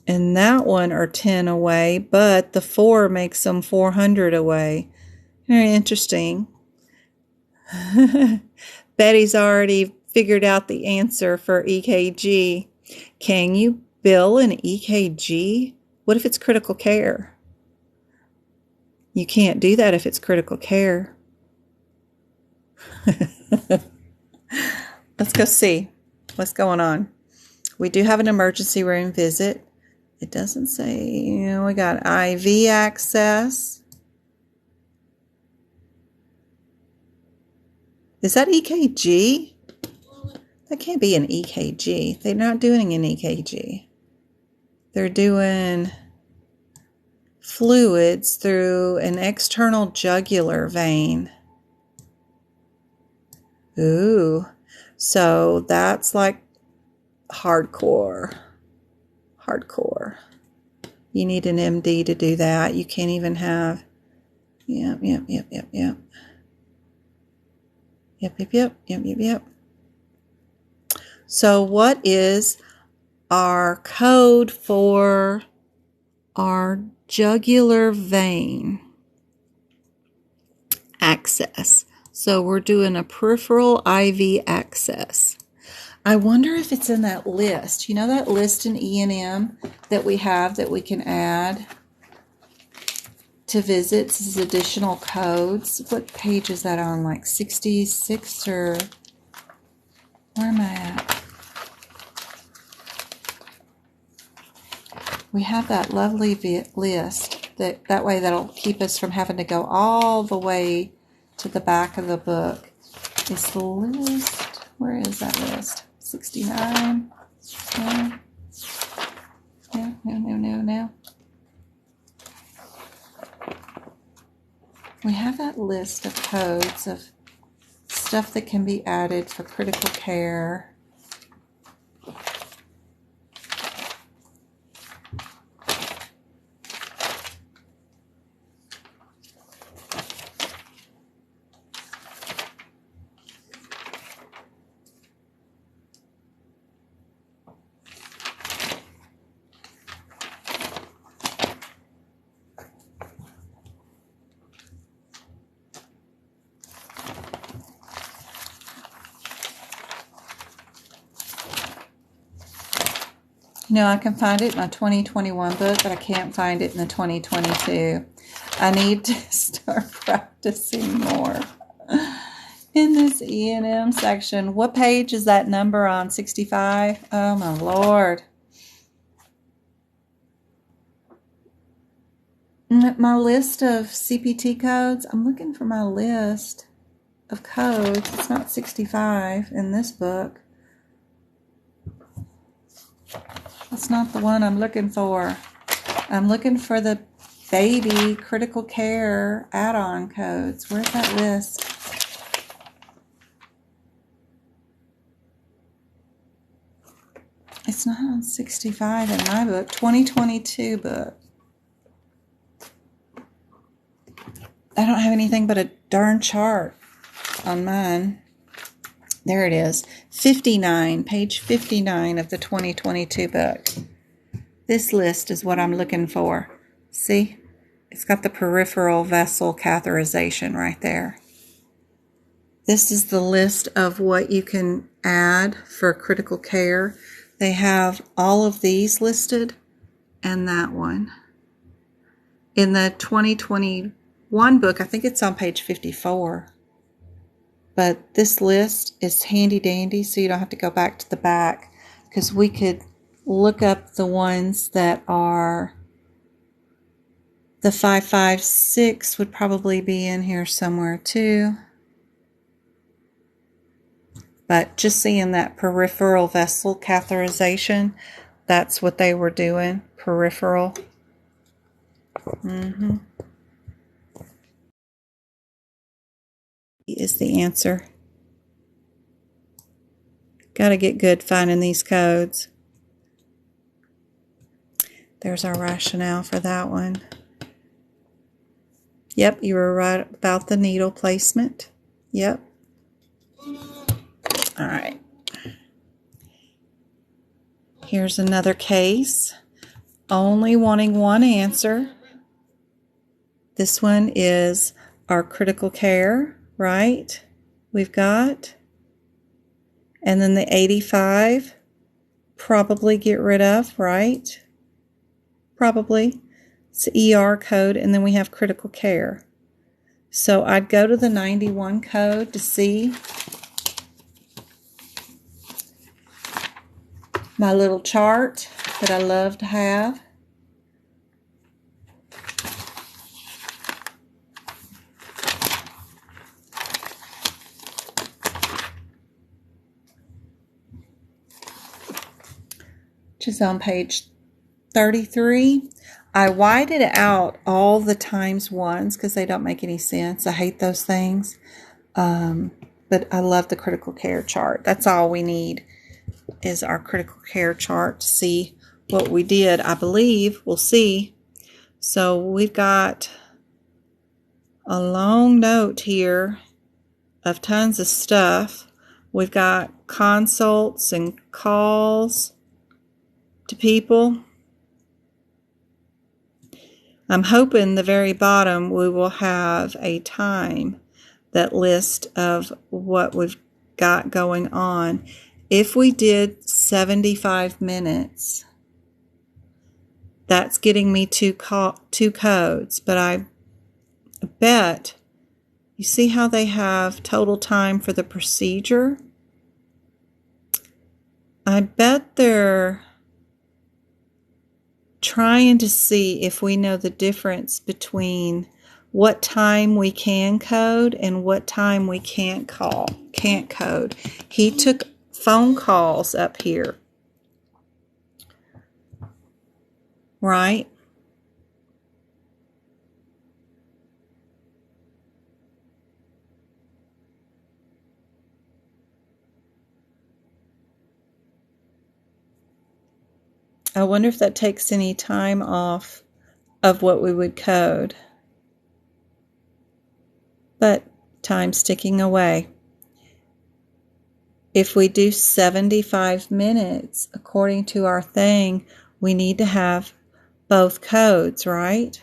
and that one are 10 away, but the 4 makes them 400 away. Very interesting. Betty's already figured out the answer for EKG. Can you bill an EKG? What if it's critical care? You can't do that if it's critical care. Let's go see what's going on. We do have an emergency room visit. It doesn't say, we got IV access. Is that EKG? That can't be an EKG. They're not doing an EKG. They're doing fluids through an external jugular vein. Ooh, so that's like hardcore. Hardcore. You need an MD to do that. You can't even have, yep. So what is our code for our jugular vein access? So we're doing a peripheral IV access. I wonder if it's in that list. You know that list in E&M that we have that we can add to visits as additional codes? What page is that on? Like 66 or where am I at? We have that lovely list that way that'll keep us from having to go all the way to the back of the book. Is the list, where is that list? 69? No. We have that list of codes of stuff that can be added for critical care. I can find it in my 2021 book, but I can't find it in the 2022. I need to start practicing more in this E&M section. What page is that number on? 65? Oh, my Lord. My list of CPT codes, I'm looking for my list of codes. It's not 65 in this book. That's not the one I'm looking for. I'm looking for the baby critical care add-on codes. Where's that list? It's not on 65 in my book. 2022 book. I don't have anything but a darn chart on mine. There it is. 59, page 59 of the 2022 book. This list is what I'm looking for. See? It's got the peripheral vessel catheterization right there. This is the list of what you can add for critical care. They have all of these listed and that one. In the 2021 book, I think it's on page 54. But this list is handy dandy, so you don't have to go back to the back, because we could look up the ones that are the 556 would probably be in here somewhere too. But just seeing that peripheral vessel catheterization, that's what they were doing, peripheral. is the answer. Got to get good finding these codes. There's our rationale for that one. Yep, you were right about the needle placement. Yep. All right. Here's another case. Only wanting one answer. This one is our critical care, right? We've got. And then the 85, probably get rid of, right? Probably. It's the ER code, and then we have critical care. So I'd go to the 91 code to see my little chart that I love to have. Which is on page 33. I whited out all the times ones because they don't make any sense. I hate those things. But I love the critical care chart. That's all we need is our critical care chart to see what we did. I believe we'll see. So we've got a long note here of tons of stuff. We've got consults and calls to people. I'm hoping the very bottom we will have a time that list of what we've got going on. If we did 75 minutes, that's getting me two codes, but I bet, you see how they have total time for the procedure? I bet they're trying to see if we know the difference between what time we can code and what time we can't code. He took phone calls up here, right? I wonder if that takes any time off of what we would code. But time's ticking away. If we do 75 minutes, according to our thing, we need to have both codes, right?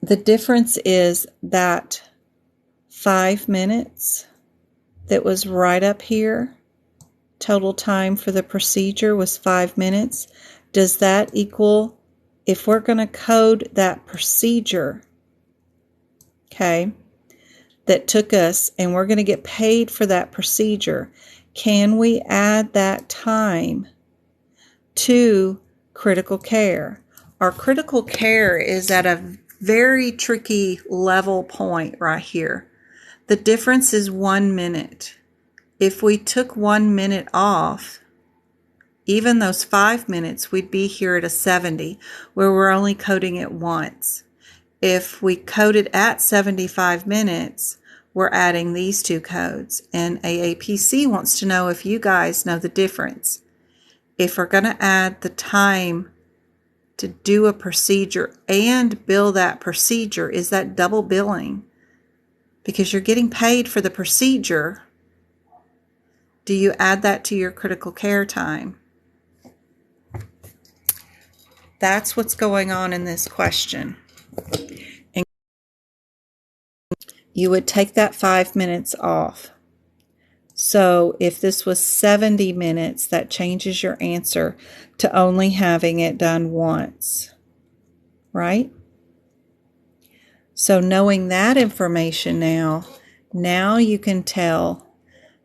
The difference is that 5 minutes that was right up here. Total time for the procedure was 5 minutes. Does that equal, if we're going to code that procedure, okay, that took us, and we're going to get paid for that procedure, can we add that time to critical care? Our critical care is at a very tricky level point right here. The difference is 1 minute. If we took 1 minute off, even those 5 minutes, we'd be here at a 70, where we're only coding it once. If we code it at 75 minutes, we're adding these two codes. And AAPC wants to know if you guys know the difference. If we're going to add the time to do a procedure and bill that procedure, is that double billing? Because you're getting paid for the procedure. Do you add that to your critical care time? That's what's going on in this question. And you would take that 5 minutes off. So if this was 70 minutes, that changes your answer to only having it done once, right? So knowing that information now you can tell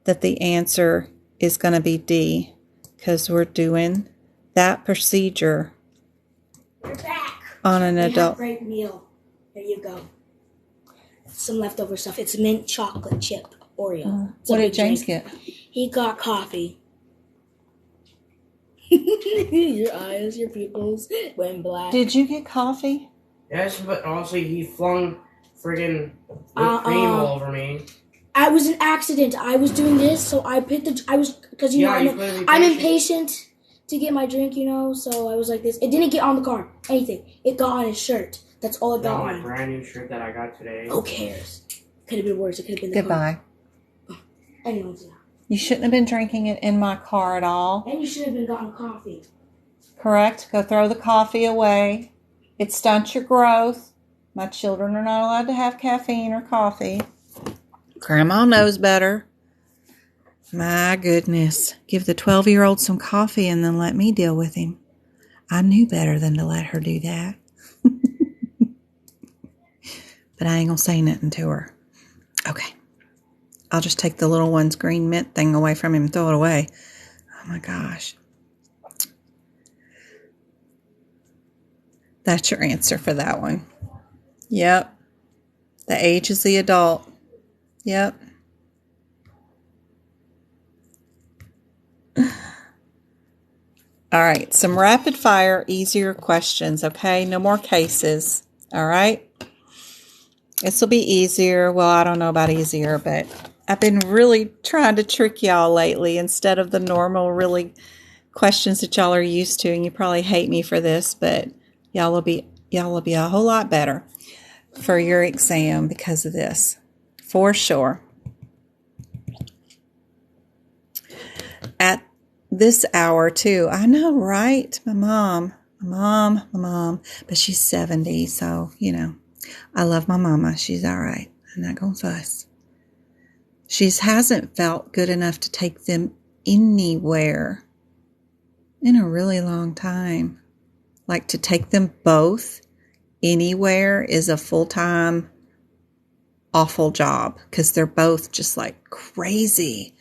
that the answer is going to be D, because we're doing that procedure You're back. On an adult. Great meal. There you go. Some leftover stuff. It's mint chocolate chip Oreo. What did James get? He got coffee. Your eyes, your pupils went black. Did you get coffee? Yes, but also he flung friggin' whipped cream all over me. I was an accident. I was doing this, so I picked because I'm impatient to get my drink, so I was like this. It didn't get on the car, anything. It got on his shirt. That's all it got on. My brand new shirt that I got today. Who cares? Could have been worse. It could have been the Goodbye. car. Anyways, yeah. You shouldn't have been drinking it in my car at all. And you should have been gotten coffee. Correct. Go throw the coffee away. It stunts your growth. My children are not allowed to have caffeine or coffee. Grandma knows better. My goodness. Give the 12-year-old some coffee and then let me deal with him. I knew better than to let her do that. But I ain't gonna say nothing to her. Okay. I'll just take the little one's green mint thing away from him and throw it away. Oh my gosh. That's your answer for that one. Yep. The age is the adult. Yep. All right. Some rapid fire, easier questions. Okay. No more cases. All right. This will be easier. Well, I don't know about easier, but I've been really trying to trick y'all lately instead of the normal, really questions that y'all are used to. And you probably hate me for this, but y'all will be a whole lot better for your exam because of this, for sure. At this hour too, I know, right? My mom, but she's 70, so I love my mama. She's all right. I'm not gonna fuss. She hasn't felt good enough to take them anywhere in a really long time. Like to take them both anywhere is a full-time awful job because they're both just like crazy.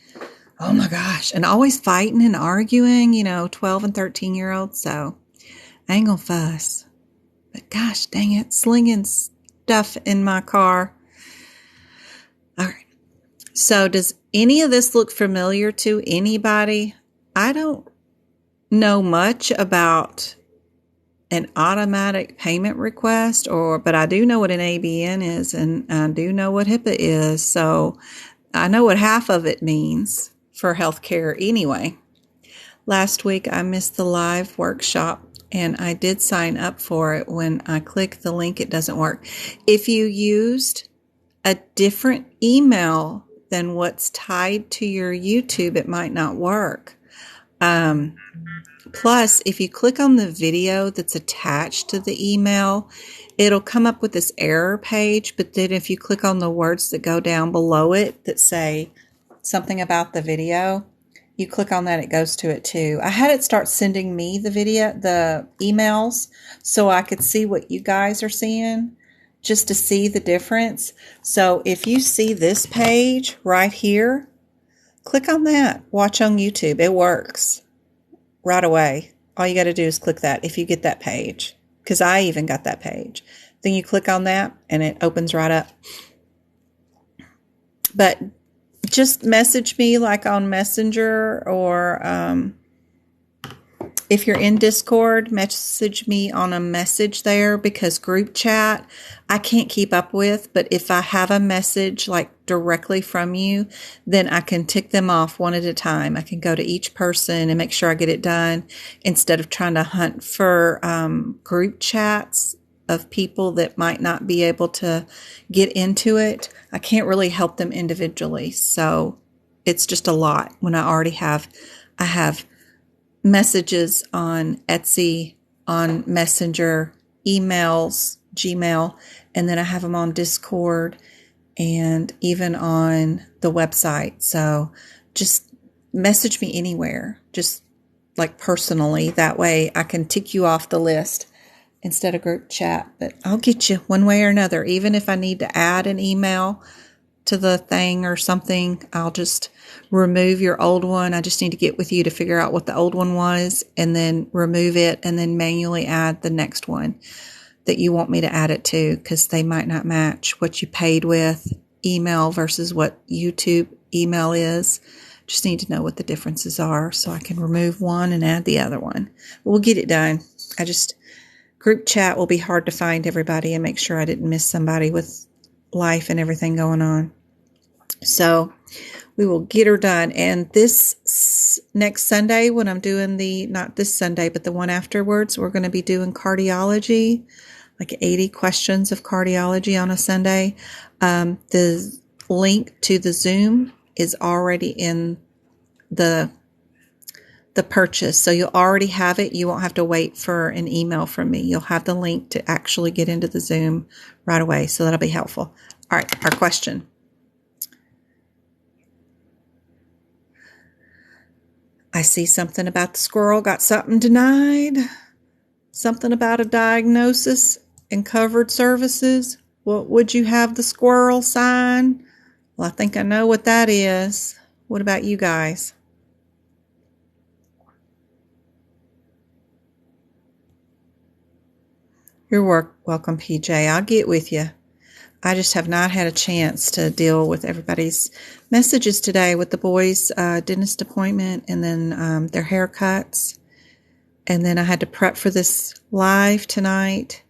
Oh my gosh. And always fighting and arguing, 12 and 13-year-olds. So I ain't gonna fuss. But gosh dang it, slinging stuff in my car. All right. So does any of this look familiar to anybody? I don't know much about an automatic payment request, but I do know what an ABN is, and I do know what HIPAA is. So I know what half of it means for healthcare anyway. Last week I missed the live workshop, and I did sign up for it. When I click the link, it doesn't work. If you used a different email than what's tied to your YouTube, it might not work. Plus, if you click on the video that's attached to the email, it'll come up with this error page. But then if you click on the words that go down below it that say something about the video, you click on that, it goes to it too. I had it start sending me the emails so I could see what you guys are seeing, just to see the difference. So if you see this page right here, click on that. Watch on YouTube. It works right away. All you got to do is click that if you get that page, because I even got that page. Then you click on that and it opens right up. But just message me like on Messenger, or if you're in Discord, message me on a message there, because group chat I can't keep up with. But if I have a message like directly from you, then I can tick them off one at a time. I can go to each person and make sure I get it done, instead of trying to hunt for group chats of people that might not be able to get into it. I can't really help them individually. So it's just a lot when I have messages on Etsy, on Messenger, emails, Gmail, and then I have them on Discord and even on the website. So just message me anywhere, just like personally. That way I can tick you off the list instead of group chat. But I'll get you one way or another. Even if I need to add an email to the thing or something, I'll just remove your old one. I just need to get with you to figure out what the old one was, and then remove it, and then manually add the next one that you want me to add it to, because they might not match what you paid with email versus what YouTube email is. Just need to know what the differences are so I can remove one and add the other one. We'll get it done. Group chat will be hard to find everybody, and make sure I didn't miss somebody with life and everything going on. So we will get her done. And this next Sunday, when I'm doing not this Sunday, but the one afterwards, we're going to be doing cardiology, like 80 questions of cardiology on a Sunday. The link to the Zoom is already in the purchase. So you'll already have it. You won't have to wait for an email from me. You'll have the link to actually get into the Zoom right away. So that'll be helpful. All right, our question. I see something about the squirrel got something denied. Something about a diagnosis and covered services. What would you have the squirrel sign? Well, I think I know what that is. What about you guys? You're welcome, PJ. I'll get with you. I just have not had a chance to deal with everybody's messages today with the boys' dentist appointment and then their haircuts. And then I had to prep for this live tonight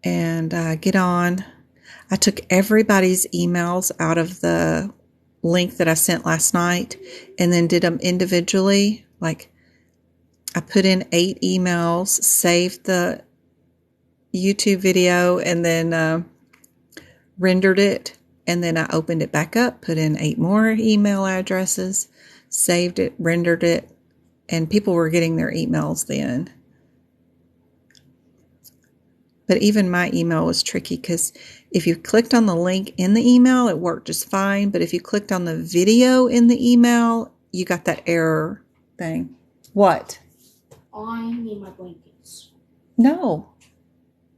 and get on. I took everybody's emails out of the link that I sent last night and then did them individually. Like I put in 8 emails, saved the YouTube video, and then rendered it, and then I opened it back up, put in 8 more email addresses, saved it, rendered it, and people were getting their emails then. But even my email was tricky because if you clicked on the link in the email, it worked just fine. But if you clicked on the video in the email, you got that error thing. What? I need my blankets. No.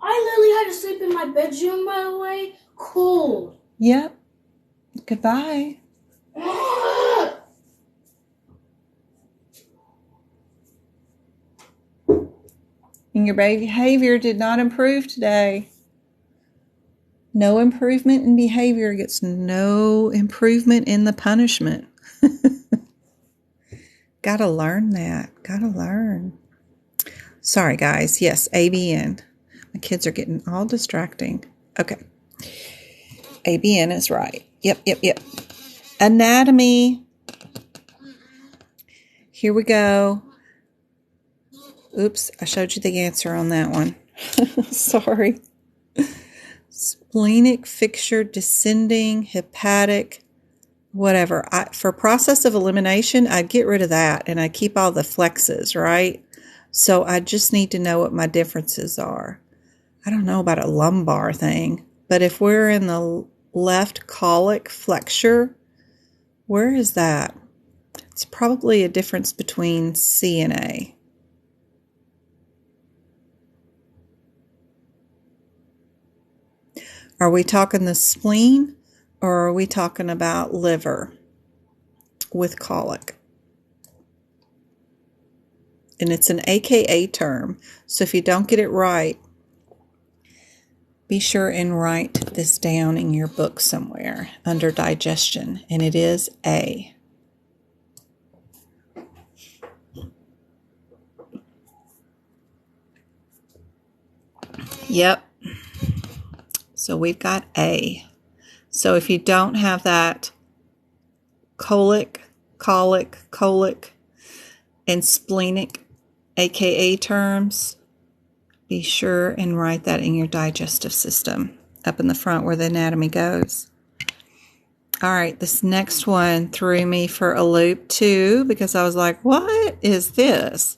I literally had to sleep in my bedroom, by the way. Cold. Yep. Goodbye. And your behavior did not improve today. No improvement in behavior gets no improvement in the punishment. Gotta learn that. Gotta learn. Sorry, guys. Yes, ABN. My kids are getting all distracting. Okay. ABN is right. Yep. Anatomy. Here we go. Oops, I showed you the answer on that one. Sorry. Splenic, fixture, descending, hepatic, whatever. For process of elimination, I'd get rid of that and I'd keep all the flexes, right? So I just need to know what my differences are. I don't know about a lumbar thing, but if we're in the left colic flexure, where is that? It's probably a difference between C and A. Are we talking the spleen or are we talking about liver with colic? And it's an AKA term, so if you don't get it right, be sure and write this down in your book somewhere under digestion, and it is A. Yep. So we've got A. So if you don't have that colic, and splenic, AKA terms, be sure and write that in your digestive system up in the front where the anatomy goes. All right, this next one threw me for a loop too because I was like, what is this?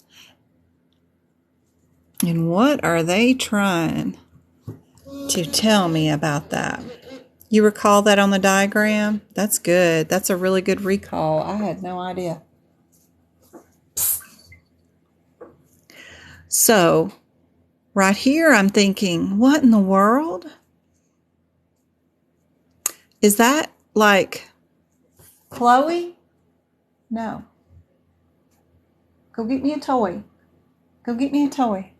And what are they trying to tell me about that? You recall that on the diagram? That's good. That's a really good recall. I had no idea. So, right here I'm thinking, what in the world? Is that like Chloe? No. Go get me a toy. Go get me a toy.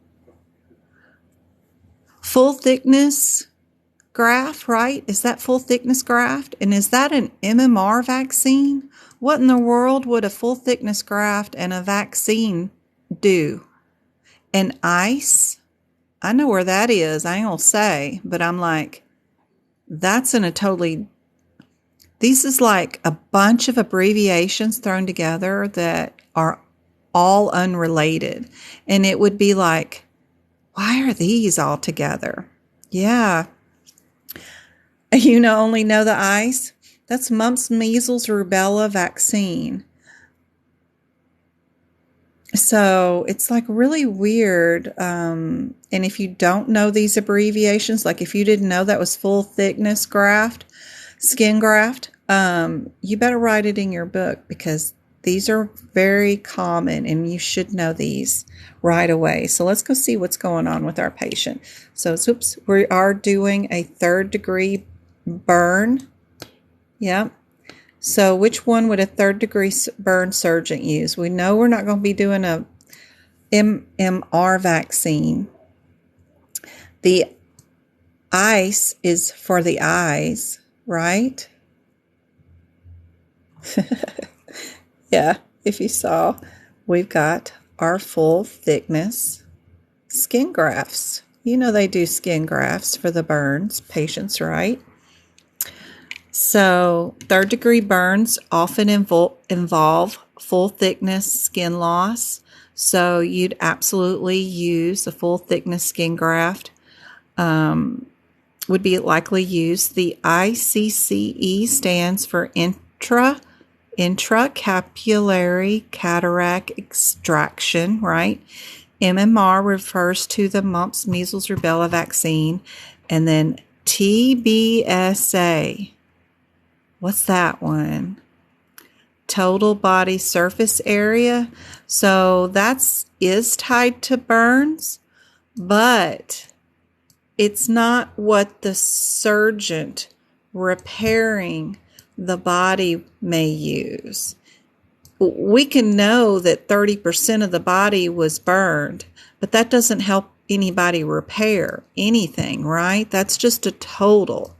Full thickness graft, right? Is that full thickness graft? And is that an MMR vaccine? What in the world would a full thickness graft and a vaccine do? And ice? I know where that is. I ain't gonna say, but I'm like, That's in a totally, these is like a bunch of abbreviations thrown together that are all unrelated. And it would be like, why are these all together? Yeah. You only know the ICE? That's mumps, measles, rubella vaccine. So it's like really weird. And if you don't know these abbreviations, like if you didn't know that was full thickness graft, skin graft, you better write it in your book because these are very common and you should know these right away. So let's go see what's going on with our patient. So, we are doing a 3rd degree burn. Yep. So which one would a 3rd degree burn surgeon use? We know we're not going to be doing a MMR vaccine. The ICE is for the eyes, right? Yeah, if you saw, we've got our full thickness skin grafts. They do skin grafts for the burns patients, right? So 3rd degree burns often involve full thickness skin loss. So you'd absolutely use a full thickness skin graft. Would be likely used. The ICCE stands for intracapillary cataract extraction, right? MMR refers to the mumps, measles, rubella vaccine. And then TBSA. What's that one? Total body surface area. So is tied to burns, but it's not what the surgeon repairing the body may use. We can know that 30% of the body was burned, but that doesn't help anybody repair anything, right? That's just a total.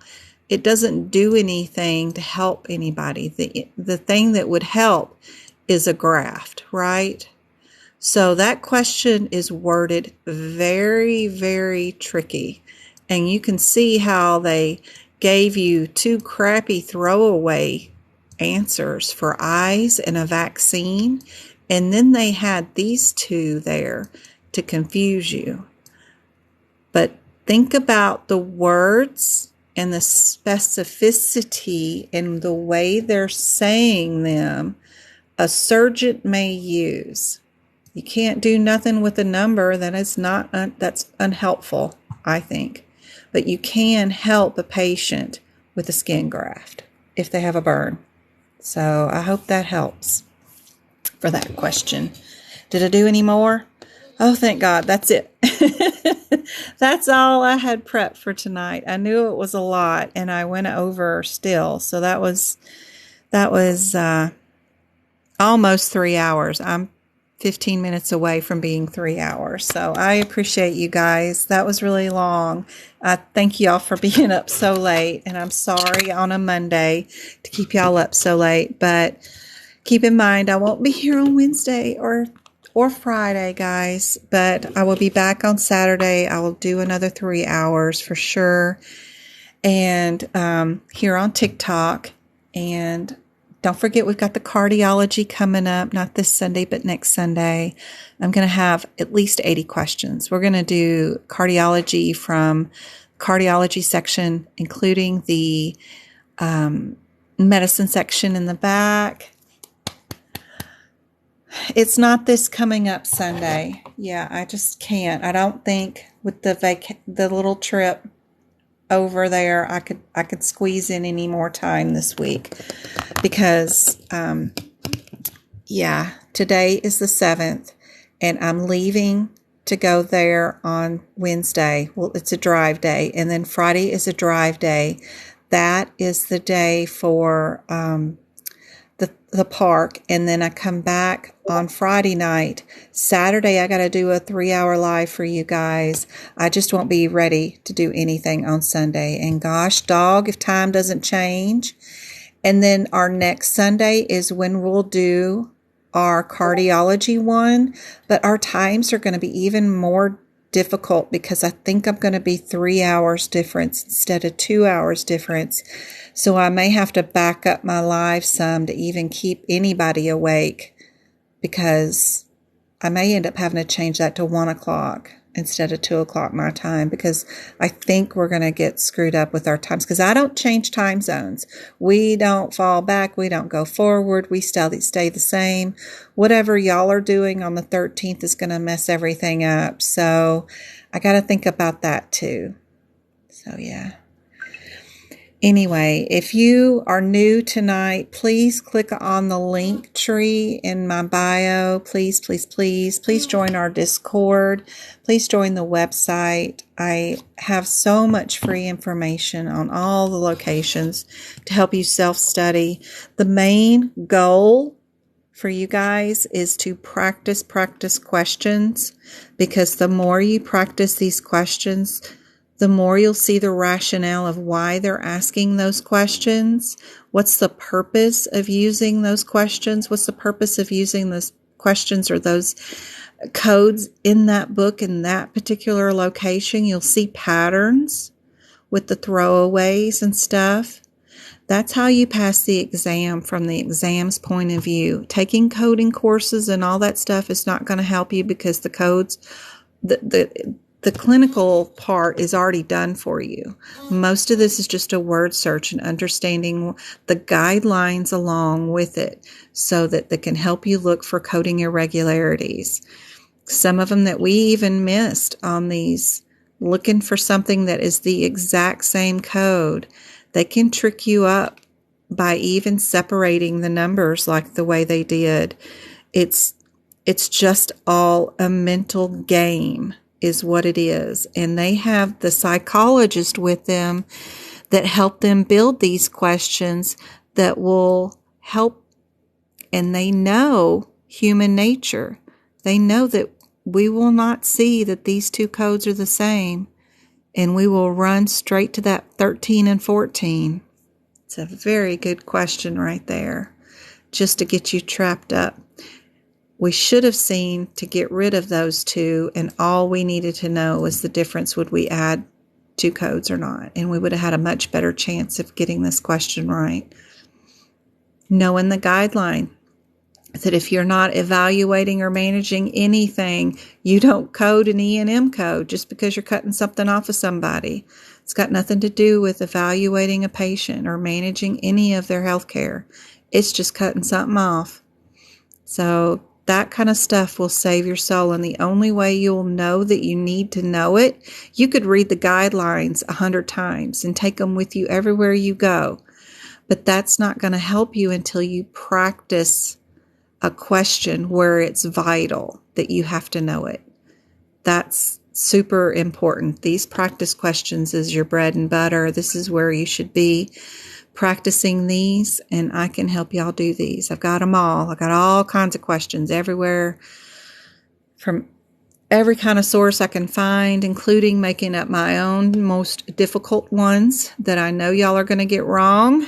It doesn't do anything to help anybody. The thing that would help is a graft, right? So that question is worded very, very tricky. And you can see how they gave you 2 crappy throwaway answers for eyes and a vaccine. And then they had these 2 there to confuse you. But think about the words and the specificity and the way they're saying them a surgeon may use. You can't do nothing with a number that is not that's unhelpful, I think. But you can help a patient with a skin graft if they have a burn. So I hope that helps for that question. Did I do any more? Oh, thank God. That's it. That's all I had prepped for tonight. I knew it was a lot and I went over still. So that was almost 3 hours. I'm 15 minutes away from being 3 hours. So I appreciate you guys. That was really long. I thank y'all for being up so late. And I'm sorry on a Monday to keep y'all up so late. But keep in mind, I won't be here on Wednesday or Friday, guys. But I will be back on Saturday. I will do another 3 hours for sure. And here on TikTok. And don't forget, we've got the cardiology coming up, not this Sunday, but next Sunday. I'm going to have at least 80 questions. We're going to do cardiology from cardiology section, including the medicine section in the back. It's not this coming up Sunday. Yeah, I just can't. I don't think with the little trip over there, I could squeeze in any more time this week because, today is the 7th and I'm leaving to go there on Wednesday. Well, it's a drive day. And then Friday is a drive day. That is the day for, the park, and then I come back on Friday night. Saturday, I got to do a 3-hour live for you guys. I just won't be ready to do anything on Sunday. And gosh, dog, if time doesn't change. And then our next Sunday is when we'll do our cardiology one, but our times are going to be even more difficult because I think I'm going to be 3 hours difference instead of 2 hours difference. So I may have to back up my live some to even keep anybody awake, because I may end up having to change that to 1 o'clock instead of 2 o'clock my time, because I think we're going to get screwed up with our times, because I don't change time zones. We don't fall back. We don't go forward. We stay the same. Whatever y'all are doing on the 13th is going to mess everything up. So I got to think about that too. So yeah. Anyway, if you are new tonight, please click on the link tree in my bio. Please, please, please, please join our Discord. Please join the website. I have so much free information on all the locations to help you self-study. The main goal for you guys is to practice questions, because the more you practice these questions, the more you'll see the rationale of why they're asking those questions. What's the purpose of using those questions? What's the purpose of using those questions or those codes in that book in that particular location? You'll see patterns with the throwaways and stuff. That's how you pass the exam from the exam's point of view. Taking coding courses and all that stuff is not going to help you, because the codes, the clinical part is already done for you. Most of this is just a word search and understanding the guidelines along with it, so that they can help you look for coding irregularities. Some of them that we even missed on these, looking for something that is the exact same code. They can trick you up by even separating the numbers like the way they did. It's just all a mental game is what it is. And they have the psychologist with them that help them build these questions that will help. And they know human nature. They know that we will not see that these two codes are the same, and we will run straight to that 13 and 14. It's a very good question right there, just to get you trapped up. We should have seen to get rid of those two, and all we needed to know was the difference. Would we add 2 codes or not? And we would have had a much better chance of getting this question right. Knowing the guideline that if you're not evaluating or managing anything, you don't code an E&M code just because you're cutting something off of somebody. It's got nothing to do with evaluating a patient or managing any of their health care. It's just cutting something off. So that kind of stuff will save your soul. And the only way you'll know that you need to know it, you could read the guidelines 100 times and take them with you everywhere you go. But that's not going to help you until you practice a question where it's vital that you have to know it. That's super important. These practice questions is your bread and butter. This is where you should be practicing these, and I can help y'all do these. I've got them all. I've got all kinds of questions everywhere from every kind of source I can find, including making up my own most difficult ones that I know y'all are going to get wrong,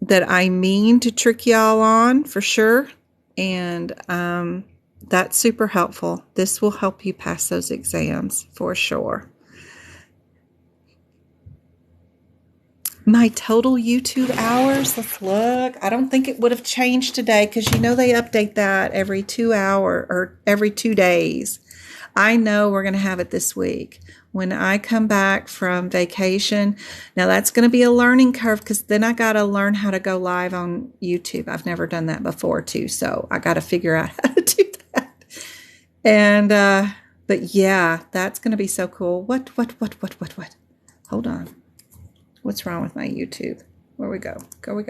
that I mean to trick y'all on for sure. And that's super helpful. This will help you pass those exams for sure. My total YouTube hours, let's look. I don't think it would have changed today, because you know they update that every 2 hours or every 2 days. I know we're going to have it this week. When I come back from vacation, now that's going to be a learning curve, because then I got to learn how to go live on YouTube. I've never done that before too, so I got to figure out how to do that. And but yeah, that's going to be so cool. What? Hold on. What's wrong with my YouTube? Where we go? Go.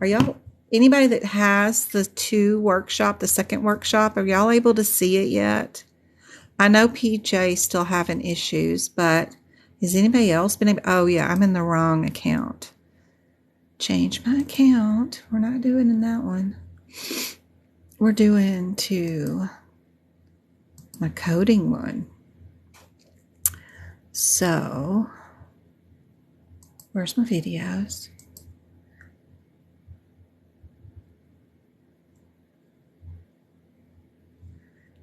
Are y'all, anybody that has the 2 workshop, the second workshop, are y'all able to see it yet? I know PJ still having issues, but has anybody else been able? Oh yeah, I'm in the wrong account. Change my account. We're not doing in that one. We're doing to my coding one. So, where's my videos?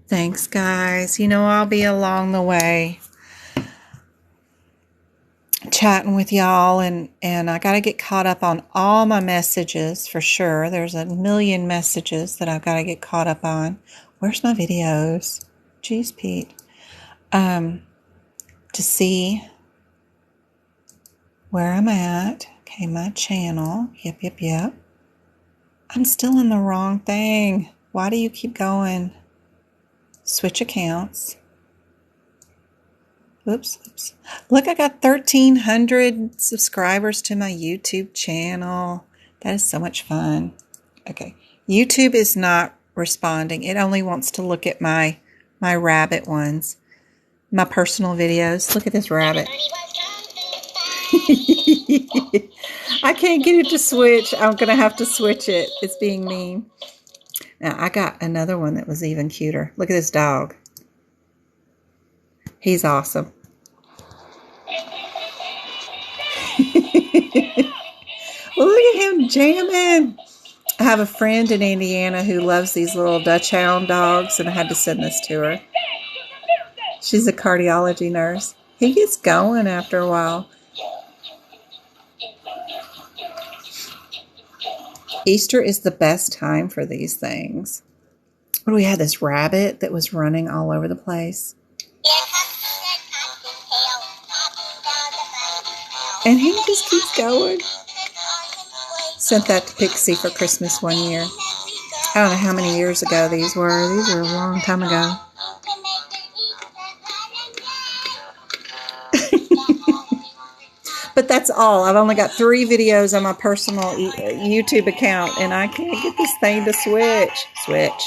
Thanks, guys. You know, I'll be along the way chatting with y'all, and I got to get caught up on all my messages for sure. There's a million messages that I've got to get caught up on. Where's my videos? Jeez, Pete. To see where I'm at. Okay, my channel. Yep. I'm still in the wrong thing. Why do you keep going? Switch accounts. Oops. Look, I got 1,300 subscribers to my YouTube channel. That is so much fun. Okay. YouTube is not responding. It only wants to look at my rabbit ones. My personal videos. Look at this rabbit. I can't get it to switch. I'm going to have to switch it. It's being mean. Now, I got another one that was even cuter. Look at this dog. He's awesome. Well, look at him jamming. I have a friend in Indiana who loves these little Dutch Hound dogs, and I had to send this to her. She's a cardiology nurse. He gets going after a while. Easter is the best time for these things. We had this rabbit that was running all over the place. And he just keeps going. Sent that to Pixie for Christmas one year. I don't know how many years ago these were. These were a long time ago. But that's all. I've only got 3 videos on my personal YouTube account, and I can't get this thing to switch. Switch.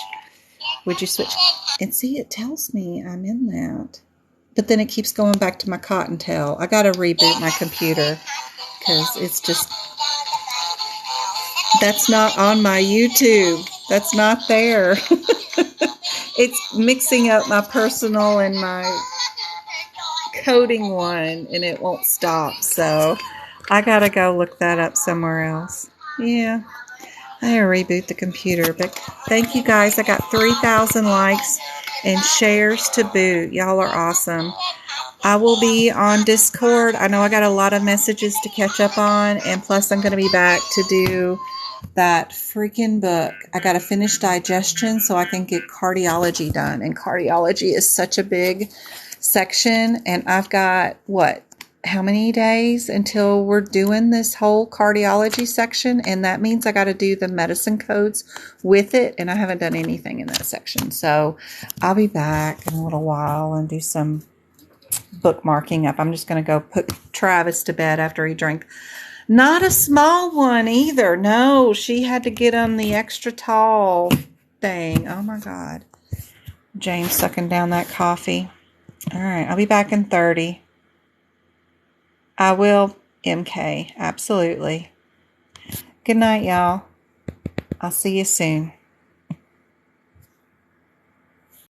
Would you switch? And see, it tells me I'm in that. But then it keeps going back to my cottontail. I got to reboot my computer because it's just... That's not on my YouTube. That's not there. It's mixing up my personal and my coding one, and it won't stop. So I gotta go look that up somewhere else. Yeah, I gotta reboot the computer. But thank you guys. I got 3,000 likes and shares to boot. Y'all are awesome. I will be on Discord. I know I got a lot of messages to catch up on, and plus I'm gonna be back to do that freaking book. I got to finish digestion so I can get cardiology done. And cardiology is such a big section. And I've got, how many days until we're doing this whole cardiology section? And that means I got to do the medicine codes with it. And I haven't done anything in that section. So I'll be back in a little while and do some bookmarking up. I'm just going to go put Travis to bed after he drank. Not a small one either. No, she had to get on the extra tall thing. Oh my God. James sucking down that coffee. All right, I'll be back in 30. I will, MK. Absolutely. Good night, y'all. I'll see you soon.